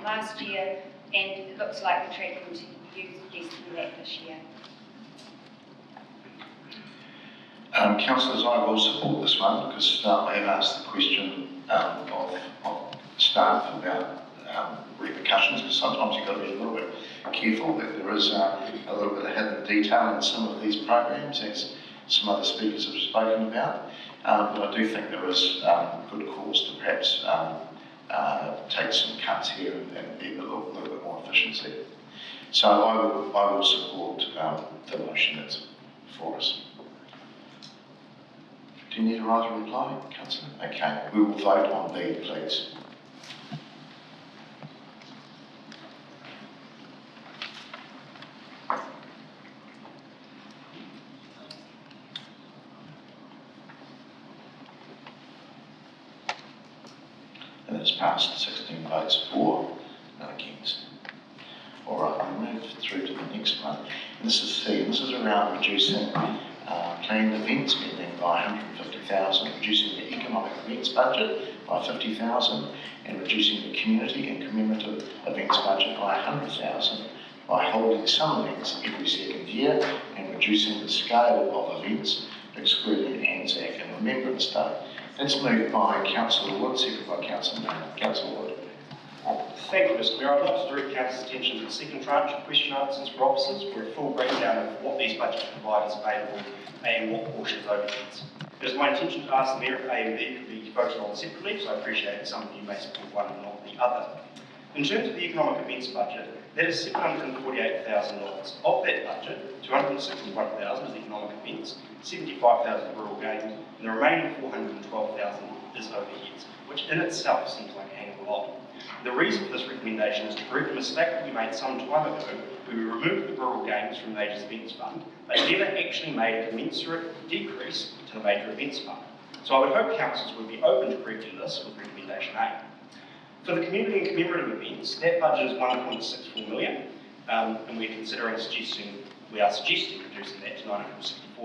last year, and it looks like we're tracking to use less than that this year. Councillors, I will support this one because I have asked the question of staff about repercussions, because sometimes you've got to be a little bit careful that there is a little bit of hidden detail in some of these programs, as some other speakers have spoken about. But I do think there is good cause to perhaps take some cuts here and be a little bit more efficiency. So I will support the motion that's before us. Do you need a right to reply, Councillor? Okay, we will vote on B, please. And it's passed 16 votes for, none against. All right, we move through to the next one. And this is C, and this is around reducing planned event spending by 150,000, reducing the economic events budget by 50,000, and reducing the community and commemorative events budget by 100,000 by holding some events every second year and reducing the scale of events, excluding Anzac and Remembrance Day. That's moved by Councillor Wood, seconded by Councillor Naylor. Councillor Wood. Thank you, Mr. Mayor. I'd like to direct Council's attention to the second tranche of question answers for officers, where a full breakdown of what these budgets provide is available and what portions overheads. It is my intention to ask the Mayor if A and B could be voted on separately, so I appreciate that some of you may support one and not the other. In terms of the economic events budget, that is $748,000. Of that budget, $261,000 is economic events, $75,000 rural games, and the remaining $412,000 is overheads, which in itself seems like a hang of a lot. The reason for this recommendation is to correct a mistake that we made some time ago, where we removed the rural games from the Major Events Fund, but never actually made a commensurate decrease to the Major Events Fund. So I would hope councils would be open to correcting this with recommendation A. For the community and commemorative events, that budget is $1.64 million, and we are suggesting reducing that to $964,000, a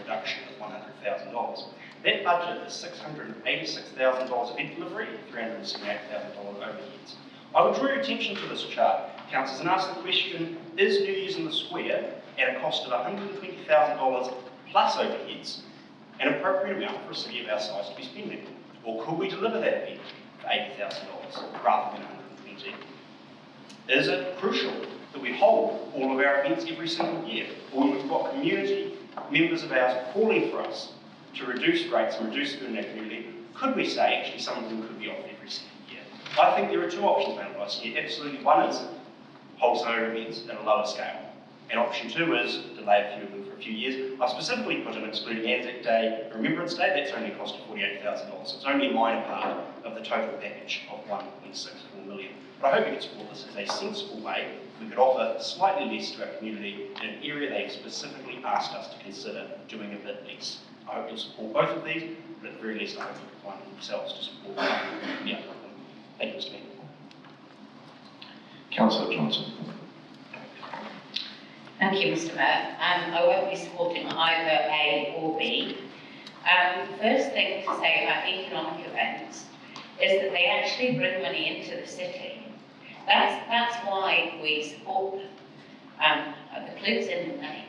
reduction of $100,000. That budget is $686,000 event delivery and $378,000 overheads. I would draw your attention to this chart, councillors, and ask the question, is New Year's in the Square at a cost of $120,000 plus overheads an appropriate amount for a city of our size to be spending? Or could we deliver that event for $80,000 rather than $120,000? Is it crucial that we hold all of our events every single year? Or when we've got community members of ours calling for us to reduce rates and reduce food in our community, could we say actually some of them could be offered every single year? I think there are two options available to us here. Absolutely, one is hold some of our events at a lower scale. And option two is delay a few of them for a few years. I specifically put in excluding Anzac Day, Remembrance Day, that's only cost $48,000. So it's only a minor part of the total package of 1.64 million. But I hope you can support this as a sensible way we could offer slightly less to our community in an area they've specifically asked us to consider doing a bit less. I hope you'll support both of these, but at the very least I hope you can find themselves to support the outcome. Thank you, Mr. Mayor. Councillor Johnson. Thank you, Mr. Mayor. I won't be supporting either A or B. The first thing to say about economic events is that they actually bring money into the city. That's why we support them. The clue's in the name.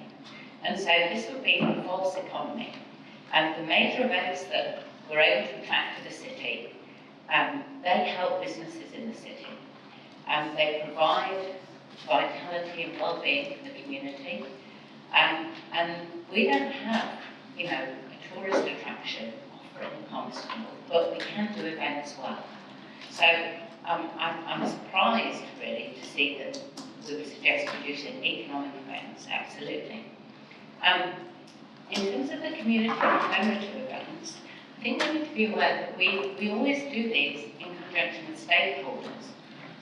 And so this would be a false economy. And the major events that we're able to attract to the city, they help businesses in the city. They provide vitality and well-being for the community. And we don't have, a tourist attraction offering in Palmerston, but we can do events well. So I'm surprised, really, to see that we would suggest producing economic events, absolutely. In terms of the community commemorative events, I think we need to be aware that we always do these in conjunction with stakeholders.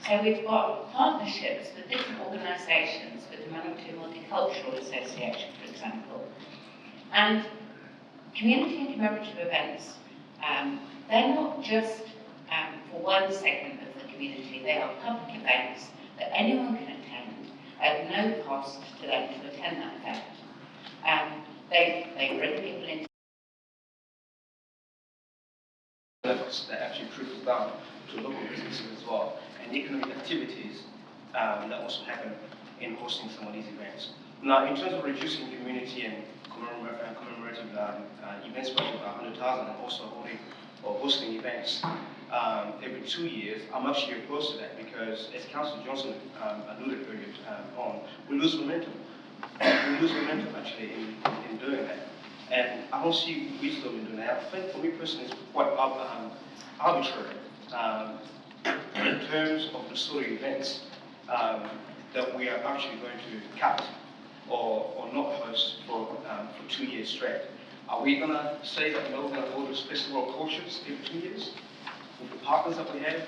So we've got partnerships with different organisations, with the Manawatu Multicultural Association, for example. And community and commemorative events, they're not just for one segment of the community, they are public events that anyone can attend at no cost to them to attend that event. They bring people into benefits that actually trickle down to local businesses as well, and economic activities that also happen in hosting some of these events. Now, in terms of reducing community and commemorative events budget by 100,000 and also holding or hosting events every 2 years, I'm actually opposed to that because, as Councillor Johnson alluded earlier on, we lose momentum. We lose momentum actually in doing that. And I don't see wisdom in doing that. I think for me personally it's quite arbitrary in terms of the sort of events that we are actually going to cut or not host for 2 years straight. Are we going to say that we're going to hold a festival of cultures every 2 years? With the partners that we have,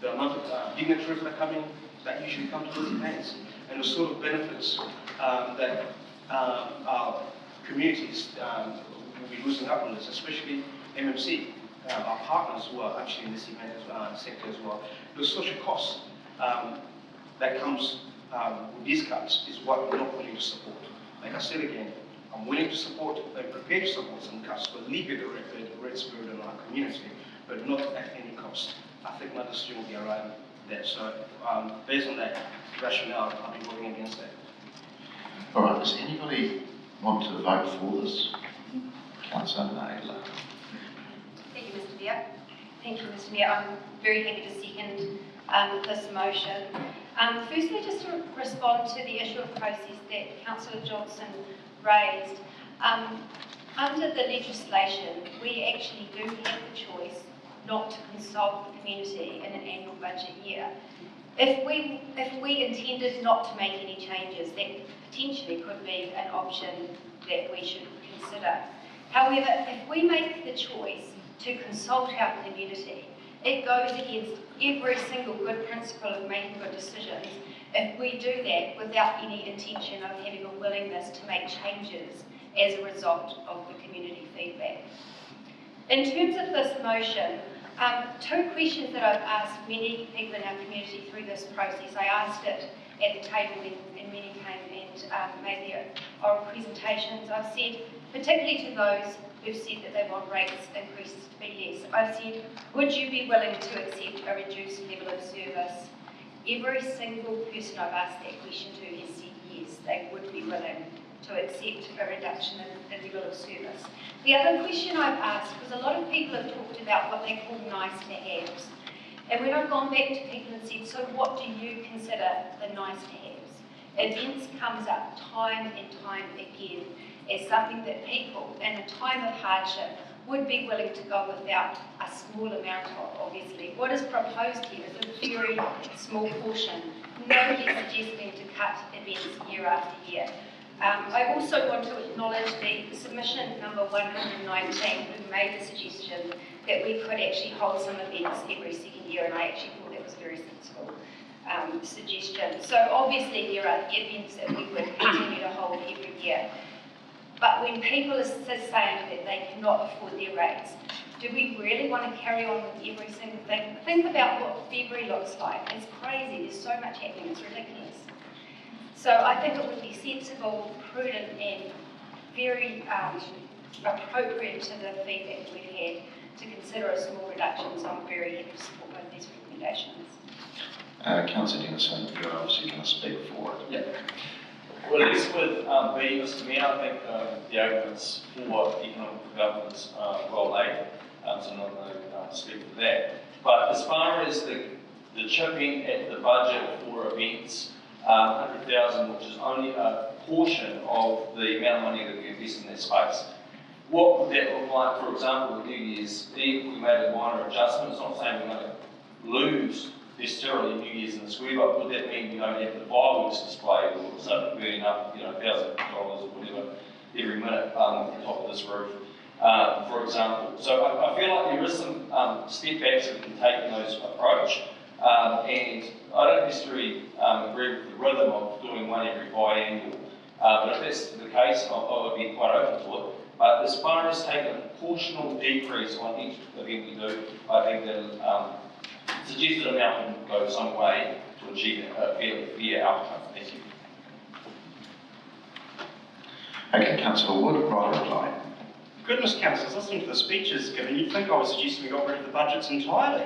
the amount of dignitaries that are coming, that usually come to those events, and the sort of benefits that our communities will be losing out on this, especially MMC, our partners who are actually in this event sector as well. The social costs that comes with these cuts is what we're not willing to support. Like I said again, I'm willing to support and prepared to support some cuts to alleviate the red spirit in our community, but not at any cost. I think my decision will be around that. So based on that rationale, I'll be voting against that. All right, does anybody want to vote for this? Councillor Naylor. Thank you, Mr. Mayor. Thank you, Mr. Mayor. I'm very happy to second this motion. Firstly, just to respond to the issue of process that Councillor Johnson raised. Under the legislation, we actually do have the choice not to consult the community in an annual budget year. If we intended not to make any changes, that potentially could be an option that we should consider. However, if we make the choice to consult our community, it goes against every single good principle of making good decisions if we do that without any intention of having a willingness to make changes as a result of the community feedback. In terms of this motion, two questions that I've asked many people in our community through this process. I asked it at the table when many came and made their oral presentations. I've said, particularly to those who've said that they want rates increases to be less, I've said, would you be willing to accept a reduced level of service? Every single person I've asked that question to has said yes, they would be willing to accept a reduction in level of service. The other question I've asked, because a lot of people have talked about what they call nice to haves. And when I've gone back to people and said, so what do you consider the nice to haves? Events comes up time and time again as something that people in a time of hardship would be willing to go without a small amount of, obviously. What is proposed here is a very small portion. Nobody is suggesting to cut events year after year. I also want to acknowledge the submission number 119, who made the suggestion that we could actually hold some events every second year, and I actually thought that was a very sensible suggestion. So obviously there are events that we would continue to hold every year, but when people are saying that they cannot afford their rates, do we really want to carry on with every single thing? Think about what February looks like. It's crazy, there's so much happening, it's ridiculous. So I think it would be sensible, prudent, and very appropriate to the feedback we've had to consider a small reduction. So I'm very happy to support both these recommendations. Councillor Dennison, you're obviously going to speak for it. Yeah. Well, at least with B, Mr Mayor, I think the arguments for economic development are well laid, so I'm not going to speak for that. But as far as the chipping at the budget for events, 100,000, which is only a portion of the amount of money that we invest in that space. What would that look like, for example, with New Year's Eve? We made a minor adjustment. It's not saying we're going to lose necessarily New Year's in the square, but would that mean we don't have the fireworks display or something burning up, $1,000 or whatever every minute at the top of this roof, for example? So I feel like there is some step backs that we can take in those approach. And I don't necessarily agree with the rhythm of doing one every biannual, but if that's the case, I would be quite open to it. But as far as taking a proportional decrease on each event we do, I think that suggested amount would go some way to achieve a fairly fair outcome. Thank you. Okay, Councillor Wood, right reply. Goodness, councillors, listening to the speeches given, you'd think I was suggesting we got rid of the budgets entirely.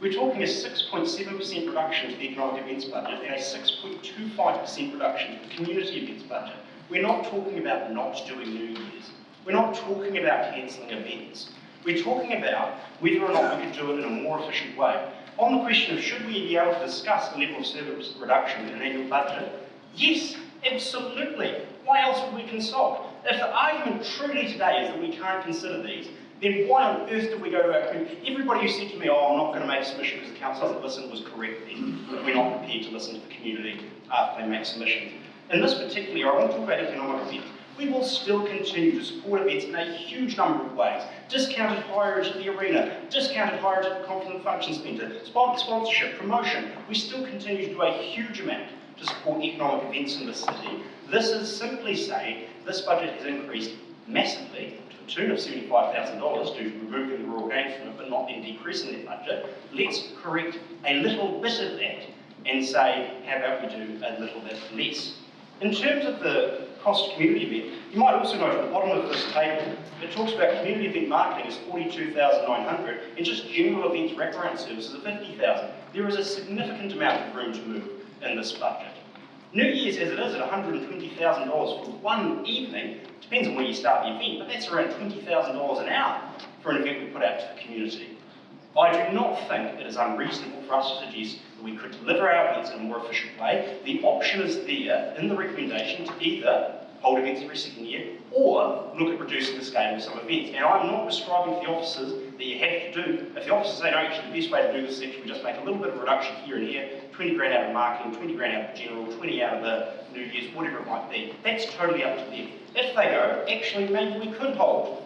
We're talking a 6.7% reduction to the economic events budget and a 6.25% reduction to the community events budget. We're not talking about not doing New Year's. We're not talking about cancelling events. We're talking about whether or not we could do it in a more efficient way. On the question of should we be able to discuss the level of service reduction in an annual budget, yes, absolutely. Why else would we consult? If the argument truly today is that we can't consider these, then why on earth did we go to our community? Everybody who said to me, oh, I'm not going to make a submission because the council doesn't listen, was correct then. We're not prepared to listen to the community after they make submissions. In this particular area, I want to talk about economic events. We will still continue to support events in a huge number of ways. Discounted hireage at the arena, discounted hireage at the Conference and Function Centre, sponsorship, promotion. We still continue to do a huge amount to support economic events in the city. This is simply saying this budget has increased massively to the tune of $75,000 due to removing the Royal Games from it, but not then decreasing that budget. Let's correct a little bit of that and say, how about we do a little bit less? In terms of the cost community event, you might also note at the bottom of this table, it talks about community event marketing as $42,900 and just general events wraparound services of $50,000. There is a significant amount of room to move in this budget. New Year's as it is at $120,000 for one evening, depends on when you start the event, but that's around $20,000 an hour for an event we put out to the community. I do not think it is unreasonable for us to suggest that we could deliver our events in a more efficient way. The option is there in the recommendation to either hold events every second year or look at reducing the scale of some events. And I'm not prescribing to the officers that you have to do. If the officers say, no, actually the best way to do this is actually we just make a little bit of a reduction here and here, 20 grand out of marketing, 20 grand out of general, 20 out of the New Year's, whatever it might be, that's totally up to them. If they go, actually maybe we could hold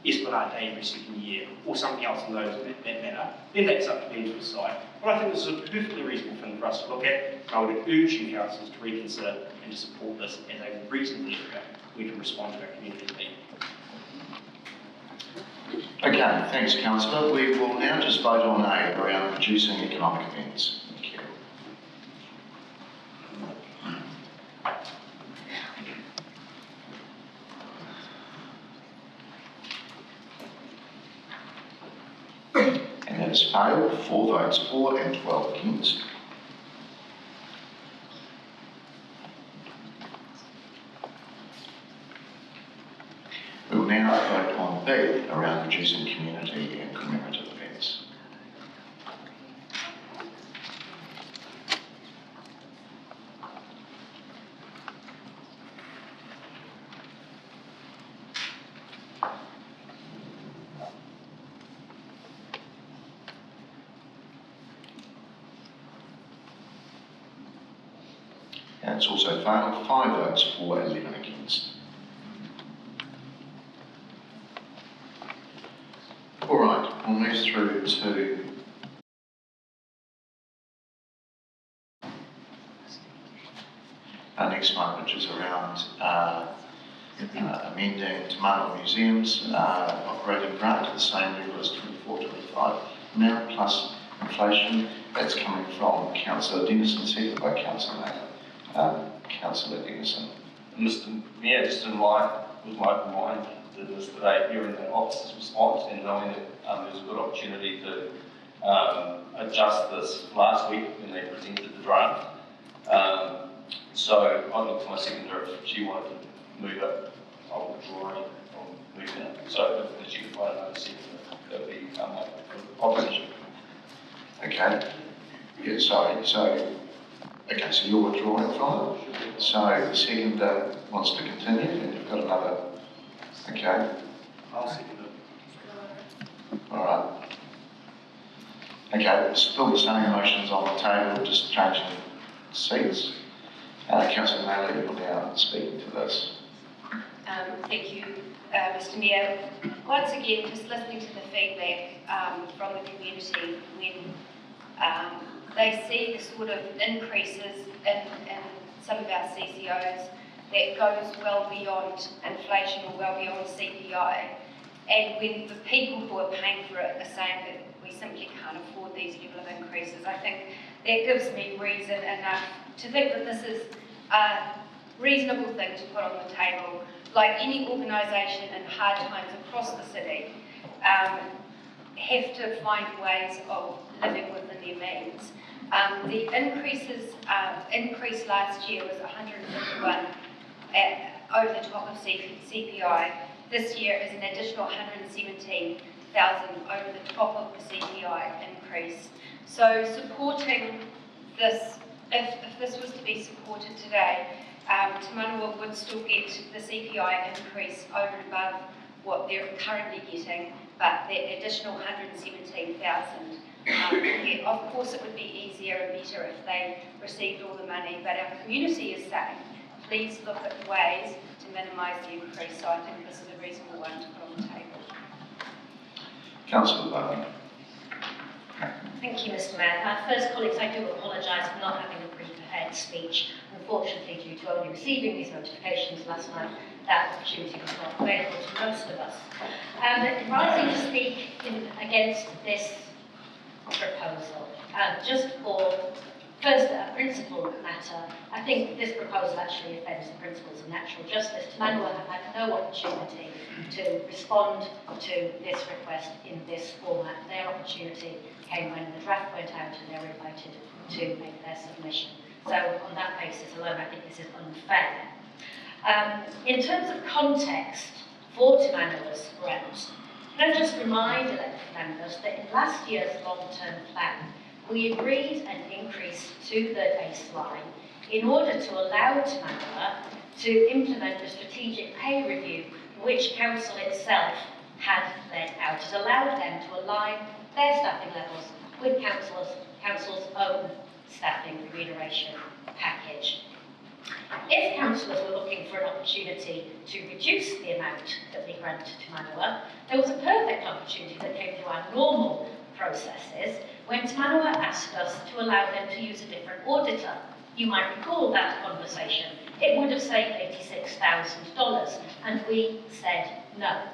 Esplanade Day every second year, or something else in that manner, then that's up to them to decide. But I think this is a perfectly reasonable thing for us to look at, and I would urge you councillors to reconsider and to support this as a reasonable area we can respond to our community need. Okay, thanks, Councillor. We will now just vote on A around reducing economic events. Thank you. And that has failed. 4 votes for and 12 against. We will now vote on B around reducing community and commemorative events. And it's also failed, 5 votes for, 11 against. All right, we'll move through to our next one, which is around amending Te Manawa Museum's operating grant to the same level as 24-25 amount plus inflation. That's coming from Councillor Dennison, seconded by Councillor Naylor. Councillor Dennison. Mr. Mayor, just in line with my mind did this today, hearing the officer's response and knowing that there was a good opportunity to adjust this last week when they presented the draft. So I looked to my secretary if she wanted to move it. I'll withdraw it from moving it. So if she could find another secretary, that would be my opposition. Okay. Yeah, sorry. So you're withdrawing from it. So the seconder wants to continue, and you've got another. Okay. I'll second it. All right. Okay, still the same motions on the table, just changing seats. Councillor Naylor, you're now speaking to this. Thank you, Mr. Mayor. Once again, just listening to the feedback from the community when they see the sort of increases in some of our CCOs that goes well beyond inflation or well beyond CPI. And when the people who are paying for it are saying that we simply can't afford these level of increases, I think that gives me reason enough to think that this is a reasonable thing to put on the table. Like any organisation in hard times across the city, have to find ways of living within their means. The increase last year was 151 over the top of CPI. This year is an additional 117,000 over the top of the CPI increase. So supporting this, if this was to be supported today, Te Manawa would still get the CPI increase over and above what they're currently getting, but that additional 117,000. Of course, it would be easier and better if they received all the money, but our community is saying, please look at ways to minimise the increase. So I think this is a reasonable one to put on the table. Councillor Barney. Thank you, Mr. Mayor. First, colleagues, I do apologise for not having a prepared speech. Unfortunately, due to only receiving these notifications last night, that opportunity was not available to most of us. Rising to speak against this proposal, just for first a principle matter, I think this proposal actually offends the principles of natural justice. Te Manawa have had no opportunity to respond to this request in this format. Their opportunity came when the draft went out and they were invited to make their submission. So on that basis alone, I think this is unfair. In terms of context for Te Manawa's grant, can I just remind elected members that in last year's long-term plan, we agreed an increase to the baseline in order to allow Te Manawa to implement the strategic pay review which Council itself had led out. It allowed them to align their staffing levels with Council's own staffing remuneration package. If councillors were looking for an opportunity to reduce the amount that we grant to Te Manawa, there was a perfect opportunity that came through our normal processes when Te Manawa asked us to allow them to use a different auditor. You might recall that conversation. It would have saved $86,000, and we said no.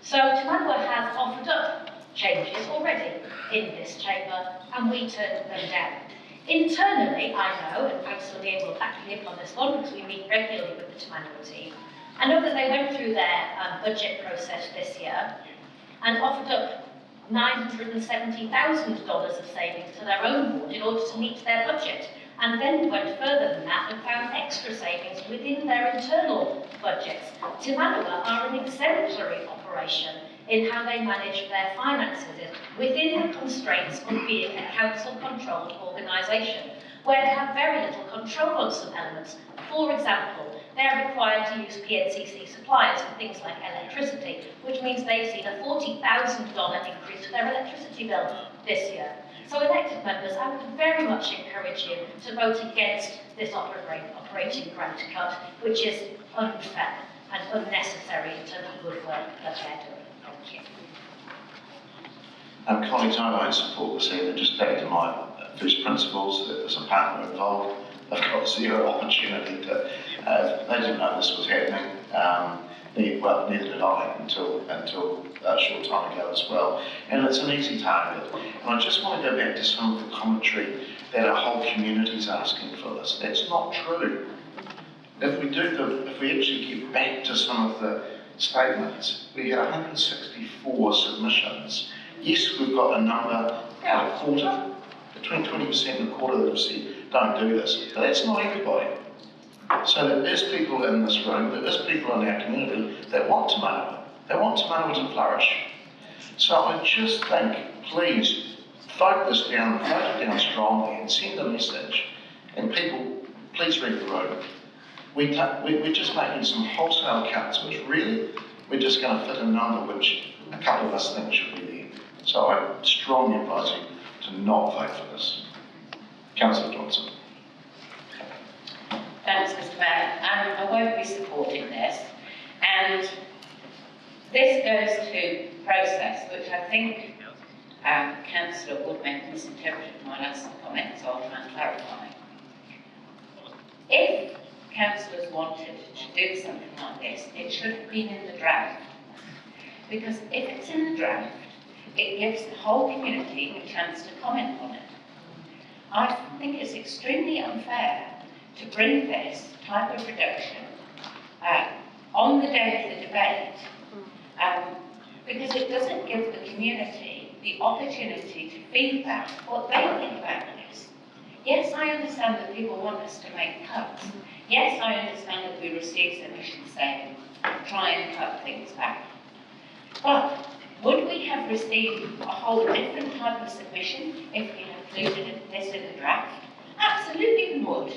So Te Manawa has offered up changes already in this chamber, and we turned them down. Internally, I know, and Councillor Neal will back me up on this one because we meet regularly with the Te Manawa team, I know that they went through their budget process this year and offered up $970,000 of savings to their own board in order to meet their budget, and then went further than that and found extra savings within their internal budgets. Te Manawa are an exemplary operation in how they manage their finances within the constraints of being a council-controlled organisation, where they have very little control on some elements. For example, they are required to use PNCC suppliers for things like electricity, which means they've seen a $40,000 increase to their electricity bill this year. So elected members, I would very much encourage you to vote against this operating grant cut, which is unfair and unnecessary in terms of good work that they're doing. Thank you. Colleagues, I won't support this either. Just back to my first principles, that as a partner involved, they've got zero opportunity to, they didn't know this was happening. Neither did I until a short time ago as well. And it's an easy target. And I just want to go back to some of the commentary that our whole community's asking for this. That's not true. If we actually get back to some of the statements, we had 164 submissions. Yes, we've got a number, about a quarter, between 20% and a quarter that have said, don't do this. But that's not everybody. So there is people in this room, there is people in our community that want Te Manawa. They want Te Manawa to flourish. So I just think, please, vote this down, vote it down strongly and send a message. And people, please read the room. We're just making some wholesale cuts, which really, we're just going to fit a number which a couple of us think should be there. So I strongly advise you to not vote for this. Councillor Johnson. Thanks, Mr. Mayor. I won't be supporting this. And this goes to process, which I think Councillor Wood may have misinterpreted my last comment, so I'll try and clarify. If councillors wanted to do something like this, it should have been in the draft. Because if it's in the draft, it gives the whole community a chance to comment on it. I think it's extremely unfair to bring this type of reduction on the day of the debate, because it doesn't give the community the opportunity to feedback what they think about this. Yes, I understand that people want us to make cuts. Yes, I understand that we receive submissions saying, try and cut things back. But would we have received a whole different type of submission if we included this in the draft? Absolutely we would.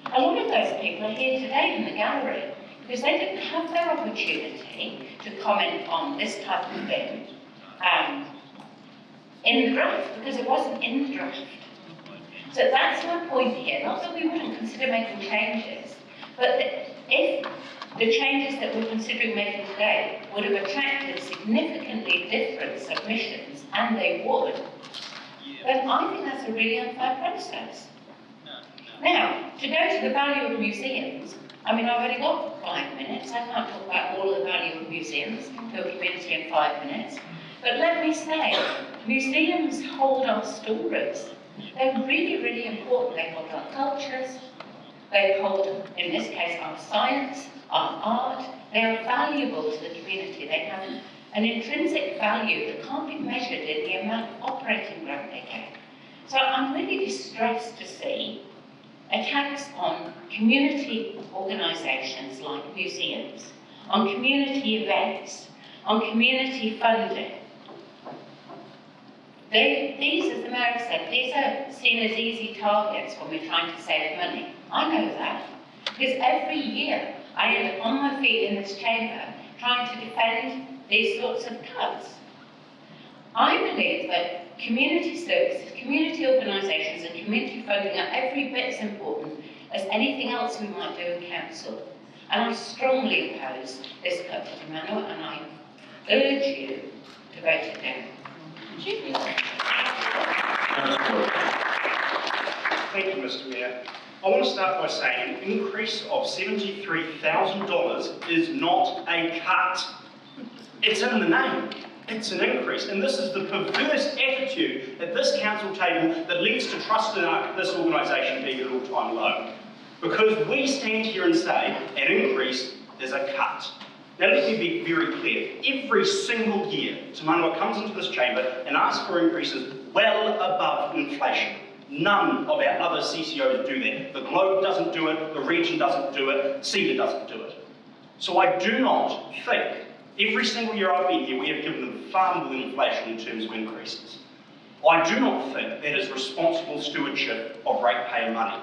A lot of those people are here today in the gallery because they didn't have their opportunity to comment on this type of thing in the draft because it wasn't in the draft. So that's my point here. Not that we wouldn't consider making changes, but that if the changes that we're considering making today would have attracted significantly different submissions, and they would, then I think that's a really unfair process. Now, to go to the value of museums, I mean, I've only got 5 minutes. I can't talk about all of the value of museums to a community in 5 minutes. But let me say, museums hold our stories. They're really, really important. They hold our cultures. They hold, in this case, our science, our art. They are valuable to the community. They have an intrinsic value that can't be measured in the amount of operating grant they get. So I'm really distressed to see attacks on community organisations like museums, on community events, on community funding. These, as the Mayor said, these are seen as easy targets when we're trying to save money. I know that, because every year I end up on my feet in this chamber trying to defend these sorts of cuts. I believe that community services, community organisations and community funding are every bit as important as anything else we might do in council. And I strongly oppose this cut to Te Manawa, and I urge you to vote it down. Thank you, Mr. Mayor. I want to start by saying an increase of $73,000 is not a cut. It's in the name. It's an increase. And this is the perverse attitude at this council table that leads to trust in this organisation being at all-time low. Because we stand here and say an increase is a cut. Now let me be very clear. Every single year, Te Manawa comes into this chamber and asks for increases well above inflation. None of our other CCOs do that. The Globe doesn't do it, the region doesn't do it, CEDA doesn't do it. So I do not think, every single year I've been here, we have given them far more than inflation in terms of increases. I do not think that is responsible stewardship of ratepayer money.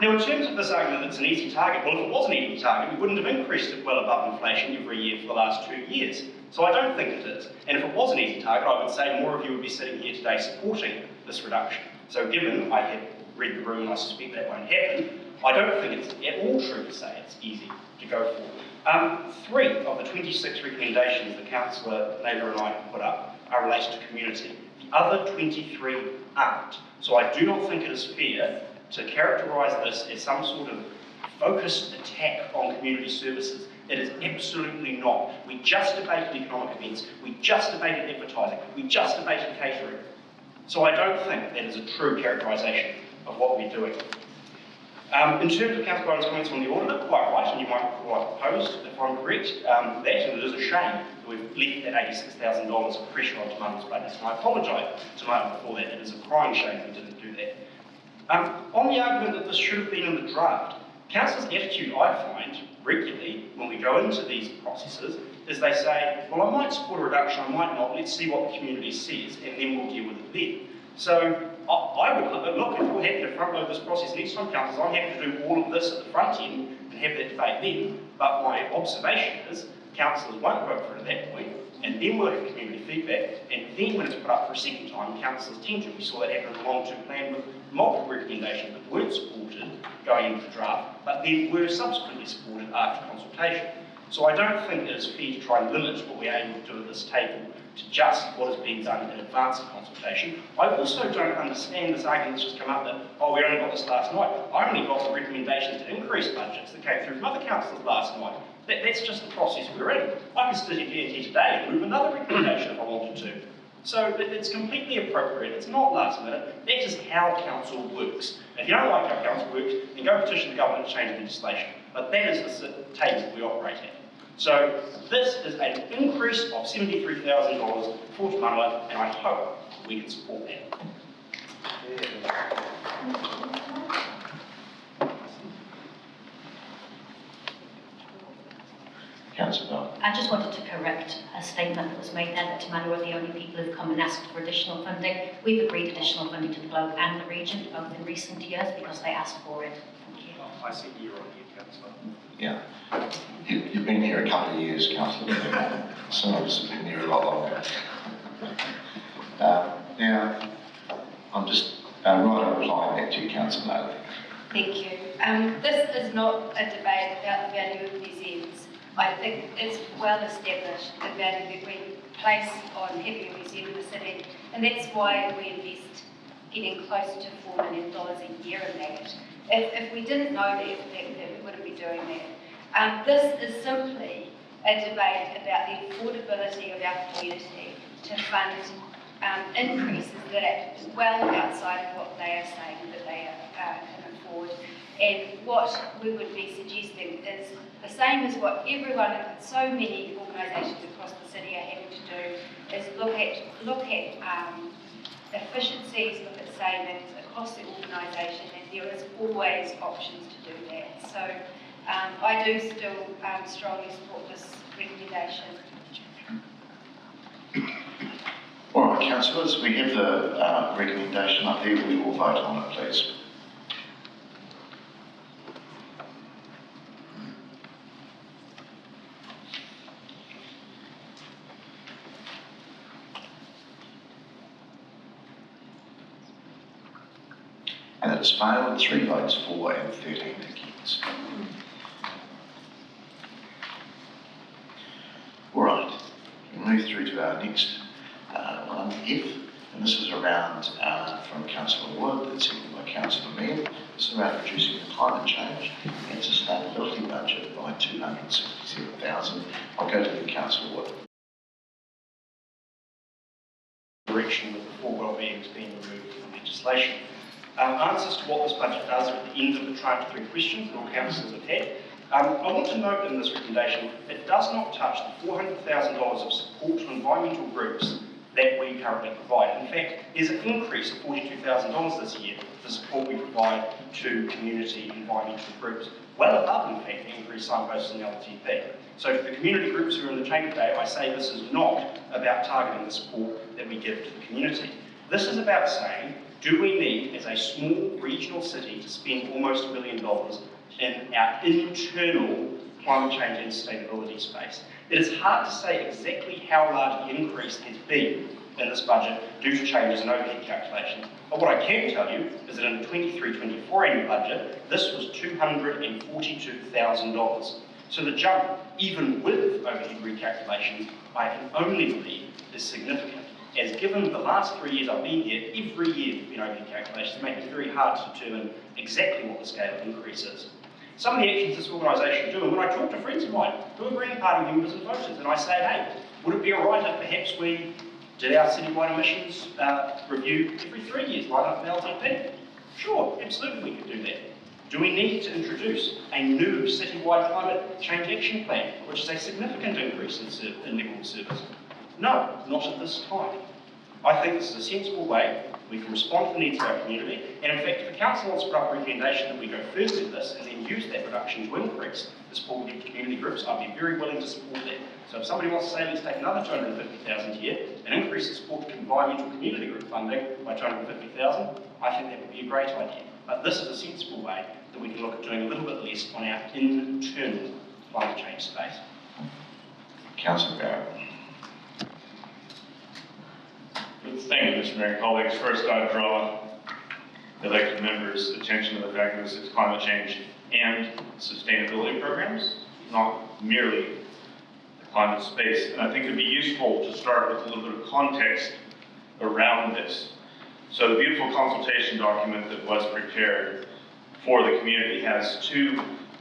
Now, in terms of this argument that it's an easy target, well, if it was an easy target, we wouldn't have increased it well above inflation every year for the last 2 years. So I don't think it is. And if it was an easy target, I would say more of you would be sitting here today supporting this reduction. So given I have read the room and I suspect that won't happen, I don't think it's at all true to say it's easy to go for. 3 of the 26 recommendations that Councillor Naylor and I have put up are related to community. The other 23 aren't. So I do not think it is fair to characterise this as some sort of focused attack on community services. It is absolutely not. We just debated economic events, we just debated advertising, we just debated catering. So I don't think that is a true characterisation of what we're doing. In terms of Councillor Bowen's comments on the auditor, quite right, and you might recall I proposed, if I'm correct, that, and it is a shame that we've left that $86,000 of pressure onto Martin's budget, and I apologise to Martin before that. It is a crying shame we didn't do that. On the argument that this should have been in the draft, Councillors' attitude, I find, regularly, when we go into these processes, is they say, well, I might support a reduction, I might not, let's see what the community says, and then we'll deal with it then. So, I would look, if we're happy to front load this process next time, Councillors, I'm happy to do all of this at the front end and have that debate then, but my observation is, Councillors won't vote for it at that point, and then we'll have community feedback, and then when it's put up for a second time, Councillors tend to. We saw that happen in the long-term plan with multiple recommendations that weren't supported going into the draft, but then were subsequently supported after consultation. So I don't think it is fair to try and limit what we're able to do at this table to just what is being done in advance of consultation. I also don't understand this argument that's just come up that, oh, we only got this last night. I only got the recommendations to increase budgets that came through from other councillors last night. That's just the process we're in. I can sit here today and move another recommendation if I wanted to. So it's completely appropriate. It's not last minute. That is how council works. If you don't like how council works, then go petition the government to change legislation. But that is the table we operate at. So this is an increase of $73,000 for Te Manawa, and I hope we can support that. Councillor. I just wanted to correct a statement that was made there that Te Manawa are the only people who've come and asked for additional funding. We've agreed additional funding to the Globe and the region, both in recent years, because they asked for it. Thank you. I see year on year, Councillor. Yeah. You've been here a couple of years, Councillor. Some of us have been here a lot longer. Now, I'm just right replying back to you, Councillor Naylor. Thank you. This is not a debate about the value of museums. I think it's well established the value that we place on having a museum in the city, and that's why we invest getting close to $4 million a year in that. If we didn't know that, we wouldn't be doing that. This is simply a debate about the affordability of our community to fund increases that are well outside of what they are saying that they can afford. And what we would be suggesting is the same as what everyone, so many organisations across the city are having to do, is look at efficiencies, look at savings across the organisation, and there is always options to do that. So I do still strongly support this recommendation. All right, councillors, we have the recommendation up there. We will vote on it, please. And it has failed, 3 votes for and 13 against. All right, we'll move through to our next one, F, and this is around from Councillor Wood, that's seconded by Councillor Mead. This is around reducing the climate change and sustainability budget by $267,000. I'll go to the Councillor Wood. Direction that the 4 wellbeing is being removed from legislation. Answers to what this budget does are at the end of the tranche 3 questions that all councillors have had. I want to note in this recommendation that it does not touch the $400,000 of support to environmental groups that we currently provide. In fact, there's an increase of $42,000 this year for the support we provide to community environmental groups, well above, in fact, the increase signposted in the LTP. So for the community groups who are in the chamber today, I say this is not about targeting the support that we give to the community. This is about saying, do we need, as a small regional city, to spend almost $1 million in our internal climate change and sustainability space? It is hard to say exactly how large the increase has been in this budget due to changes in overhead calculations. But what I can tell you is that in the 23-24 annual budget, this was $242,000. So the jump, even with overhead recalculations, I can only believe is significant. As given the last 3 years I've been here, every year there's been overhead calculations, making it very hard to determine exactly what the scale of increase is. Some of the actions this organisation do, and when I talk to friends of mine who are Green Party members and voters, and I say, hey, would it be alright if perhaps we did our citywide emissions review every 3 years, like up an LTP? Sure, absolutely we could do that. Do we need to introduce a new citywide climate change action plan, which is a significant increase in level of service? No, not at this time. I think this is a sensible way we can respond to the needs of our community, and in fact, if the council wants to put up a recommendation that we go further with this and then use that reduction to increase the support we give to community groups, I'd be very willing to support that. So if somebody wants to say let's take another 250,000 a year and increase the support to environmental community group funding by 250,000, I think that would be a great idea. But this is a sensible way that we can look at doing a little bit less on our internal climate change space. Councillor Barrett. Thank you, Mr. Mayor and colleagues. First, I draw elected members' attention to the fact that this is climate change and sustainability programs, not merely the climate space. And I think it'd be useful to start with a little bit of context around this. So the beautiful consultation document that was prepared for the community has two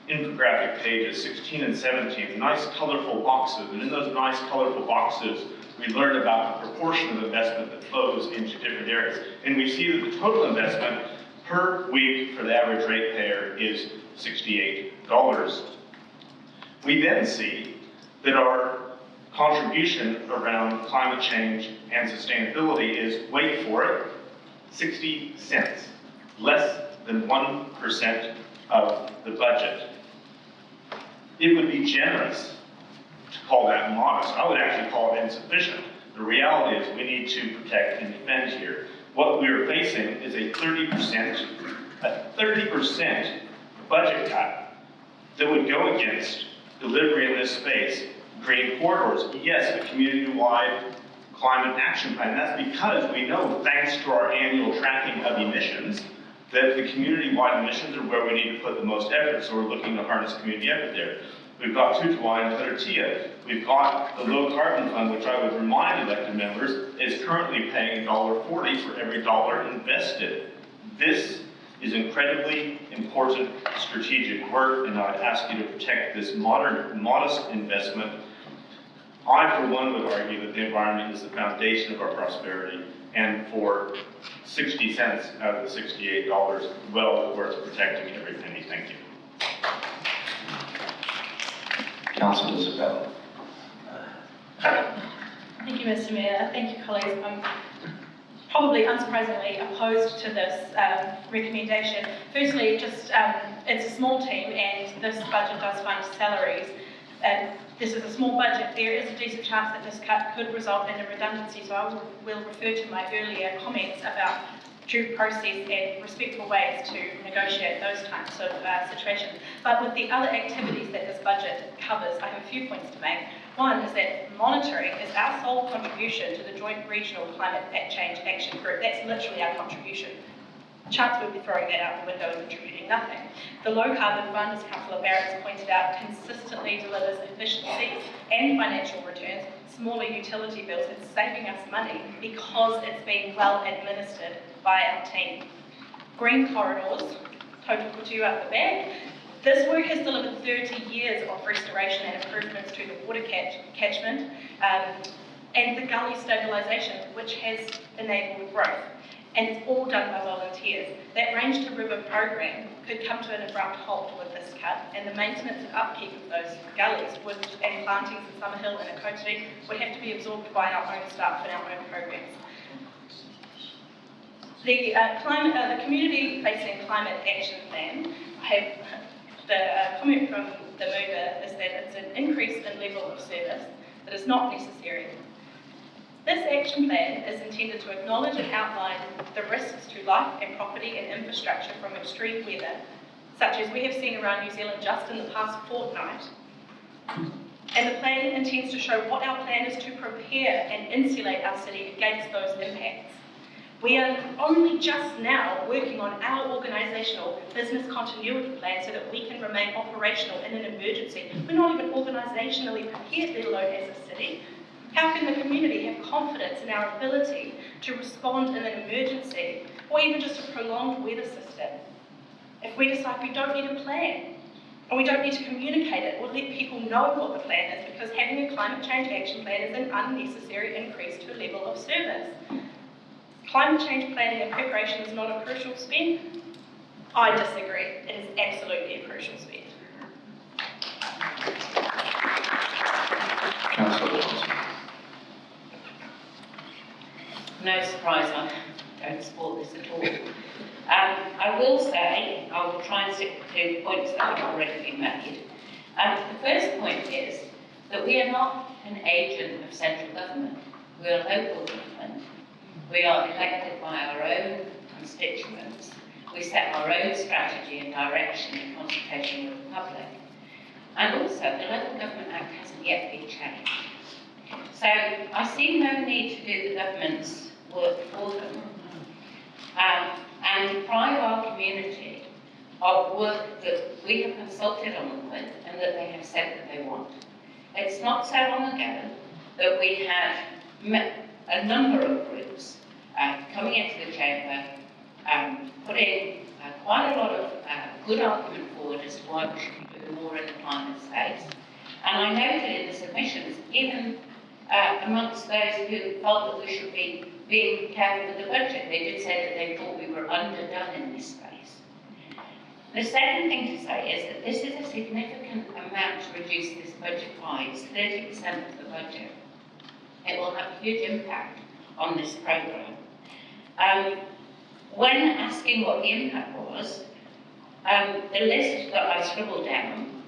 infographic pages, 16 and 17, nice colorful boxes. And in those nice colorful boxes, we learn about the proportion of investment that flows into different areas. And we see that the total investment per week for the average ratepayer is $68. We then see that our contribution around climate change and sustainability is, wait for it, 60 cents, less than 1% of the budget. It would be generous to call that modest. I would actually call it insufficient. The reality is we need to protect and defend here. What we are facing is a 30% budget cut that would go against delivery in this space, green corridors. Yes, a community-wide climate action plan. That's because we know, thanks to our annual tracking of emissions, that the community-wide emissions are where we need to put the most effort, so we're looking to harness community effort there. We've got Tutuai and Taratia. We've got the low carbon fund, which I would remind elected members is currently paying $1.40 for every dollar invested. This is incredibly important strategic work, and I'd ask you to protect this modest investment. I, for one, would argue that the environment is the foundation of our prosperity, and for 60 cents out of the $68, well worth protecting every penny. Thank you. Councillor Isabella. Thank you, Mr. Mayor. Thank you, colleagues. I'm probably unsurprisingly opposed to this recommendation. Firstly, just it's a small team, and this budget does fund salaries. This is a small budget. There is a decent chance that this cut could result in a redundancy, so I will refer to my earlier comments about due process and respectful ways to negotiate those types of situations. But with the other activities that this budget covers, I have a few points to make. One is that monitoring is our sole contribution to the Joint Regional Climate Change Action Group. That's literally our contribution. Chance we'll be throwing that out the window and contributing nothing. The Low Carbon Fund, as Councillor Barrett has pointed out, consistently delivers efficiencies and financial returns, smaller utility bills. It's saving us money because it's being well administered by our team. Green corridors, total kutu out the back. This work has delivered 30 years of restoration and improvements to the water catchment and the gully stabilisation, which has enabled growth. And it's all done by volunteers. That range to river program could come to an abrupt halt with this cut, and the maintenance and upkeep of those gullies and plantings in Summerhill and Akotiri would have to be absorbed by our own staff and our own programs. The community-facing climate action plan, the comment from the mover is that it's an increase in level of service that is not necessary. This action plan is intended to acknowledge and outline the risks to life and property and infrastructure from extreme weather, such as we have seen around New Zealand just in the past fortnight. And the plan intends to show what our plan is to prepare and insulate our city against those impacts. We are only just now working on our organisational business continuity plan so that we can remain operational in an emergency. We're not even organisationally prepared, let alone as a city. How can the community have confidence in our ability to respond in an emergency or even just a prolonged weather system if we decide we don't need a plan and we don't need to communicate it or let people know what the plan is, because having a climate change action plan is an unnecessary increase to a level of service? Climate change planning and preparation is not a crucial spend? I disagree. It is absolutely a crucial spend. Councillor Johnson. No surprise, I don't support this at all. I will say, I will try and stick to points that have already been made. The first point is that we are not an agent of central government. We are local government. We are elected by our own constituents. We set our own strategy and direction in consultation with the public. And also, the Local Government Act hasn't yet been changed. So I see no need to do the government's work for them and deprive our community of work that we have consulted on them with and that they have said that they want. It's not so long ago that we had a number of groups coming into the chamber, putting quite a lot of good argument forward as to why we should be doing more in the climate space. And I noted in the submissions, even amongst those who felt that we should be being careful with the budget, they did say that they thought we were underdone in this space. The second thing to say is that this is a significant amount to reduce this budget by. It's 30% of the budget. It will have a huge impact on this programme. When asking what the impact was, the list that I scribbled down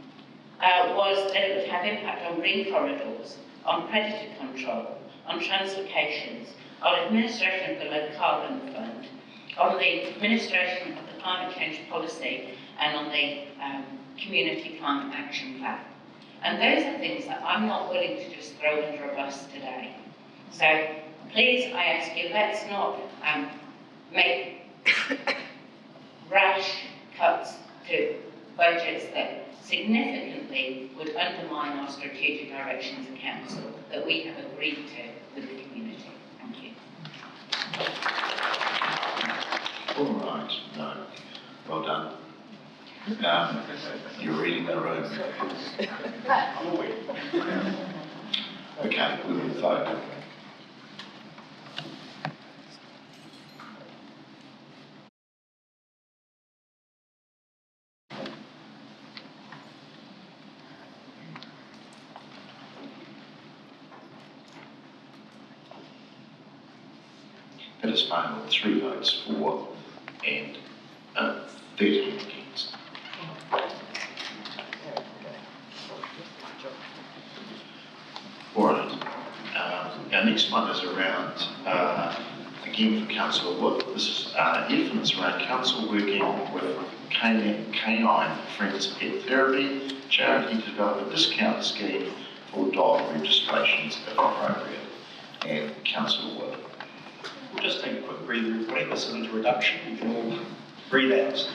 was that it would have impact on green corridors, on predator control, on translocations, on administration of the low carbon fund, on the administration of the climate change policy, and on the community climate action plan. And those are things that I'm not willing to just throw under a bus today. So please, I ask you, let's not make rash cuts to budgets that significantly would undermine our strategic direction as a council that we have agreed to with the community. Thank you. All right, no, well done. You're reading the room. Okay, we will vote. It has failed 3 votes for and 13 against. All right. Our next one is around, again for Councillor Wood. This is F, and it's around council working with Canine Friends Pet Therapy charity to develop a discount scheme for dog registrations if appropriate. And Councillor Wood. We'll just take a quick breather, everybody. This is an introduction. You can all breathe out.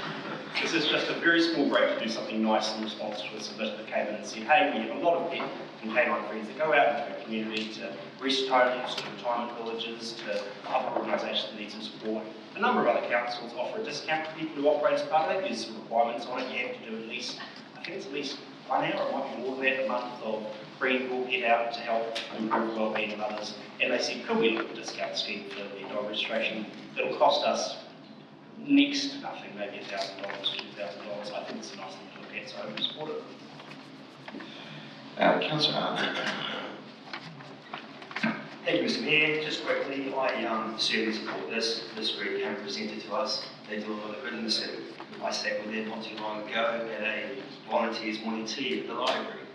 This is just a very small break to do something nice in response to a submitter that came in and said, hey, we have a lot of pet and canine friends that go out into the community to rest homes, to retirement villages, to other organisations that need some support. A number of other councils offer a discount to people who operate as part of that. There's some requirements on it. You have to do at least, I think it's at least 1 hour, it might be more than that, a month of bringing your pet out to help improve the well-being of others. And they said, could we look at a discount scheme for the dog registration that'll cost us next to nothing, maybe $1,000, $2,000. I think it's a nice thing to look at, so I would support it. Councillor Arthur. Thank you, Mr. Mayor. Just quickly, I certainly support this. This group came and presented to us. They do a lot of good in the city. I sat with them not too long ago at a volunteers morning tea at the library.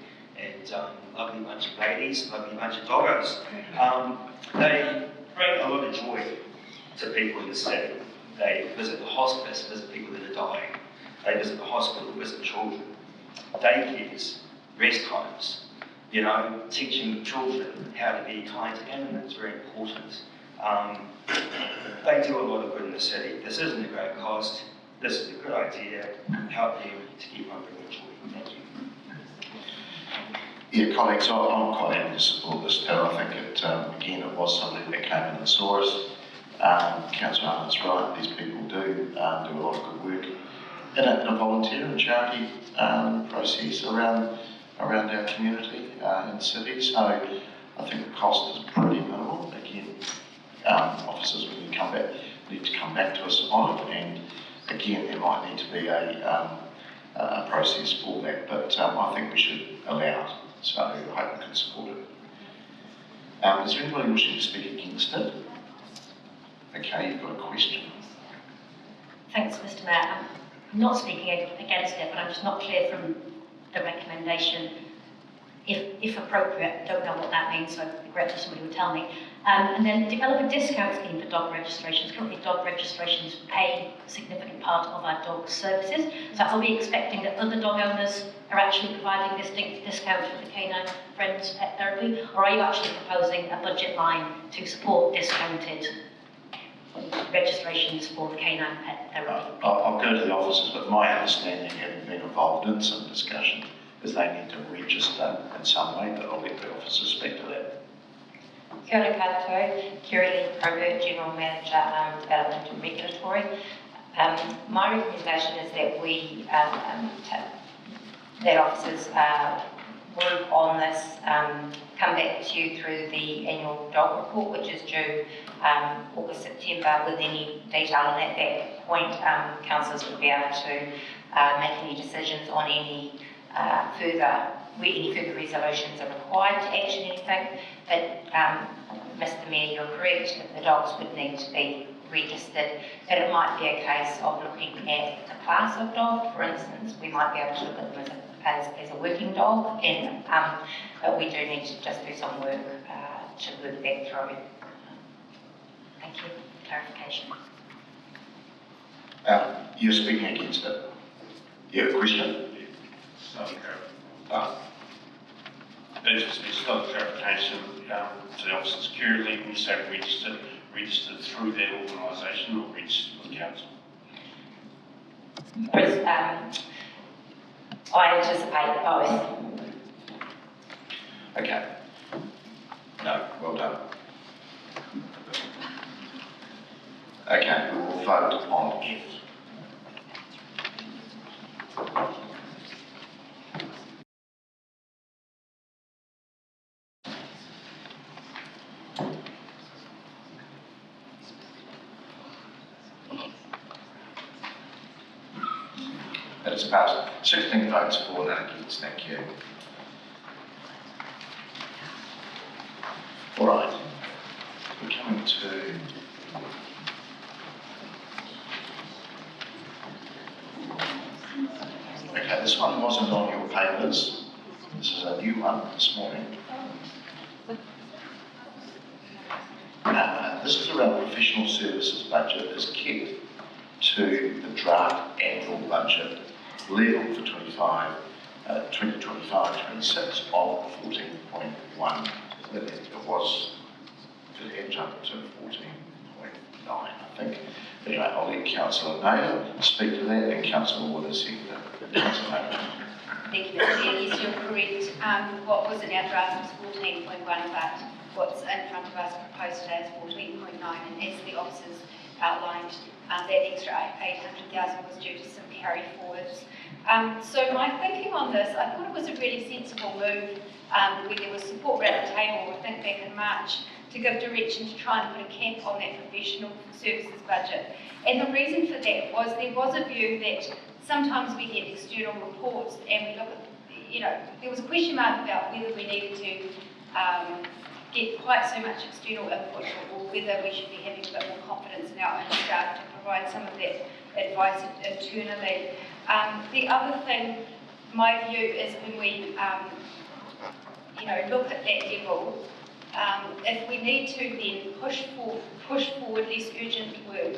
And lovely bunch of ladies, lovely bunch of doggos. They bring a lot of joy to people in the city. They visit the hospice, visit people that are dying. They visit the hospital, visit children. Daycares, rest homes. You know, teaching children how to be kind to animals is very important. They do a lot of good in the city. This isn't a great cost. This is a good idea. Help them to keep on bringing joy. Thank you. Yeah, colleagues, I'm quite happy to support this too. I think it, again, it was somebody that came in and saw us. Councillor Arnold's right, these people do a lot of good work in a volunteer and charity process around our community in the city. So I think the cost is pretty minimal. Again, officers will need to come back to us on it, and again, there might need to be a process for that, but I think we should allow it. So I hope we can support it. Is there anybody wishing to speak against it? Okay, you've got a question. Thanks, Mr. Mayor. I'm not speaking against it, but I'm just not clear from the recommendation, if appropriate. I don't know what that means, so I'd be grateful if somebody would tell me. And then develop a discount scheme for dog registrations. Currently, dog registrations pay a significant part of our dog services. So are we expecting that other dog owners are actually providing distinct discounts for the Canine Friends Pet Therapy? Or are you actually proposing a budget line to support discounted registrations for the Canine Pet Therapy? I'll go to the officers, but my understanding, having been involved in some discussion, is they need to register in some way, but I'll let the officers speak to that. Kia ora koutou, Kiri Probert, General Manager, Development and Regulatory. My recommendation is that we, that officers work on this, come back to you through the annual dog report, which is due August, September, with any detail. And at that point, councillors would be able to make any decisions on any further resolutions are required to action anything. But Mr. Mayor, you're correct, that the dogs would need to be registered, but it might be a case of looking at the class of dog. For instance, we might be able to look at them as a working dog, and but we do need to just do some work to work that through. Thank you for clarification. You're speaking against it. You have a question? Just a clarification to the officers. Currently, we say registered through their organisation or registered with council? I anticipate both. Okay. No, well done. Okay, we will vote on F. That is passed. 16 votes for, none against. Thank you. All right. We're coming to okay, this one wasn't on your papers. This is a new one this morning. This is around professional services budget is kept to the draft annual budget level for 2025-26 of 14.1 million. It was, it had jumped to 14.9, I think. Anyway, I'll let Councillor Naylor speak to that, and Councillor Wood is here. Councillor Naylor. Thank you, Mr. Chair. Yes, you're correct. What was in our draft was 14.1, but what's in front of us proposed today is 14.9, and as the officers outlined, that extra 800,000 was due to some carry forwards. So my thinking on this, I thought it was a really sensible move where there was support around the table, I think back in March, to give direction to try and put a cap on that professional services budget. And the reason for that was there was a view that sometimes we get external reports and we look at, there was a question mark about whether we needed to get quite so much external input or whether we should be having a bit more confidence in our own staff to provide some of that advice internally. The other thing, my view is when we look at that level, if we need to then push forward less urgent work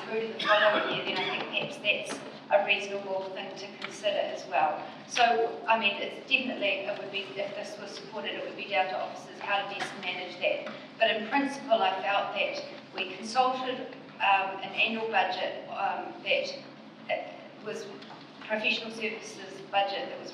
through to the following year, then I think perhaps that's a reasonable thing to consider as well. So, I mean, it's definitely, it would be, if this was supported, it would be down to officers how to best manage that. But in principle, I felt that we consulted an annual budget that was professional services budget that was,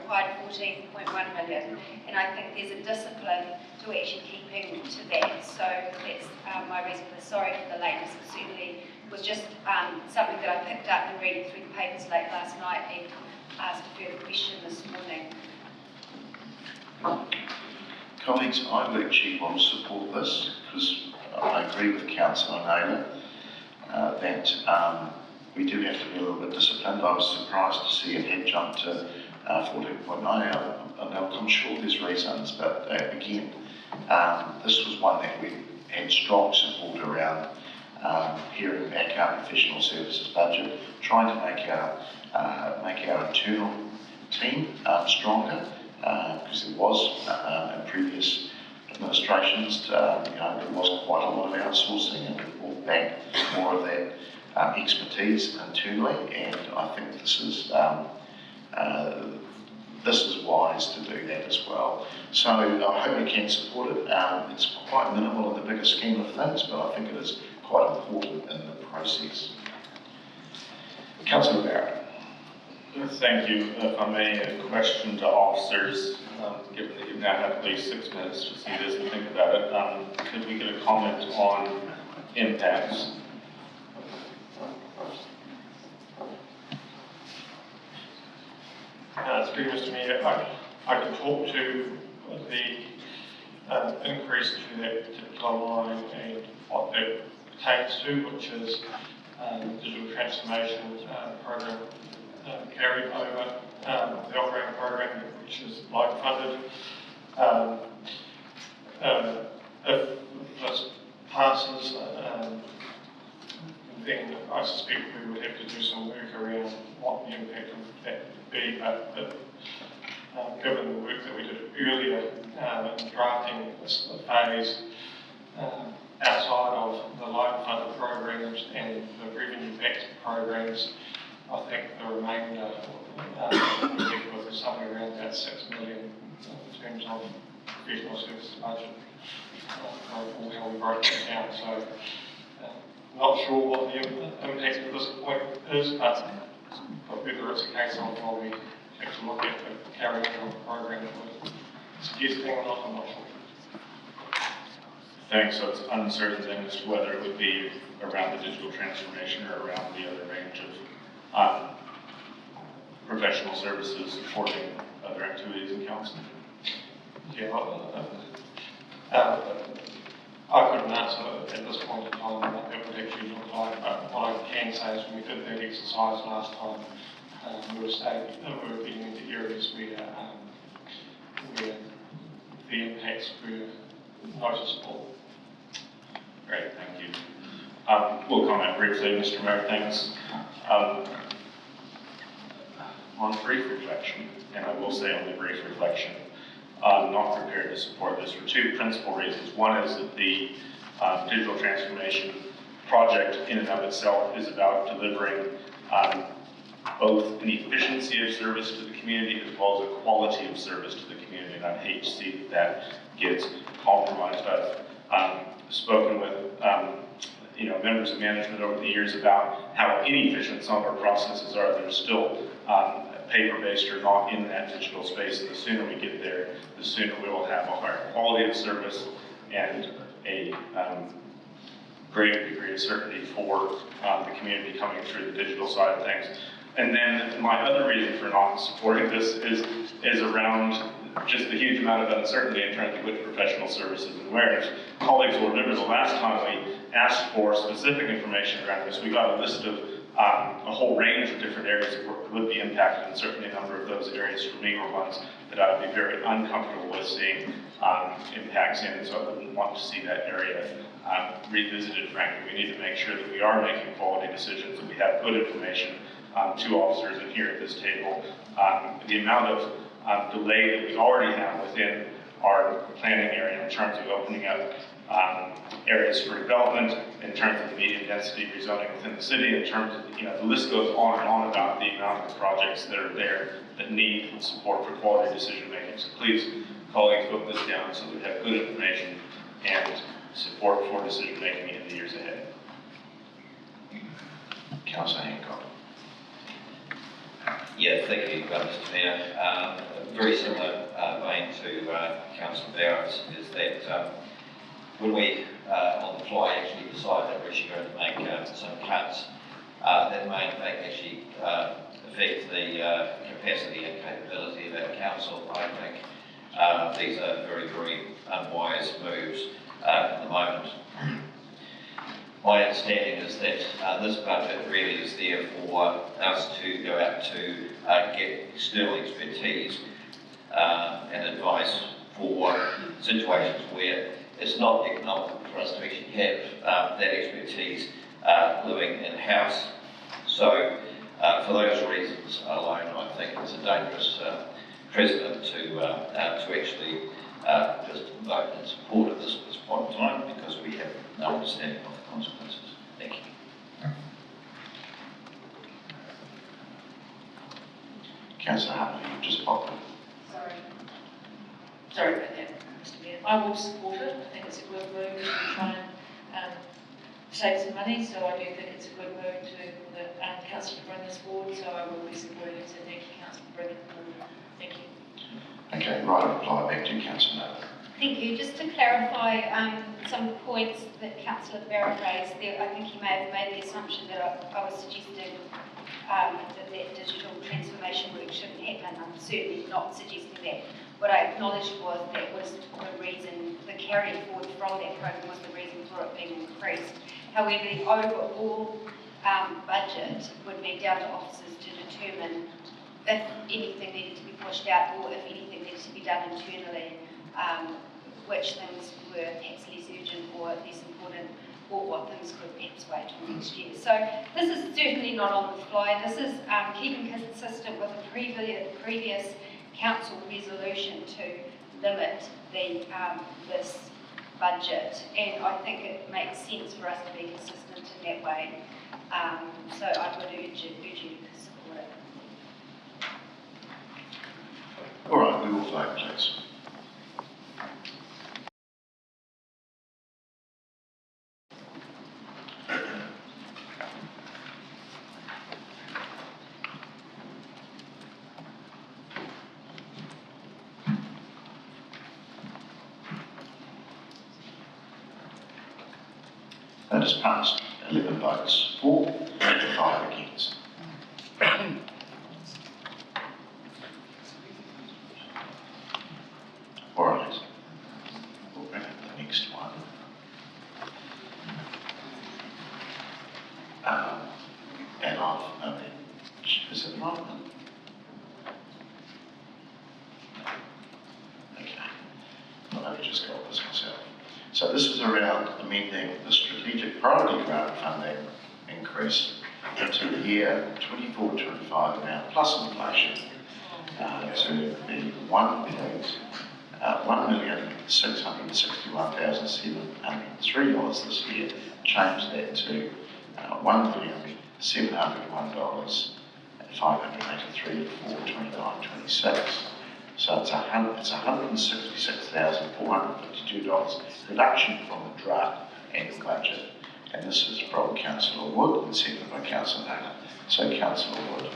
required 14.1 million, and I think there's a discipline to actually keeping to that. So that's my reason for sorry for the lateness. It certainly was just something that I picked up and reading through the papers late last night and asked a further question this morning. Colleagues, I would actually want to support this because I agree with Councillor Naylor that we do have to be a little bit disciplined. I was surprised to see it had jumped to 14.9. I'm sure there's reasons, but again, this was one that we had strong support around, paring back our professional services budget, trying to make our internal team stronger, because there was in previous administrations, there was quite a lot of outsourcing, and we brought back more of that expertise internally, and I think this is wise to do that as well. So I hope we can support it. It's quite minimal in the bigger scheme of things, but I think it is quite important in the process. Councillor Barrett. Thank you. If I may, a question to officers, given that you've now had at least 6 minutes to see this and think about it, could we get a comment on impacts? Through Mr. Mayor, I can talk to the increase to that particular line and what that pertains to, which is digital transformation program carried over the operating program, which is like funded. If this passes, then I suspect we would have to do some work around what the impact of that would be, but given the work that we did earlier in drafting this phase outside of the loan funded programs and the revenue backed programs, I think the remainder was something around about 6 million in terms of professional services budget, or how we broke that down. So not sure what the impact at this point is, but whether it's a case of while we have to look at the carrying on the program that we're suggesting or not, I'm not sure. Thanks. So it's uncertain then as to whether it would be around the digital transformation or around the other range of professional services supporting other activities in council. Yeah, I couldn't answer at this point in time what that would actually look like, but what I can say is when we did that exercise last time, we were getting into areas where the impacts were noticeable. Great, thank you. We'll comment briefly, Mr. Mayor, thanks. On brief reflection, and I will say only brief reflection, I'm not prepared to support this for two principal reasons. One is that the digital transformation project in and of itself is about delivering both an efficiency of service to the community as well as a quality of service to the community, and I hate to see that gets compromised. I've spoken with members of management over the years about how inefficient some of our processes are that are still paper-based or not in that digital space, and the sooner we get there, the sooner we will have a higher quality of service and a greater degree of certainty for the community coming through the digital side of things. And then my other reason for not supporting this is around just the huge amount of uncertainty in terms of which professional services and where. If colleagues will remember the last time we asked for specific information around this, we got a list of a whole range of different areas that would be impacted, and certainly a number of those areas for me were ones that I would be very uncomfortable with seeing impacts in, so I wouldn't want to see that area revisited, frankly. We need to make sure that we are making quality decisions, that we have good information to officers and here at this table. The amount of delay that we already have within our planning area in terms of opening up areas for development, in terms of the medium density rezoning within the city, in terms of, the list goes on and on about the amount of projects that are there that need support for quality decision making. So please, colleagues, book this down so we have good information and support for decision making in the years ahead. Councillor Hancock. Yeah, thank you, Mr. Mayor. Very similar vein to Councillor Barrett's is that when we on the fly actually decide that we're actually going to make some cuts, that may in fact actually affect the capacity and capability of our council. I think these are very, very unwise moves at the moment. My understanding is that this budget really is there for us to go out to get external expertise and advice for situations where it's not economical for us to actually have that expertise living in-house. So for those reasons alone, I think it's a dangerous precedent to actually just vote in support of this at this point in time, because we have no understanding of the consequences. Thank you. Councillor Hartley, you've just popped in. Sorry about that, Mr. Mayor. I will support it. I think it's a good move to try and save some money, so I do think it's a good move to the council to bring this forward, so I will be supporting it. So thank you, council, for bringing it forward. Thank you. Okay, right, reply back to you, Councillor Miller. Thank you. Just to clarify some points that Councillor Barrett raised there, I think he may have made the assumption that I was suggesting that digital transformation work shouldn't happen. I'm certainly not suggesting that. What I acknowledged was that was the reason, the carry forward from that program was the reason for it being increased. However, the overall budget would be down to officers to determine if anything needed to be pushed out or if anything needed to be done internally, which things were perhaps less urgent or less important, or what things could perhaps wait till next year. So this is certainly not on the fly. This is keeping consistent with the previous council resolution to limit the this budget, and I think it makes sense for us to be consistent in that way. So I would urge you to support it. All right, we will vote, please. That is passed. 11 votes for and 5 against. All right. We'll bring up the next one. And is it the right one? Okay. Well, I've just got this myself. So this is around amending the strategic priority grant funding increase into the year 24-25 amount plus inflation to be $1,661,703 this year. Change that to $1,701,583 for 29-26. So it's $166,452 reduction from the draft annual budget. And this is from Councillor Wood and seconded by Councillor Naylor. So Councillor Wood.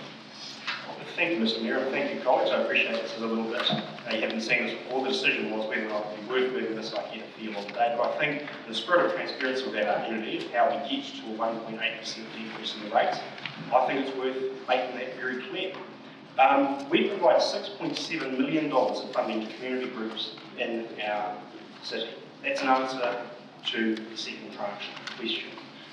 Thank you, Mr. Mayor, and thank you, colleagues. I appreciate this is a little bit, you haven't seen this before. The decision was whether or not we were moving this like here for you all today. But I think in the spirit of transparency with our community, how we get to a 1.8% decrease in the rates, I think it's worth making that very clear. We provide $6.7 million of funding to community groups in our city. That's an answer to the second tranche question.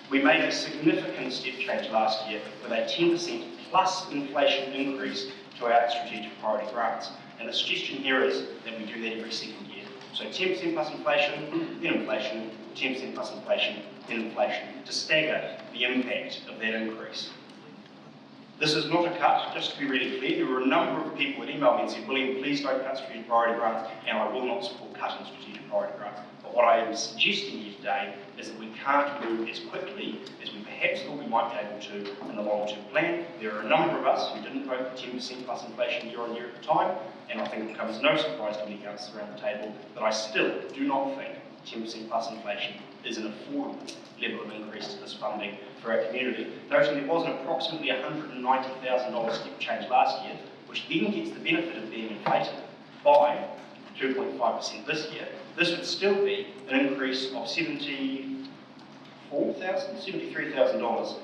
We made a significant step change last year with a 10% plus inflation increase to our strategic priority grants. And the suggestion here is that we do that every second year. So 10% plus inflation, then inflation, 10% plus inflation, then inflation, to stagger the impact of that increase. This is not a cut, just to be really clear. There were a number of people that emailed me and said, William, please don't cut strategic priority grants, and I will not support cutting strategic priority grants. But what I am suggesting here today is that we can't move as quickly as we perhaps thought we might be able to in the long-term plan. There are a number of us who didn't vote for 10% plus inflation year on year at the time, and I think it comes as no surprise to many councillors around the table that I still do not think 10% plus inflation is an affordable level of increase to this funding for our community. Noting there was an approximately $190,000 step change last year, which then gets the benefit of being inflated by 2.5% this year. This would still be an increase of $73,000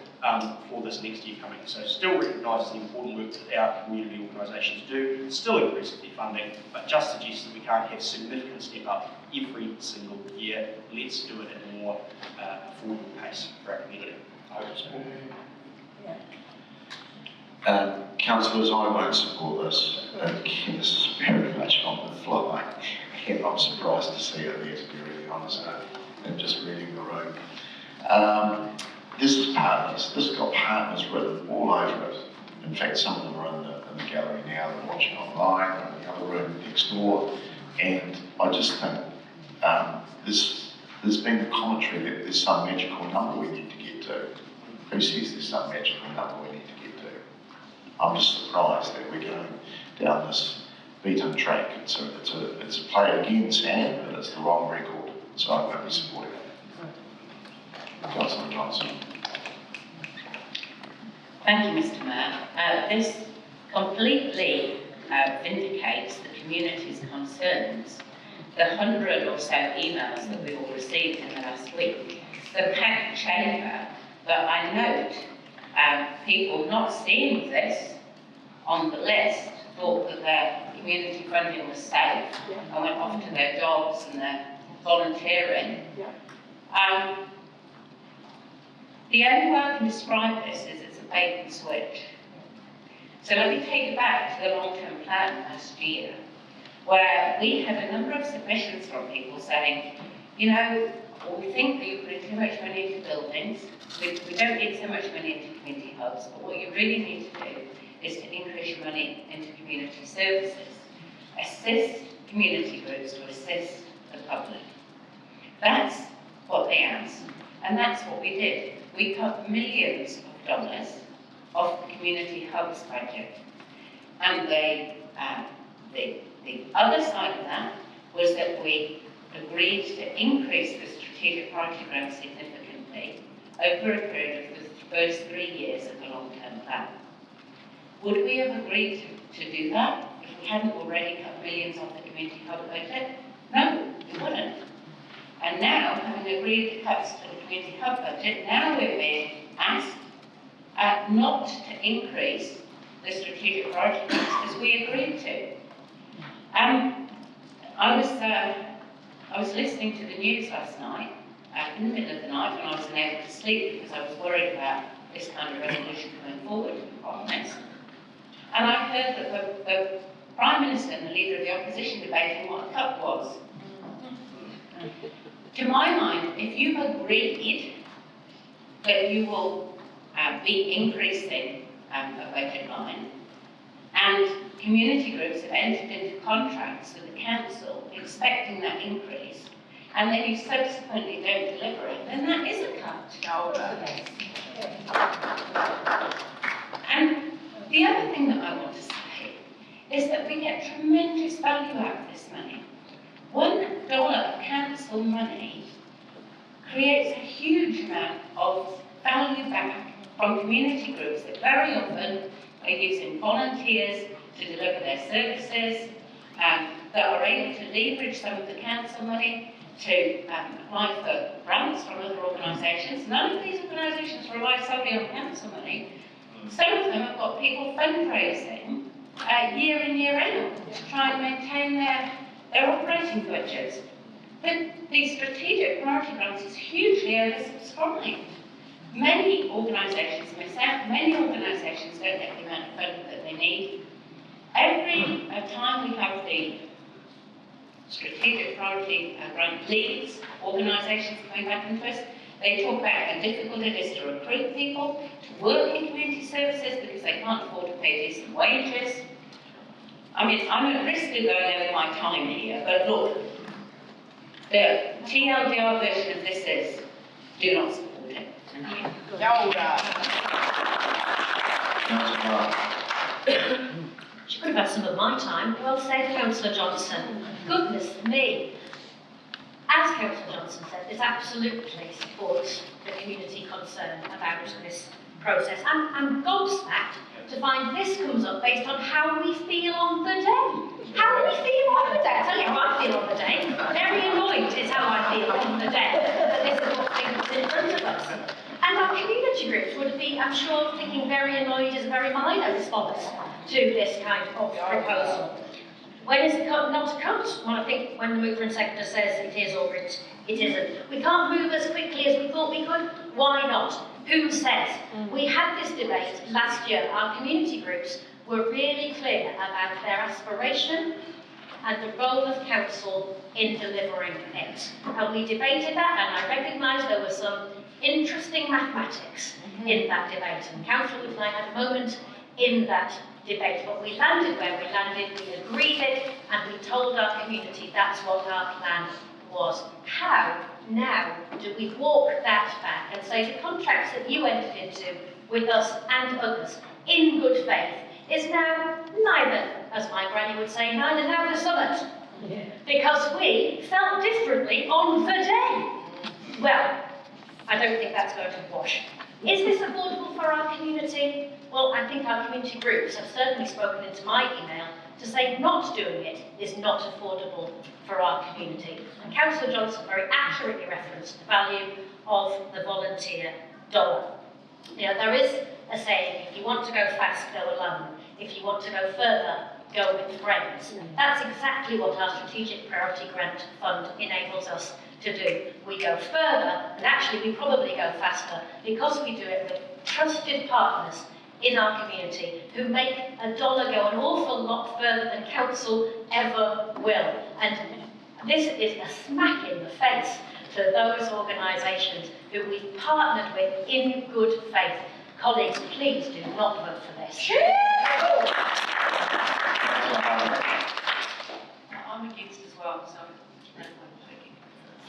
for this next year coming. So still recognises the important work that our community organisations do, still increases their funding, but just suggests that we can't have significant step up every single year. Let's do it at a more affordable pace for our community. I hope it's Councillors, I won't support this. Again, this is very much on the fly. And I'm surprised to see it there, to be really honest, and just reading the room. This is partners. This has got partners written all over it. In fact, some of them are in the gallery now, they're watching online, or in the other room next door. And I just think there's been the commentary that there's some magical number we need to get to. Who says there's some magical number we need to get to? I'm just surprised that we're going down this beaten track. It's a play it again, Sam, but it's the wrong record. So I won't be supporting it. Councillor Johnson. Thank you, Mr. Mayor. This completely vindicates the community's concerns. The 100 or so emails that we all received in the last week, the packed chamber, but I note people not seeing this on the list thought that their community funding was safe and went off to their jobs and their volunteering. The only way I can describe this is it's a bait and switch. So let me take you back to the long-term plan last year, where we had a number of submissions from people saying, you know, we think that you're putting too much money into buildings, we don't need so much money into community hubs, but what you really need to do is to increase your money into community services. Assist community groups to assist the public. That's what they asked, and that's what we did. We cut millions of dollars off the community hubs budget. And the other side of that was that we agreed to increase the strategic priority grant significantly over a period of the first 3 years of the long-term plan. Would we have agreed to do that if we hadn't already cut millions off the community hub budget? No, we wouldn't. And now, having agreed the cuts to the community hub budget, now we're being asked not to increase the strategic priority grants as we agreed to. I was listening to the news last night, in the middle of the night when I was unable to sleep because I was worried about this kind of resolution coming forward, to be quite honest. And I heard that the Prime Minister and the Leader of the Opposition debating what a cut was. To my mind, if you've agreed that you will be increasing a budget line, and community groups have entered into contracts with the council expecting that increase, and then you subsequently don't deliver it, then that is a cut. And the other thing that I want to say is that we get tremendous value out of this money. $1 of council money creates a huge amount of value back from community groups that very often are using volunteers to deliver their services, that are able to leverage some of the council money to apply for grants from other organisations. None of these organisations rely solely on council money. Some of them have got people fundraising year in, year out to try and maintain their operating budgets. But the strategic priority grants is hugely oversubscribed. Many organisations miss out, many organisations don't get the amount of funding that they need. Every time we have the strategic priority grant leads, organisations coming back into us, They talk about how difficult it is to recruit people to work in community services because they can't afford to pay decent wages. I mean, I'm at risk of going over my time here, but look, the TLDR version of this is, do not support it. She could have had some of my time. Well said, Councillor Johnson. Goodness me. As Councillor Johnson said, this absolutely supports the community concern about this process. I'm gobsmacked to find this comes up based on how we feel on the day. How do we feel on the day? I'll tell you how I feel on the day. Very annoyed is how I feel on the day that this is what's in front of us. And our community groups would be, I'm sure, thinking very annoyed is a very minor response to this kind of proposal. When is it not to cut? Well, I think when the mover and seconder says it is or it isn't. We can't move as quickly as we thought we could. Why not? Who says? We had this debate last year. Our community groups were really clear about their aspiration and the role of council in delivering it. And we debated that, and I recognise there was some interesting mathematics in that debate. And Councillor Wood and I had a moment in that debate, but we landed where we landed, we agreed it, and we told our community that's what our plan was. How now do we walk that back and say the contracts that you entered into with us and others in good faith is now neither, as my granny would say, neither now the summit, because we felt differently on the day. Well, I don't think that's going to wash. Is this affordable for our community? Well, I think our community groups have certainly spoken into my email to say not doing it is not affordable for our community. And Councillor Johnson very accurately referenced the value of the volunteer dollar. You know, there is a saying, if you want to go fast, go alone. If you want to go further, go with friends. That's exactly what our Strategic Priority Grant Fund enables us to do. We go further, and actually we probably go faster, because we do it with trusted partners in our community who make a dollar go an awful lot further than council ever will. And this is a smack in the face to those organisations who we've partnered with in good faith. Colleagues, please do not vote for this. I'm against as well, so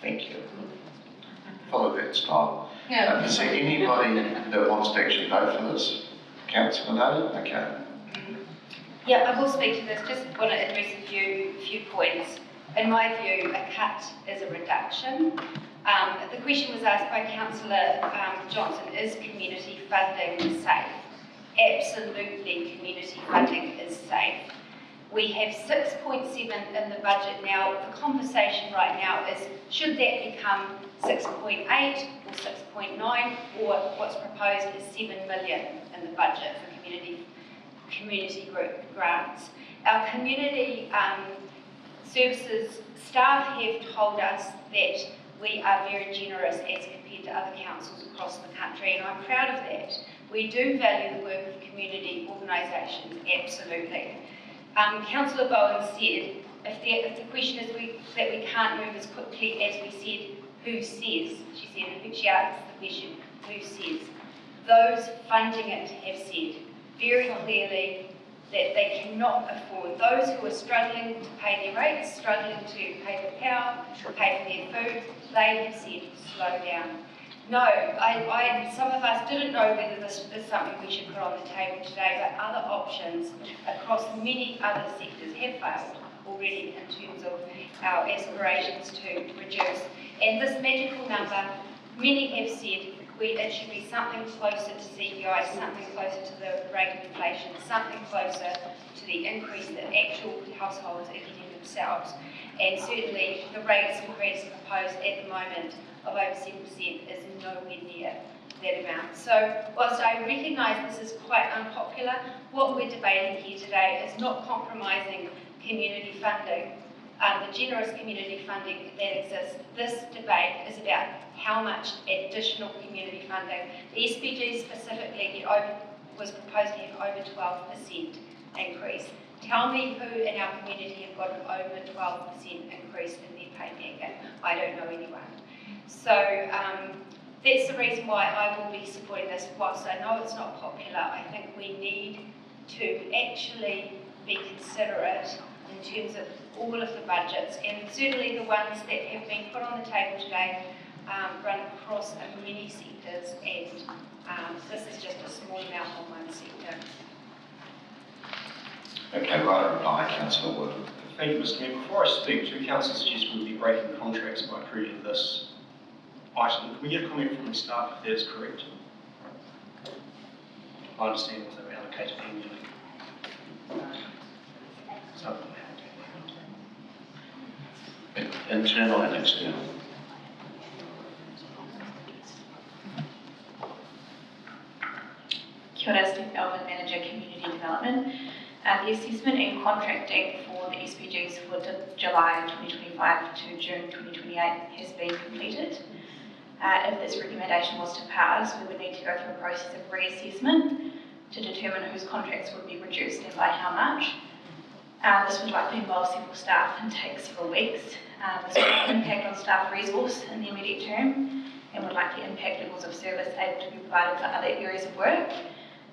Thank you. Follow that style. Is there anybody that wants to actually vote for this? Councillor Naylor? Okay. Yeah, I will speak to this. Just want to address a few points. In my view, a cut is a reduction. The question was asked by Councillor Johnson, is community funding safe? Absolutely, community funding is safe. We have 6.7 in the budget now. The conversation right now is, should that become 6.8 or 6.9, or what's proposed is 7 million in the budget for community group grants. Our community services staff have told us that we are very generous as compared to other councils across the country, and I'm proud of that. We do value the work of community organisations, absolutely. Councillor Bowen said, if the question is that we can't move as quickly as we said, who says? She said, I think she asked the question, who says? Those funding it have said very clearly that they cannot afford. Those who are struggling to pay their rates, struggling to pay the power, pay for their food, they have said, slow down. No, some of us didn't know whether this is something we should put on the table today, but other options across many other sectors have failed already in terms of our aspirations to reduce. And this magical number, many have said it should be something closer to CPI, something closer to the rate of inflation, something closer to the increase that actual households are getting themselves. And certainly the rates increase proposed at the moment of over 7% is nowhere near that amount. So whilst I recognise this is quite unpopular, what we're debating here today is not compromising community funding, the generous community funding that exists. This debate is about how much additional community funding. The SPG specifically was proposed to have over 12% increase. Tell me who in our community have got an over 12% increase in their pay packet. I don't know anyone. So that's the reason why I will be supporting this. Whilst I know it's not popular, I think we need to actually be considerate in terms of all of the budgets, and certainly the ones that have been put on the table today run across many sectors, and this is just a small amount on one sector. Okay, right, reply, Councillor Wood. Thank you, Mr. Mayor. Before I speak, two councillors suggest we would be breaking contracts by approving this item. Can we get a comment from the staff if that is correct? I understand that they were allocated annually. Internal and external. Kia ora, Steve Elvin, Manager Community Development. The assessment and contracting for the SPGs for July 2025 to June 2028 has been completed. If this recommendation was to pass, we would need to go through a process of reassessment to determine whose contracts would be reduced and by how much. This would likely involve several staff and take several weeks. This would have an impact on staff resource in the immediate term and would likely impact levels of service able to be provided for other areas of work.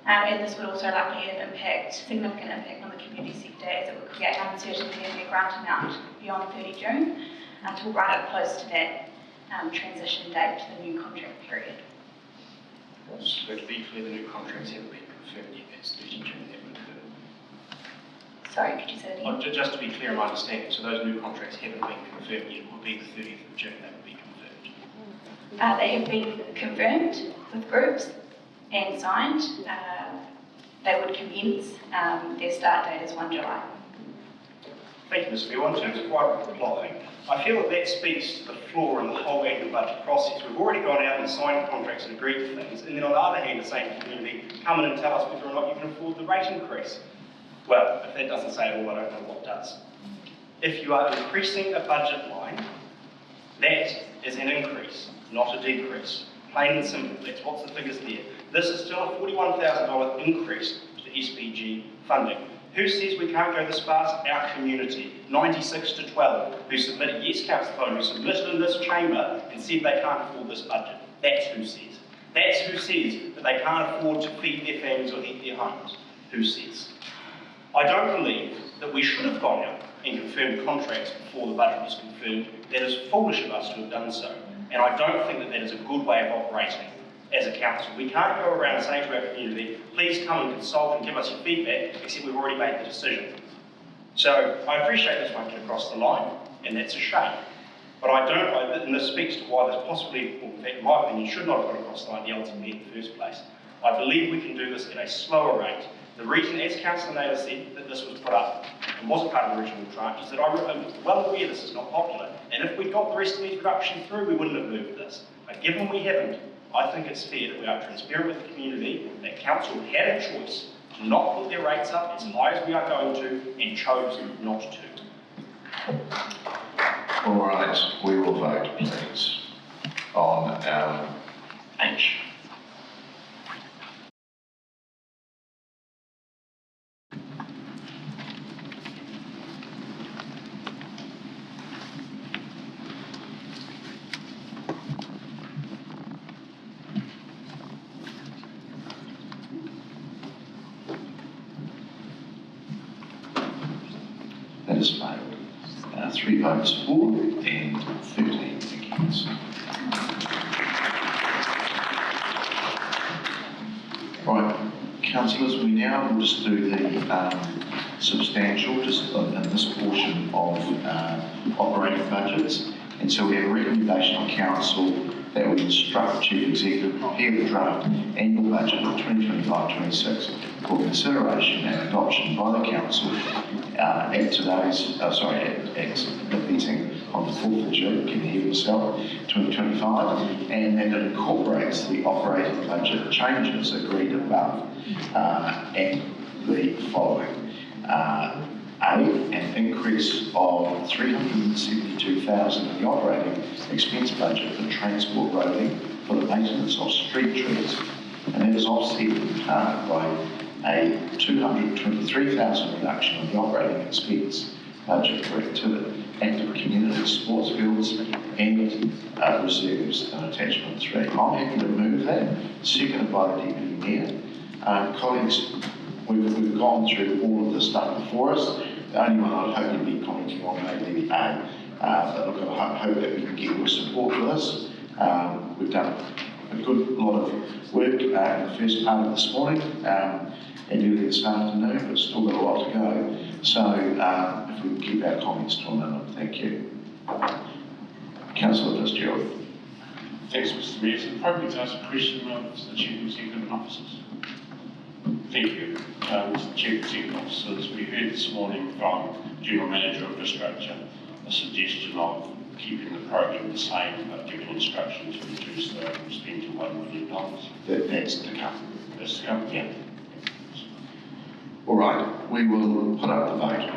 And this would also likely have significant impact on the community sector, as it would create uncertainty in their grant amount beyond 30 June until right up close to that transition date to the new contract period. So to be clear, the new contracts haven't been confirmed yet, that's 30 June that would occur. Sorry, could you say that again? Just to be clear in my understanding, so those new contracts haven't been confirmed yet, it would be the 30th of June that would be confirmed. They have been confirmed with groups and signed. They would commence, their start date is 1 July. Thank you, Mr. Mayor. In terms of right reply, I feel that speaks to the flaw in the whole annual budget process. We've already gone out and signed contracts and agreed to things, and then on the other hand, are saying to the community, come in and tell us whether or not you can afford the rate increase. Well, if that doesn't say it all, I don't know what does. If you are increasing a budget line, that is an increase, not a decrease. Plain and simple, that's what's the figures there. This is still a $41,000 increase to SPG funding. Who says we can't go this fast? Our community, 96 to 12, who submitted, yes, Councillor Foley, who submitted in this chamber and said they can't afford this budget. That's who says. That's who says that they can't afford to feed their families or heat their homes. Who says? I don't believe that we should have gone out and confirmed contracts before the budget was confirmed. That is foolish of us to have done so. And I don't think that that is a good way of operating as a council. We can't go around saying to our community, please come and consult and give us your feedback, except we've already made the decision. So I appreciate this won't get across the line, and that's a shame. But I don't, and this speaks to why this possibly, or in fact, in my opinion, should not have got across the line the LTP in the first place. I believe we can do this at a slower rate. The reason, as Councillor Naylor said, that this was put up and wasn't part of the original tranche is that I'm well aware this is not popular. And if we'd got the rest of these reductions through, we wouldn't have moved this. But given we haven't, I think it's fair that we are transparent with the community, that council had a choice to not put their rates up as high as we are going to, and chose not to. All right, we will vote, please, on H. That has failed. 3 votes for and 13 against. Right, councillors, we now will just do the substantial, just in this portion of operating budgets. And so we have a recommendation on council that we instruct the Chief Executive to prepare the draft annual budget for 2025-26 for consideration and adoption by the council at today's, at the meeting on the 4th of June, can you hear yourself, 2025, and that it incorporates the operating budget changes agreed above and the following. An increase of $372,000 in the operating expense budget for transport roading for the maintenance of street trees, and that is offset in part by a $223,000 reduction in the operating expense budget for active community sports fields and reserves and attachment 3. I'm happy to move that, seconded by the Deputy Mayor. Colleagues, we've gone through all of this stuff before us. The only one I'd hope you'd be commenting on may be the A. But look, I hope that we can get your support for this. We've done a good lot of work in the first part of this morning and earlier this afternoon, but still got a lot to go. So if we can keep our comments to a minimum, thank you. Councillor Fitzgerald. Thanks, Mr. Mayor. Is it appropriate to ask a question of the Chief Executive Officers? Thank you. Mr. Chief Executive Officers, we heard this morning from General Manager of Infrastructure a suggestion of keeping the program the same, but giving instruction to reduce the spend to $1 million. That's to come. That's to come? Yeah. All right, we will put up the vote.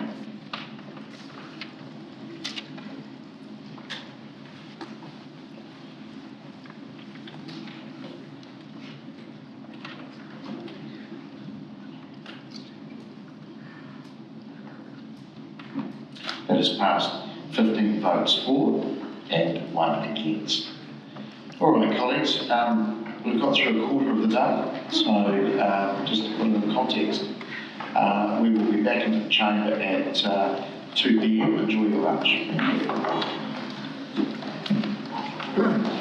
That has passed 15 votes for and 1 against. All right, colleagues, we've got through a quarter of the day, so just to put it in context, we will be back into the chamber at 2 p.m. Enjoy your lunch. Thank you.